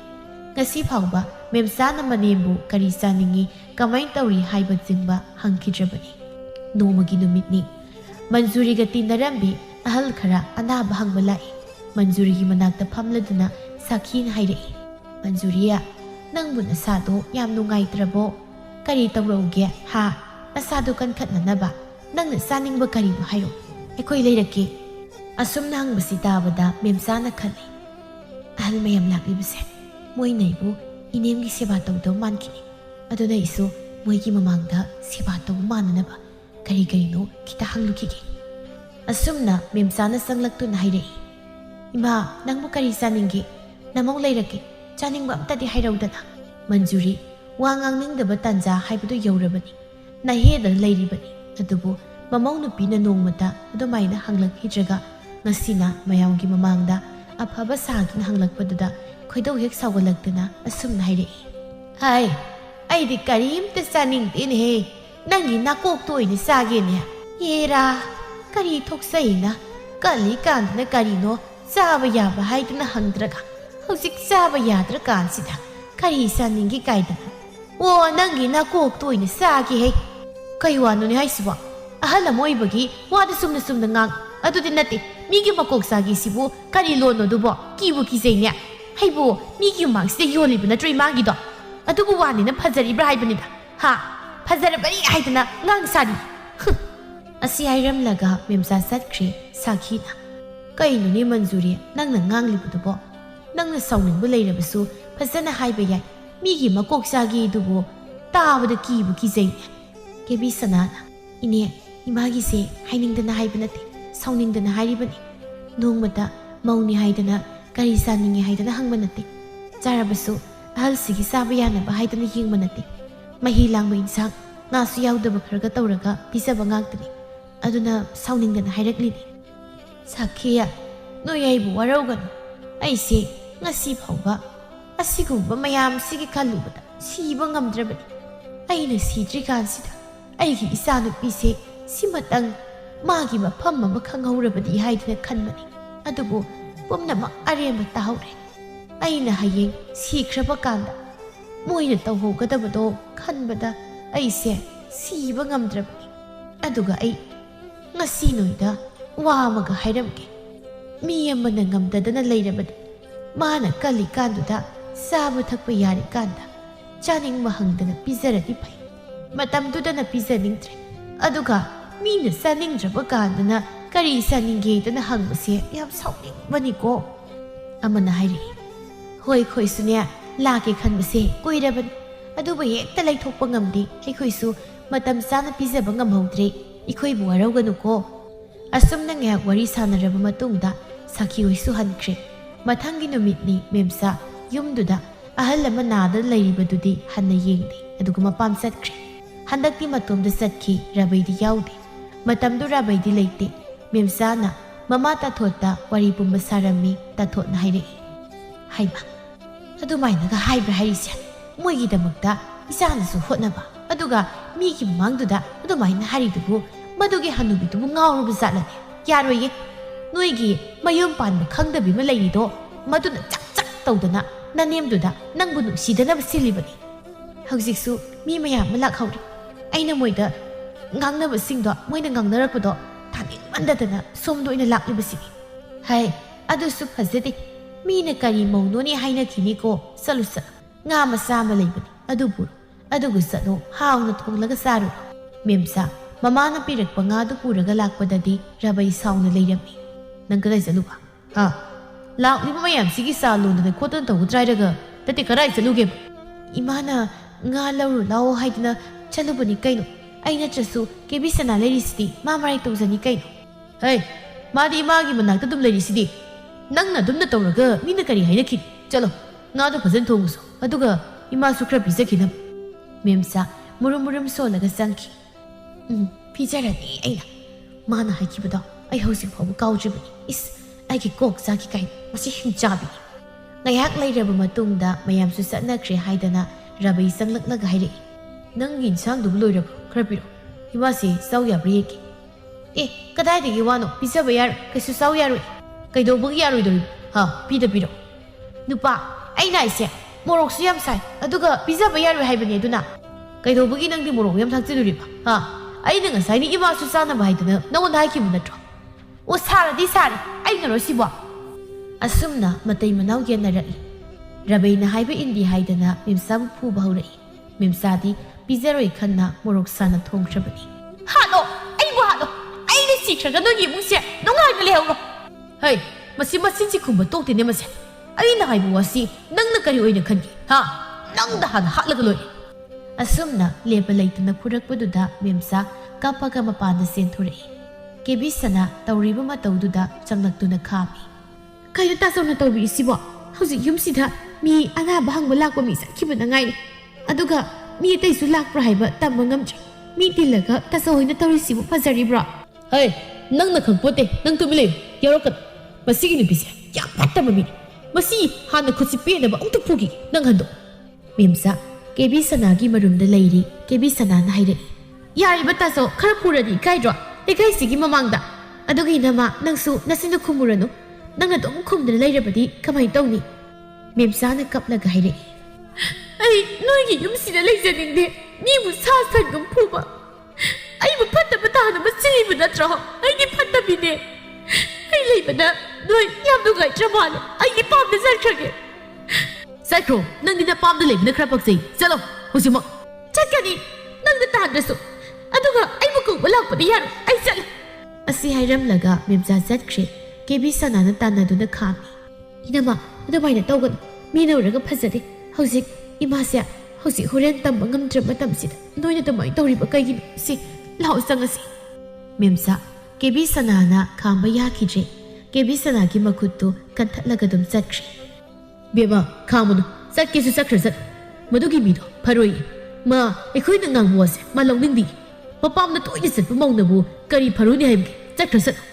ngasi phawba memsana manembu kari saningi kamai tauri haiba jingba hangkidrabani nomagi numitni manjuri ga tinarambi ahal khara anaba hangba lai manjuri gi manakta phamladuna sakhin hairei manjuriya nangbu nasado yam nungaitrabo kari tawroge ha nasado kan khatnanaba nangna saningba kari bu hairo ekoi leirake asum nangbasi tabada memsana khali ahal mayam laklibase moi naibu inemgi seba tawdaw mankini aduna isu moigi mamangda seba taw mananaba kari no kita hanglukige asumna memsana sanglaktu na hairei ima nangbu kari saningi namong leirake chaningba amtadi hairaudana manjuri wangang ningdaba tanja haibudu yaurabani na heda leiribani adubu mamong nupina nongmata adumaina hanglakhidраga ngasina mayamgi mamangda afaba sagin hanglakpaduda खोइदौ हेक सावगलक्तना असुमना हाइरे हाय आइदि करीमते चानिंगतेने हे नंगी नाकोकतो ओइने चागेने येरा करी थोक्सैना कली कांदना करीनो चाबा याबा हाइदना हंद्रगा हौजिक चाबा याद्र कांसिदा करी चानिंगी काइदना ओ नंगी नाकोकतो ओइने चागे हे कै वानुने हाइसिबो अहल मोइबगी वादा सुमना ngang अदुदि नते मिगी मकोक चागे सिबो करी लोनो दुबो किबु किजैने हाइबो मिगी मांगसिदा योलिबु नत्रो इमागिदो अदुबु वानिना फजरिब्रा हाइबनिदा हा फजरबरी हाइदना ngang सारी असि हाइरमलगा मेमसा सत्ख्रे साखीना कैनुनि मंजूरी नंगना nganglibuदुबो नंगना साउनिंगबु लेरबसु फजना हाइबा याय मिगी मकोक सागी दुबो ताबदा किबु किजै केबी सनाना इने इमागी से हाइनिंगदना हाइबनते साउनिंगदना हाइरिबनि नोंगमता मौनी हाइदना करी सानिंगे हाइदना हंगमनते चारबसु अहलसिगी साबा यानबा हाइदना यिंगमनते मही लांगबा इंसांग नासु याउदबा Kharga तौरगा पिजबा ngaktani aduna sauningdana hairaklini sakhiya no yaibu waraugan aise ngasi phawba asigumba mayam sigi khalubada siba ngamdrabani aina sidri kansida aigi isanu pise simatang magi mafam ama khanghaurabadi haidna khanbani adubu ꯄꯨꯝꯅꯃꯛ ꯑꯔꯦꯝꯕ ꯇꯥꯍꯧꯔꯦ ꯑꯩꯅ ꯍꯌꯦꯡ ꯁꯤꯈ꯭ꯔꯕ ꯀꯥꯟꯗ ꯃꯣꯏꯅ ꯇꯧꯍꯧꯒꯗꯕꯗꯣ ꯈꯟꯕꯗ ꯑꯩꯁꯦ ꯁꯤꯕ ꯉꯝꯗ꯭ꯔꯕꯅꯤ ꯑꯗꯨꯒ ꯑꯩ ꯉꯁꯤ ꯅꯣꯏꯗ ꯋꯥ ꯑꯃꯒ ꯍꯥꯏꯔꯝꯒꯦ ꯃꯤ ꯑꯃꯅ ꯉꯝꯗꯗꯅ ꯂꯩꯔꯕꯗꯤ ꯃꯥꯅ ꯀꯜꯂꯤꯀꯥꯟꯗꯨꯗ ꯆꯥꯕ ꯊꯛꯄ ꯌꯥꯔꯤꯀꯥꯟꯗ ꯆꯥꯅꯤꯡꯕ ꯍꯪꯗꯅ ꯄꯤꯖꯔꯗꯤ ꯐꯩ ꯃꯇꯝꯗꯨꯗꯅ ꯄꯤꯖꯅꯤꯡꯗ꯭ꯔꯦ ꯑꯗꯨꯒ ꯃꯤꯅ ꯆꯥꯅꯤꯡꯗ꯭ꯔꯕ ꯀꯥꯟꯗꯅ ꯀꯔꯤ ꯆꯥꯅꯤꯡꯒꯦꯗꯅ ꯍꯪꯕꯁꯦ ꯌꯥꯝ ꯁꯥꯎꯅꯤꯡꯕꯅꯤꯀꯣ ꯑꯃꯅ ꯍꯥꯏꯔꯛꯏ ꯍꯣꯏ ꯑꯩꯈꯣꯏꯁꯨꯅꯦ ꯂꯥꯛꯀꯦ ꯈꯟꯕꯁꯦ ꯀꯨꯏꯔꯕꯅꯤ ꯑꯗꯨꯕꯨ ꯍꯦꯛꯇ ꯂꯩꯊꯣꯛꯄ ꯉꯝꯗꯦ ꯑꯩꯈꯣꯏꯁꯨ ꯃꯇꯝ ꯆꯥꯅ ꯄꯤꯖꯕ ꯉꯝꯍꯧꯗ꯭ꯔꯦ ꯑꯩꯈꯣꯏꯕꯨ ꯋꯥꯔꯧꯒꯅꯨꯀꯣ ꯑꯁꯨꯝꯅ ꯉꯥꯏꯍꯥꯛ ꯋꯥꯔꯤ ꯁꯥꯟꯅꯔꯕ ꯃꯇꯨꯡꯗ ꯁꯈꯤ ꯍꯣꯏꯁꯨ ꯍꯟꯈ꯭ꯔꯦ ꯃꯊꯪꯒꯤ ꯅꯨꯃꯤꯠꯅꯤ ꯃꯦꯝꯆꯥ ꯌꯨꯝꯗꯨꯗ ꯑꯍꯜ ꯑꯃ ꯅꯥꯗ ꯂꯩꯔꯤꯕꯗꯨꯗꯤ ꯍꯟꯅ ꯌꯦꯡꯗꯦ ꯑꯗꯨꯒ ꯃꯄꯥꯝ ꯆꯠꯈ꯭ꯔꯦ ꯍꯟꯗꯛꯇꯤ ꯃꯇꯣꯝꯗ ꯆꯠꯈꯤ ꯔꯕꯩꯗꯤ ꯌꯥꯎꯗꯦ ꯃꯇꯝꯗꯨ ꯔꯕꯩꯗꯤ ꯂꯩꯇꯦ ꯃꯦꯝꯆꯥꯅ ꯃꯃꯥ ꯇꯥꯊꯣꯠꯇ ꯋꯥꯔꯤ ꯄꯨꯝꯕ ꯁꯥꯔꯝꯃꯤ ꯇꯥꯊꯣꯠꯅ ꯍꯥꯏꯔꯛꯏ ꯍꯩꯃ ꯑꯗꯨꯃꯥꯏꯅꯒ ꯍꯥꯏꯕ꯭ꯔꯥ ꯍꯥꯏꯔꯤꯁꯦ ꯃꯣꯏꯒꯤꯗꯃꯛꯇ ꯏꯆꯥꯅꯁꯨ ꯍꯣꯠꯅꯕ ꯑꯗꯨꯒ ꯃꯤꯒꯤ ꯃꯃꯥꯡꯗꯨꯗ ꯑꯗꯨꯃꯥꯏꯅ ꯍꯥꯏꯔꯤꯗꯨꯕꯨ ꯃꯗꯨꯒꯤ ꯍꯅꯨꯕꯤꯗꯨꯕꯨ ꯉꯥꯎꯔꯕ ꯖꯥꯠꯂꯅꯦ ꯌꯥꯔꯣꯏꯌꯦ ꯅꯣꯏꯒꯤ ꯃꯌꯨꯝ ꯄꯥꯟꯕ ꯈꯪꯗꯕꯤ ꯑꯃ ꯂꯩꯔꯤꯗꯣ ꯃꯗꯨꯅ ꯆꯛ ꯆꯛ ꯇꯧꯗꯅ ꯅꯅꯦꯝꯗꯨꯗ ꯅꯪꯕꯨ ꯅꯨꯡꯁꯤꯗꯅꯕ ꯁꯤꯜꯂꯤꯕꯅꯤ ꯍꯧꯖꯤꯛꯁꯨ ꯃꯤ ꯃꯌꯥꯝ ꯑꯃ ꯂꯥꯛꯍꯧꯔꯤ ꯑꯩꯅ ꯃꯣꯏꯗ ꯉꯥꯡꯅꯕꯁꯤꯡꯗꯣ ꯃꯣꯏꯅ ꯉꯥꯡꯅꯔꯛꯄꯗꯣ ꯊꯥꯅꯤꯡꯃꯟꯗꯗꯅ ꯁꯣꯝꯗ ꯑꯣꯏꯅ ꯂꯥꯛꯂꯤꯕꯁꯤꯅꯤ ꯍꯥꯏ ꯑꯗꯨꯁꯨ ꯐꯖꯗꯦ ꯃꯤꯅ ꯀꯔꯤ ꯃꯧꯅꯣꯅꯦ ꯍꯥꯏꯅꯈꯤꯅꯤꯀꯣ ꯆꯠꯂꯨ ꯆꯠꯂꯨ ꯉꯥ ꯃꯆꯥ ꯑꯃ ꯂꯩꯕꯅꯤ ꯑꯗꯨ ꯄꯨꯔꯣ ꯑꯗꯨꯒ ꯆꯠꯂꯣ ꯍꯥꯎꯅ ꯊꯣꯡꯂꯒ ꯆꯥꯔꯨꯔꯣ ꯃꯦꯝꯆꯥ ꯃꯃꯥꯅ ꯄꯤꯔꯛꯄ ꯉꯥꯗꯨ ꯄꯨꯔꯒ ꯂꯥꯛꯄꯗꯗꯤ ꯔꯕꯩ ꯁꯥꯎꯅ ꯂꯩꯔꯝꯃꯤ ꯅꯪ ꯀꯗꯥꯏ ꯆꯠꯂꯨꯕ ꯂꯥꯛꯂꯤꯕ ꯃꯌꯥꯝꯁꯤꯒꯤ ꯆꯥ ꯂꯣꯟꯗꯅ ꯈꯣꯠꯇꯅ ꯇꯧꯒꯗ꯭ꯔꯥ ꯍꯥꯏꯔꯒ ꯅꯠꯇꯦ ꯀꯗꯥꯏ ꯆꯠꯂꯨꯒꯦꯕ ꯏꯃꯥꯅ ꯉꯥ ꯂꯧꯔꯨ ꯂꯥꯛꯑꯣ ꯍꯥꯏꯗꯅ ꯆꯠꯂꯨꯕꯅꯤ ꯀꯩꯅꯣ ꯑꯩ ꯅꯠꯇ꯭ꯔꯁꯨ ꯀꯦꯕꯤ ꯁꯅꯥ ꯂꯩꯔꯤꯁꯤꯗꯤ ꯃꯥ ꯃꯔꯥꯏ ꯇꯧꯖꯅꯤ ꯀꯩꯅꯣ ꯍꯩ ꯃꯥꯗꯤ ꯏꯃꯥꯒꯤ ꯃꯅꯥꯛꯇ ꯑꯗꯨꯝ ꯂꯩꯔꯤꯁꯤꯗꯤ ꯅꯪꯅ ꯑꯗꯨꯝꯅ ꯇꯧꯔꯒ ꯃꯤꯅ ꯀꯔꯤ ꯍꯥꯏꯅꯈꯤꯅꯤ ꯆꯠꯂꯣ ꯉꯥꯗꯣ ꯐꯖꯅ ꯊꯣꯡꯉꯨꯁꯨ ꯑꯗꯨꯒ ꯏꯃꯥꯁꯨ ꯈꯔ ꯄꯤꯖꯈꯤꯅꯕ ꯃꯦꯝꯆꯥ ꯃꯨꯔꯨꯝ ꯃꯨꯔꯨꯝ ꯁꯣꯜꯂꯒ ꯆꯪꯈꯤ ꯄꯤꯖꯔꯅꯤ ꯑꯩꯅ ꯃꯥꯅ ꯍꯥꯏꯈꯤꯕꯗꯣ ꯑꯩ ꯍꯧꯖꯤꯛ ꯐꯥꯎꯕ ꯀꯥꯎꯗ꯭ꯔꯤꯕꯅꯤ ꯏꯁ ꯑꯩꯒꯤ ꯀꯣꯛ ꯆꯥꯈꯤ ꯀꯥꯏꯅ ꯃꯁꯤ ꯍꯤꯡꯆꯥꯕꯤꯅꯤ ꯉꯥꯏꯍꯥꯛ ꯂꯩꯔꯕ ꯃꯇꯨꯡꯗ ꯃꯌꯥꯝꯁꯨ ꯆꯠꯅꯈ꯭ꯔꯦ ꯍꯥꯏꯗꯅ ꯔꯕꯩ ꯆꯪꯂꯛꯂꯒ ꯍꯥꯏꯔꯛꯏ ꯅꯪꯒꯤ ꯏꯟꯁꯥꯡꯗꯨꯕꯨ ꯂꯣꯏꯔꯕ꯭ꯔꯣ ꯈꯔ ꯄꯤꯔꯛꯑꯣ ꯏꯃꯥꯁꯤ ꯆꯥꯎ ꯌꯥꯕ꯭ꯔꯥ ꯌꯦꯡꯒꯦ ꯀꯗꯥꯏꯗꯒꯤ ꯋꯥꯅꯣ ꯄꯤꯖꯕ ꯌꯥꯔꯣꯏ ꯀꯩꯁꯨ ꯆꯥꯎ ꯌꯥꯔꯣꯏ ꯀꯩꯗꯧꯕꯒꯤ ꯌꯥꯔꯣꯏꯗꯧꯔꯤꯕ ꯄꯤꯔꯛꯑꯣ ꯅꯨꯄꯥ ꯑꯩꯅ ꯑꯩꯁꯦ ꯃꯣꯔꯣꯛꯁꯨ ꯌꯥꯝ ꯁꯥꯏ ꯑꯗꯨꯒ ꯄꯤꯖꯕ ꯌꯥꯔꯣꯏ ꯍꯥꯏꯕꯅꯤ ꯑꯗꯨꯅ ꯀꯩꯗꯧꯕꯒꯤ ꯅꯪꯗꯤ ꯃꯣꯔꯣꯛ ꯌꯥꯝ ꯊꯥꯛꯆꯤꯜꯂꯨꯔꯤꯕ ꯑꯩꯅ ꯉꯁꯥꯏꯅꯤ ꯏꯃꯥꯁꯨ ꯆꯥꯅꯕ ꯍꯥꯏꯗꯅ ꯅꯉꯣꯟꯗ ꯍꯥꯏꯈꯤꯕ ꯅꯠꯇ꯭ꯔꯣ ꯑꯣ ꯁꯥꯔꯗꯤ ꯁꯥꯔꯦ ꯑꯩꯅꯔꯣ ꯁꯤꯕꯣ ꯑꯁꯨꯝꯅ ꯃꯇꯩ ꯃꯅꯥꯎ ꯌꯦꯟꯅꯔꯛꯏ ꯔꯕꯩꯅ ꯍꯥꯏꯕ ꯏꯟꯗꯤ ꯍꯥꯏꯗꯅ ꯃꯦꯝꯆꯥꯕꯨ ꯐꯨꯕ ꯍꯧꯔꯛꯏ ꯃꯦꯝꯆꯥꯗꯤ ꯄꯤꯖꯔꯣꯏ ꯈꯟꯅ ꯃꯣꯔꯣꯛ ꯁꯥꯅ ꯊꯣꯡꯈ꯭ꯔꯕꯅꯤ ꯍꯥꯠꯂꯣ ꯑꯩꯕꯨ ꯍꯥꯠꯂꯣ ꯑꯩꯅ ꯁꯤꯈ꯭ꯔꯒ ꯅꯣꯏꯒꯤ ꯏꯃꯨꯡꯁꯦ ꯅꯨꯡꯉꯥꯏꯅ ꯂꯩꯍꯧꯔꯣ ꯍꯩ ꯃꯁꯤ ꯃꯆꯤꯟꯁꯤ ꯈꯨꯝꯕ ꯇꯣꯛꯇꯦꯅꯦ ꯃꯁꯦ ꯑꯩꯅ ꯍꯥꯏꯕ ꯋꯥꯁꯤ ꯅꯪꯅ ꯀꯔꯤ ꯑꯣꯏꯅ ꯈꯟꯒꯦ ꯅꯪꯗ ꯍꯥꯟꯅ ꯍꯥꯠꯂꯒ ꯂꯣꯏꯔꯦ ꯑꯁꯨꯝꯅ ꯂꯦꯞꯄ ꯂꯩꯇꯅ ꯐꯨꯔꯛꯄꯗꯨꯗ ꯃꯦꯝꯆꯥ ꯀꯞꯄꯒ ꯃꯄꯥꯟꯗ ꯆꯦꯟꯊꯣꯔꯛꯏ ꯀꯦꯕꯤ ꯁꯅꯥ ꯇꯧꯔꯤꯕ ꯃꯇꯧꯗꯨꯗ ꯆꯪꯂꯛꯇꯨꯅ ꯈꯥꯝꯃꯤ ꯀꯩꯅꯣ ꯇꯥꯆꯧꯅ ꯇꯧꯕꯤꯔꯤꯁꯤꯕꯣ ꯍꯧꯖꯤꯛ ꯌꯨꯝꯁꯤꯗ ꯃꯤ ꯑꯅꯥꯕ ꯍꯪꯕ ꯂꯥꯛꯄ ꯃꯤ ꯆꯠꯈꯤꯕꯅ ꯉꯥꯏꯔꯤ ꯑꯗꯨꯒ ꯃꯤ ꯑꯇꯩꯁꯨ ꯂꯥꯛꯄ꯭ꯔꯥ ꯍꯥꯏꯕ ꯇꯝꯕ ꯉꯝꯗ꯭ꯔꯦ ꯃꯤ ꯇꯤꯜꯂꯒ ꯇꯥꯆꯧ ꯍꯣꯏꯅ ꯇꯧꯔꯤꯁꯤꯕꯨ ꯐꯖꯔꯤꯕ꯭ꯔꯣ ꯍꯩ ꯅꯪꯅ ꯈꯪꯄꯣꯠꯇꯦ ꯅꯪ ꯇꯨꯃꯤꯟ ꯂꯩꯌꯨ ꯌꯥꯎꯔꯛꯀꯅꯨ ꯃꯁꯤꯒꯤ ꯅꯨꯄꯤꯁꯦ ꯌꯥꯝ ꯐꯠꯇꯕ ꯃꯤꯅꯤ ꯃꯁꯤ ꯍꯥꯟꯅ ꯈꯨꯠꯁꯤ ꯄꯦꯟꯅꯕ ꯑꯃꯨꯛꯇ ꯐꯨꯈꯤ ꯅꯪ ꯍꯟꯗꯣ ꯃꯦꯝꯆꯥ ꯀꯦꯕꯤ ꯁꯅꯥꯒꯤ ꯃꯔꯨꯝꯗ ꯂꯩꯔꯤ ꯀꯦꯕꯤ ꯁꯅꯥꯅ ꯍꯥꯏꯔꯛꯏ ꯌꯥꯔꯤꯕ ꯇꯥꯆꯧ ꯈꯔ ꯐꯨꯔꯗꯤ ꯏꯀꯥꯏꯗ꯭ꯔꯣ ꯂꯩꯀꯥꯏꯁꯤꯒꯤ ꯃꯃꯥꯡꯗ ꯑꯗꯨꯒꯤ ꯅꯃꯥ ꯅꯪꯁꯨ ꯅꯆꯤꯟꯗ ꯈꯨꯝꯃꯨꯔꯅꯨ ꯅꯪꯅ ꯑꯗꯨꯝ ꯈꯨꯝꯗꯅ ꯂꯩꯔꯕꯗꯤ ꯀꯃꯥꯏꯅ ꯇꯧꯅꯤ ꯃꯦꯝꯆꯥꯅ ꯀꯞꯂꯒ ꯍꯥꯏꯔꯛꯏ ꯑꯩ ꯅꯣꯏꯒꯤ ꯌꯨꯝꯁꯤꯗ ꯂꯩꯖꯅꯤꯡꯗꯦ ꯃꯤꯕꯨ ꯁꯥ ꯁꯟꯒꯨꯝ ꯐꯨꯕ ꯑꯩꯕꯨ ꯐꯠꯇꯕ ꯇꯥꯅꯕ ꯁꯤꯜꯂꯤꯕ ꯅꯠꯇ꯭ꯔꯣ ꯑꯩꯗꯤ ꯐꯠꯇꯕꯤꯅꯦ ꯑꯩ ꯂꯩꯕꯅ ꯅꯣꯏ ꯌꯥꯝ ꯅꯨꯡꯉꯥꯏꯇ꯭ꯔ ꯃꯥꯜꯂꯦ ꯑꯩꯒꯤ ꯄꯥꯝꯗ ꯆꯠꯈ꯭ꯔꯒꯦ ꯆꯠꯈ꯭ꯔꯣ ꯅꯪꯗꯤ ꯅꯄꯥꯝꯗ ꯂꯩꯕꯅ ꯈꯔ ꯄꯛꯆꯩ ꯆꯠꯂꯣ ꯍꯧꯖꯤꯛꯃꯛ ꯆꯠꯀꯅꯤ ꯅꯪꯅ ꯇꯥꯟꯗ꯭ꯔꯁꯨ ꯑꯗꯨꯒ ꯑꯩꯕꯨ ꯀꯧꯕ ꯂꯥꯛꯄꯗꯤ ꯌꯥꯔꯣꯏ ꯑꯩ ꯆꯠꯂꯦ ꯑꯁꯤ ꯍꯥꯏꯔꯝꯂꯒ ꯃꯦꯝꯆꯥ ꯆꯠꯈ꯭ꯔꯦ ꯀꯦꯕꯤ ꯁꯅꯥꯅ ꯇꯥꯟꯅꯗꯨꯅ ꯈꯥꯝꯃꯤ ꯏꯅꯝꯃ ꯑꯗꯨꯃꯥꯏꯅ ꯇꯧꯒꯅꯨ ꯃꯤꯅ ꯎꯔꯒ ꯐꯖꯗꯦ ꯍꯧꯖꯤꯛ ꯏꯃꯥꯁꯦ ꯍꯧꯖꯤꯛ ꯍꯣꯔꯦꯟ ꯇꯝꯕ ꯉꯝꯗ꯭ꯔ ꯃꯇꯝꯁꯤꯗ ꯅꯣꯏꯅ ꯑꯗꯨꯃꯥꯏꯅ ꯇꯧꯔꯤꯕ ꯀꯩꯒꯤꯅꯣ ꯁꯤ ꯂꯥꯛꯑꯣ ꯆꯪꯉꯁꯤ ꯃꯦꯝꯆꯥ ꯀꯦꯕꯤ ꯁꯅꯥꯅ ꯈꯥꯝꯕ ꯌꯥꯈꯤꯗ꯭ꯔꯦ ꯀꯦꯕꯤ ꯁꯅꯥꯒꯤ ꯃꯈꯨꯠꯇꯨ ꯀꯟꯊꯠꯂꯒ ꯑꯗꯨꯝ ꯆꯠꯈ꯭ꯔꯦ ꯕꯦꯝꯃ ꯈꯥꯝꯃꯨꯅꯨ ꯆꯠꯀꯦꯁꯨ ꯆꯠꯈ꯭ꯔ ꯆꯠ ꯃꯗꯨꯒꯤ ꯃꯤꯗꯣ ꯐꯔꯣꯏꯌꯦ ꯃꯥ ꯑꯩꯈꯣꯏꯅ ꯉꯥꯡꯕ ꯋꯥꯁꯦ ꯃꯥ ꯂꯧꯅꯤꯡꯗꯦ ꯃꯄꯥꯝꯗ ꯇꯣꯏꯅ ꯆꯠꯄ ꯃꯧꯅꯕꯨ ꯀꯔꯤ ꯐꯔꯣꯏꯅꯤ ꯍꯥꯏꯕꯒꯦ ꯆꯠꯈ꯭ꯔ ꯆꯠꯂꯣ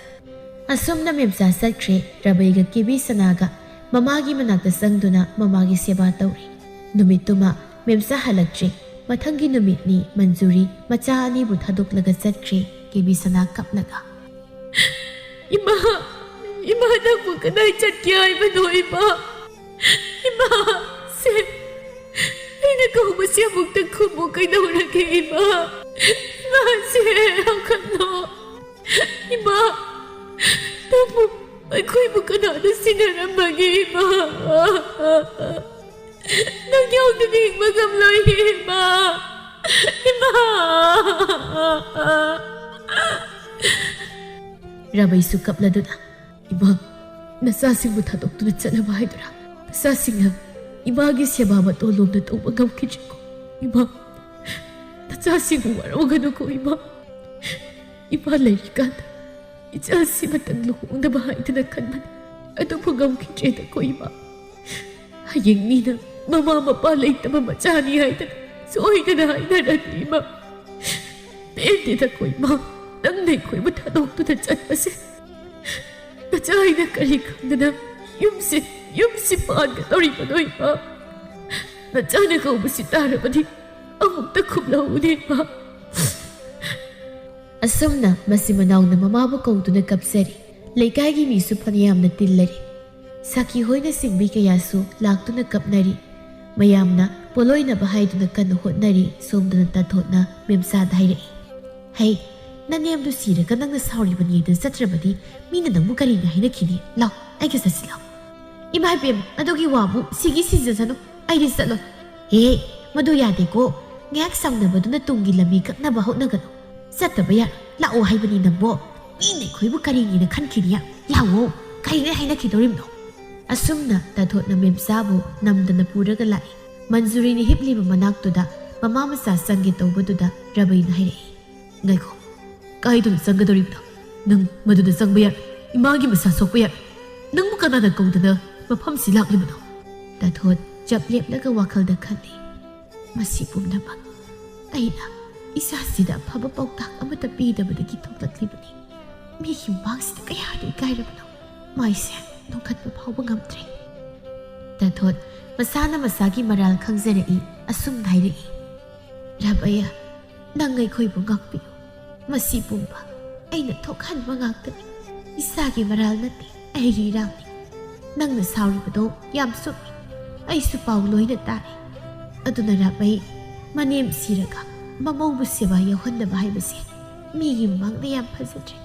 ꯑꯁꯨꯝꯅ ꯃꯦꯝꯆꯥ ꯆꯠꯈ꯭ꯔꯦ ꯔꯕꯩꯒ ꯀꯦꯕꯤ ꯁꯅꯥꯒ ꯃꯃꯥꯒꯤ ꯃꯅꯥꯛꯇ ꯆꯪꯗꯨꯅ ꯃꯃꯥꯒꯤ ꯁꯦꯕꯥ ꯇꯧꯔꯤ ꯅꯨꯃꯤꯠꯇꯨꯃ ꯃꯦꯝꯆꯥ ꯍꯜꯂꯛꯇ꯭ꯔꯦ ꯃꯊꯪꯒꯤ ꯅꯨꯃꯤꯠꯅꯤ ꯃꯟꯖꯨꯔꯤ ꯃꯆꯥ ꯑꯅꯤꯕꯨ ꯊꯥꯗꯣꯛꯂꯒ ꯆꯠꯈ꯭ꯔꯦ ꯀꯦꯕꯤ ꯁꯅꯥ ꯀꯞꯂꯒ Ima nangbu kanay chatkiyay manoy ma. Ima, se. Ay nagawa siya mugtang kumukay na uragi ima. Ima, se, ako no. Ima, tapo, ay ko'y mukana na sinaramagi ima. Nagyaw na bing magamloy ima. Ima. Rabay sukap na doon. Ima, nasasing mo tatok tunod sa nabahay doon. Nasasing na, imagi siya mamatulong na itong mga kitchen ko. Ima, nasasing mo warawagan ako, Ima. Ima, layrikan. Itsasi matagluhong na bahay na nakanman. At ang mga kitchen ako, Ima. Hayang nina, mamamapalay na mamatsani ay na. Suoy na nahay na natin, Ima. Pwede na ko, Ima. Nang nay ko'y matanong to na dyan kasi. Natsahay na karikang na na. Yung si paan ka tawari pa doon, Ima. Natsahay na ka umasitara pa di. Ang magtakom na unin, Ima. Asam na masimanaw na mamamakaw to na kapsari. Laykagi miso panayam na tilari. Sakihoy na singbi kayaso lakto na kapnari. Mayam na puloy na bahay to na kanuhot nari somdo na tathot na memsada hayrai. Hey, naniyam do sira ka nang nasauri ba niya sa trabadi mina nang mukari nga hinakini. Law, ay ka sa silaw. Imay pim, madugi wabu, sige sano, ay di salon. Hey, maduyade ko. Ngayak sang na ba doon na tunggi lamigak na baho na gano. Sa tabaya, lao hay ba ni nambo. Minay ko'y mukari nga na kankiniya. Lao, kaya nga hinakidorim no. Asum na tathot na memsabo namda na pura galai. Manzuri ni hipli mamanak to da, mamamasa sanggit tawbo to da, rabay na hayrai. Ngay ko, kahit doon sanggadorib na, nang maduna sang bayar, imagi masasok bayar, nang muka na nagkaw na mapam silak lima na. Tathot, jablip na kawakal na kanli. Masipom na pag, ay na, isa sida pabapawtak ang matapida ba na kitoklat lima ni. May himbang sida kaya do'y kaya naman na. May sen, nung katpapaw bangamtre. Tathot, masana masagi maral kang zarai, asum na hayrai. Rabaya, nangay ko'y bungakpiyo. Masipong ba, ay natokhan mangaktan. Isagi maral natin, ay rirang ni. Nang nasauri pa do, yam sumi, ay supawloy na tari. Ado na rabay, manim siraga, mamawbus siya ba yawan na bahay basin. Miyimbang na yam pasadre.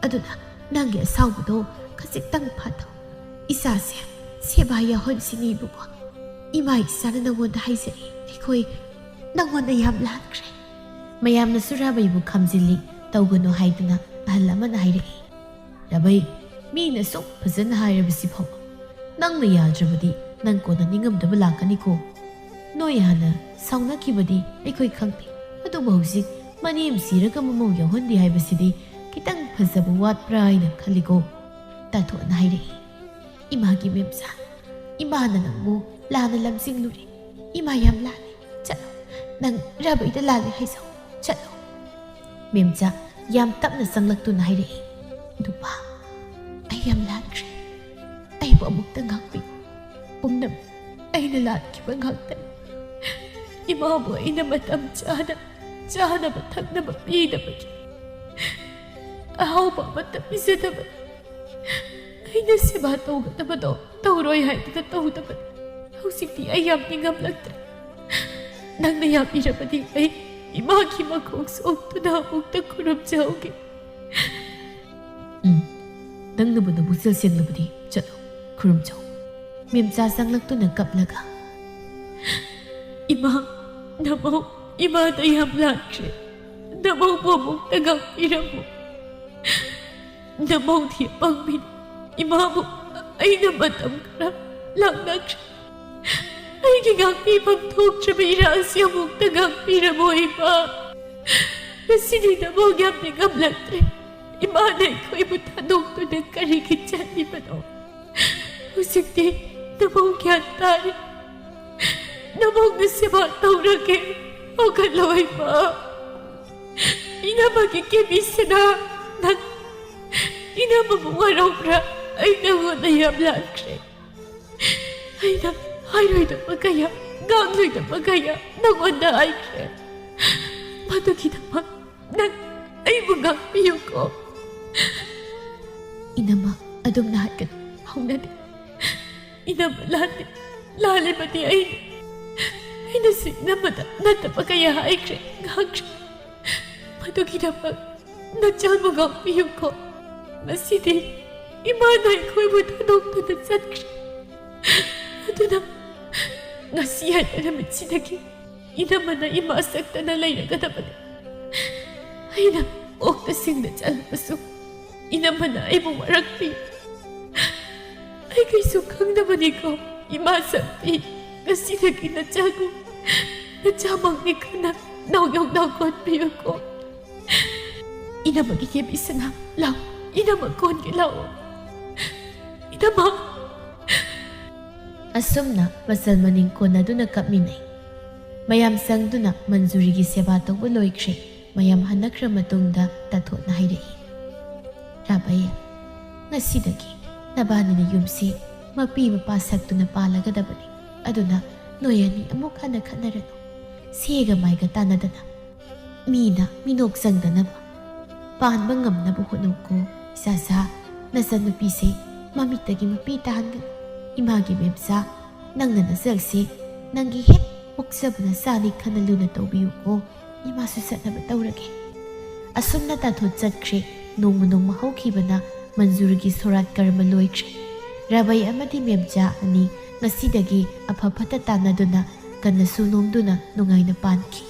Ado na, nangy asaw mo do, kasi tang pataw. Isa siya ba yawan sinibo ko. Imay sana nangon na hay sari, ay ko'y nangon na yam lahat kray. Mayam na surabay mo kamzili, tawgano haydana, ahalaman na hayray. Rabay, mi na sok pazan na hayrab si Pao. Nang nayadrabadi, nang ko na ningam da balangkan ko. Noyana, saung na kibadi, ay ko'y kangti. Ato mahusik, maniyam sira ka mamaw yahon di haybasidi, kitang pazabuwat pray ng kaliko. Tato na hayray. Imagi memsa, imana nang mo, lana lamsing luri. Imayam lani, chalo, nang rabay da lani haysaw. Chalo. Memja, yam tap na sanglak to na hayray. Dupa, ay yam lankri. Ay po amok tangakpi. Umnam, ay nalat kibang hagtan. Imamo ay namatam tsana matag na mapida pa ki. Ahaw pa matapisa naman. Ay nasibataw ka naman o. Tauroy hay na tataw naman. Hausik di ay yam ningam lagtan. Nang nayam ira pa di ay imagi magkuksoog to na akong tagkurap sa hugin. Nang naman na busil siyang nabadi, tsalo, kurum siya. Mimsasang lang to nagkaplaga. Ima, namaw, ima tayam lansya. Namaw po mong tagang pira mo. Namaw di pangmin. Ima mo, ay namatam ka lang nagsya. Ay gigangpi pagtog siya may rasya mong tagang pira mo, Ima. Nasinina mo ang yam ni Gamlantre. Imanay ko ibutanong to nagkarikit siya ni Mano. Usik di, namang kyan tari. Namang nasibataw na kayo. O kalaway pa. Ina magkikibis na nang ina mamungaraw ra ay nangunayam lang siya. Ay na, hayroy na magkaya, gangloy na magkaya, nangunay ay siya. Paano kinama, nang ay mga piyo ko. Inama, ꯑꯗꯨꯝꯅ ꯍꯥꯏꯒꯅꯨ ꯍꯧꯅꯗꯦ ꯏꯅꯝꯃ ꯂꯥꯜꯂꯤꯕꯗꯤ ꯑꯩꯅ ꯁꯤꯡꯅꯕꯗ ꯅꯠꯇꯕ ꯀꯌꯥ ꯍꯥꯏꯈ꯭ꯔꯦ ꯉꯥꯡꯈ꯭ꯔꯦ ꯃꯗꯨꯒꯤꯗꯃꯛ ꯅꯆꯜꯕꯨ ꯉꯥꯛꯄꯤꯌꯨꯀꯣ ꯉꯁꯤꯗꯤ ꯏꯃꯥꯅ ꯑꯩꯈꯣꯏꯕꯨ ꯊꯥꯗꯣꯛꯇꯨꯅ ꯆꯠꯈ꯭ꯔꯦ ꯑꯗꯨꯅ ngasi hanya namisidagi inamana ima saktana leiragadabani aina okta singda chalbasu inamana aibu warakpi ai kaisu khangdabani ko ima sakpi ngasidagi nachagu nachamangni kana nawyong nawkotpiyu ko inamagi kebisana law inamakon ki law inama asumna masal maning kona duna kapminay. Mayam sang duna Manjuri gi seba tawba loikre. Mayam hanakra matungda tathot na hairai. Rabaya, ngasidagi nabani na yumsi mapi mapasak duna palagadabani. Aduna noyani amuk hana khanarano. Siega maiga tanadana. Mina minok sang danaba. Pahan bangam na buhunong ko isasa nasan nupise mamitagi mapi tahangan. Imagi memsa nangna nasalsi nangi hek muksabna sani kanaluna tawbiyu ko ima susatnaba tawrage asumna tathot chatkre nongma hawkhibana Manjurigi sorat karma loikre Rabai amadi memcha ani ngasidagi aphapata tanaduna kanasu nomduna nungaina panki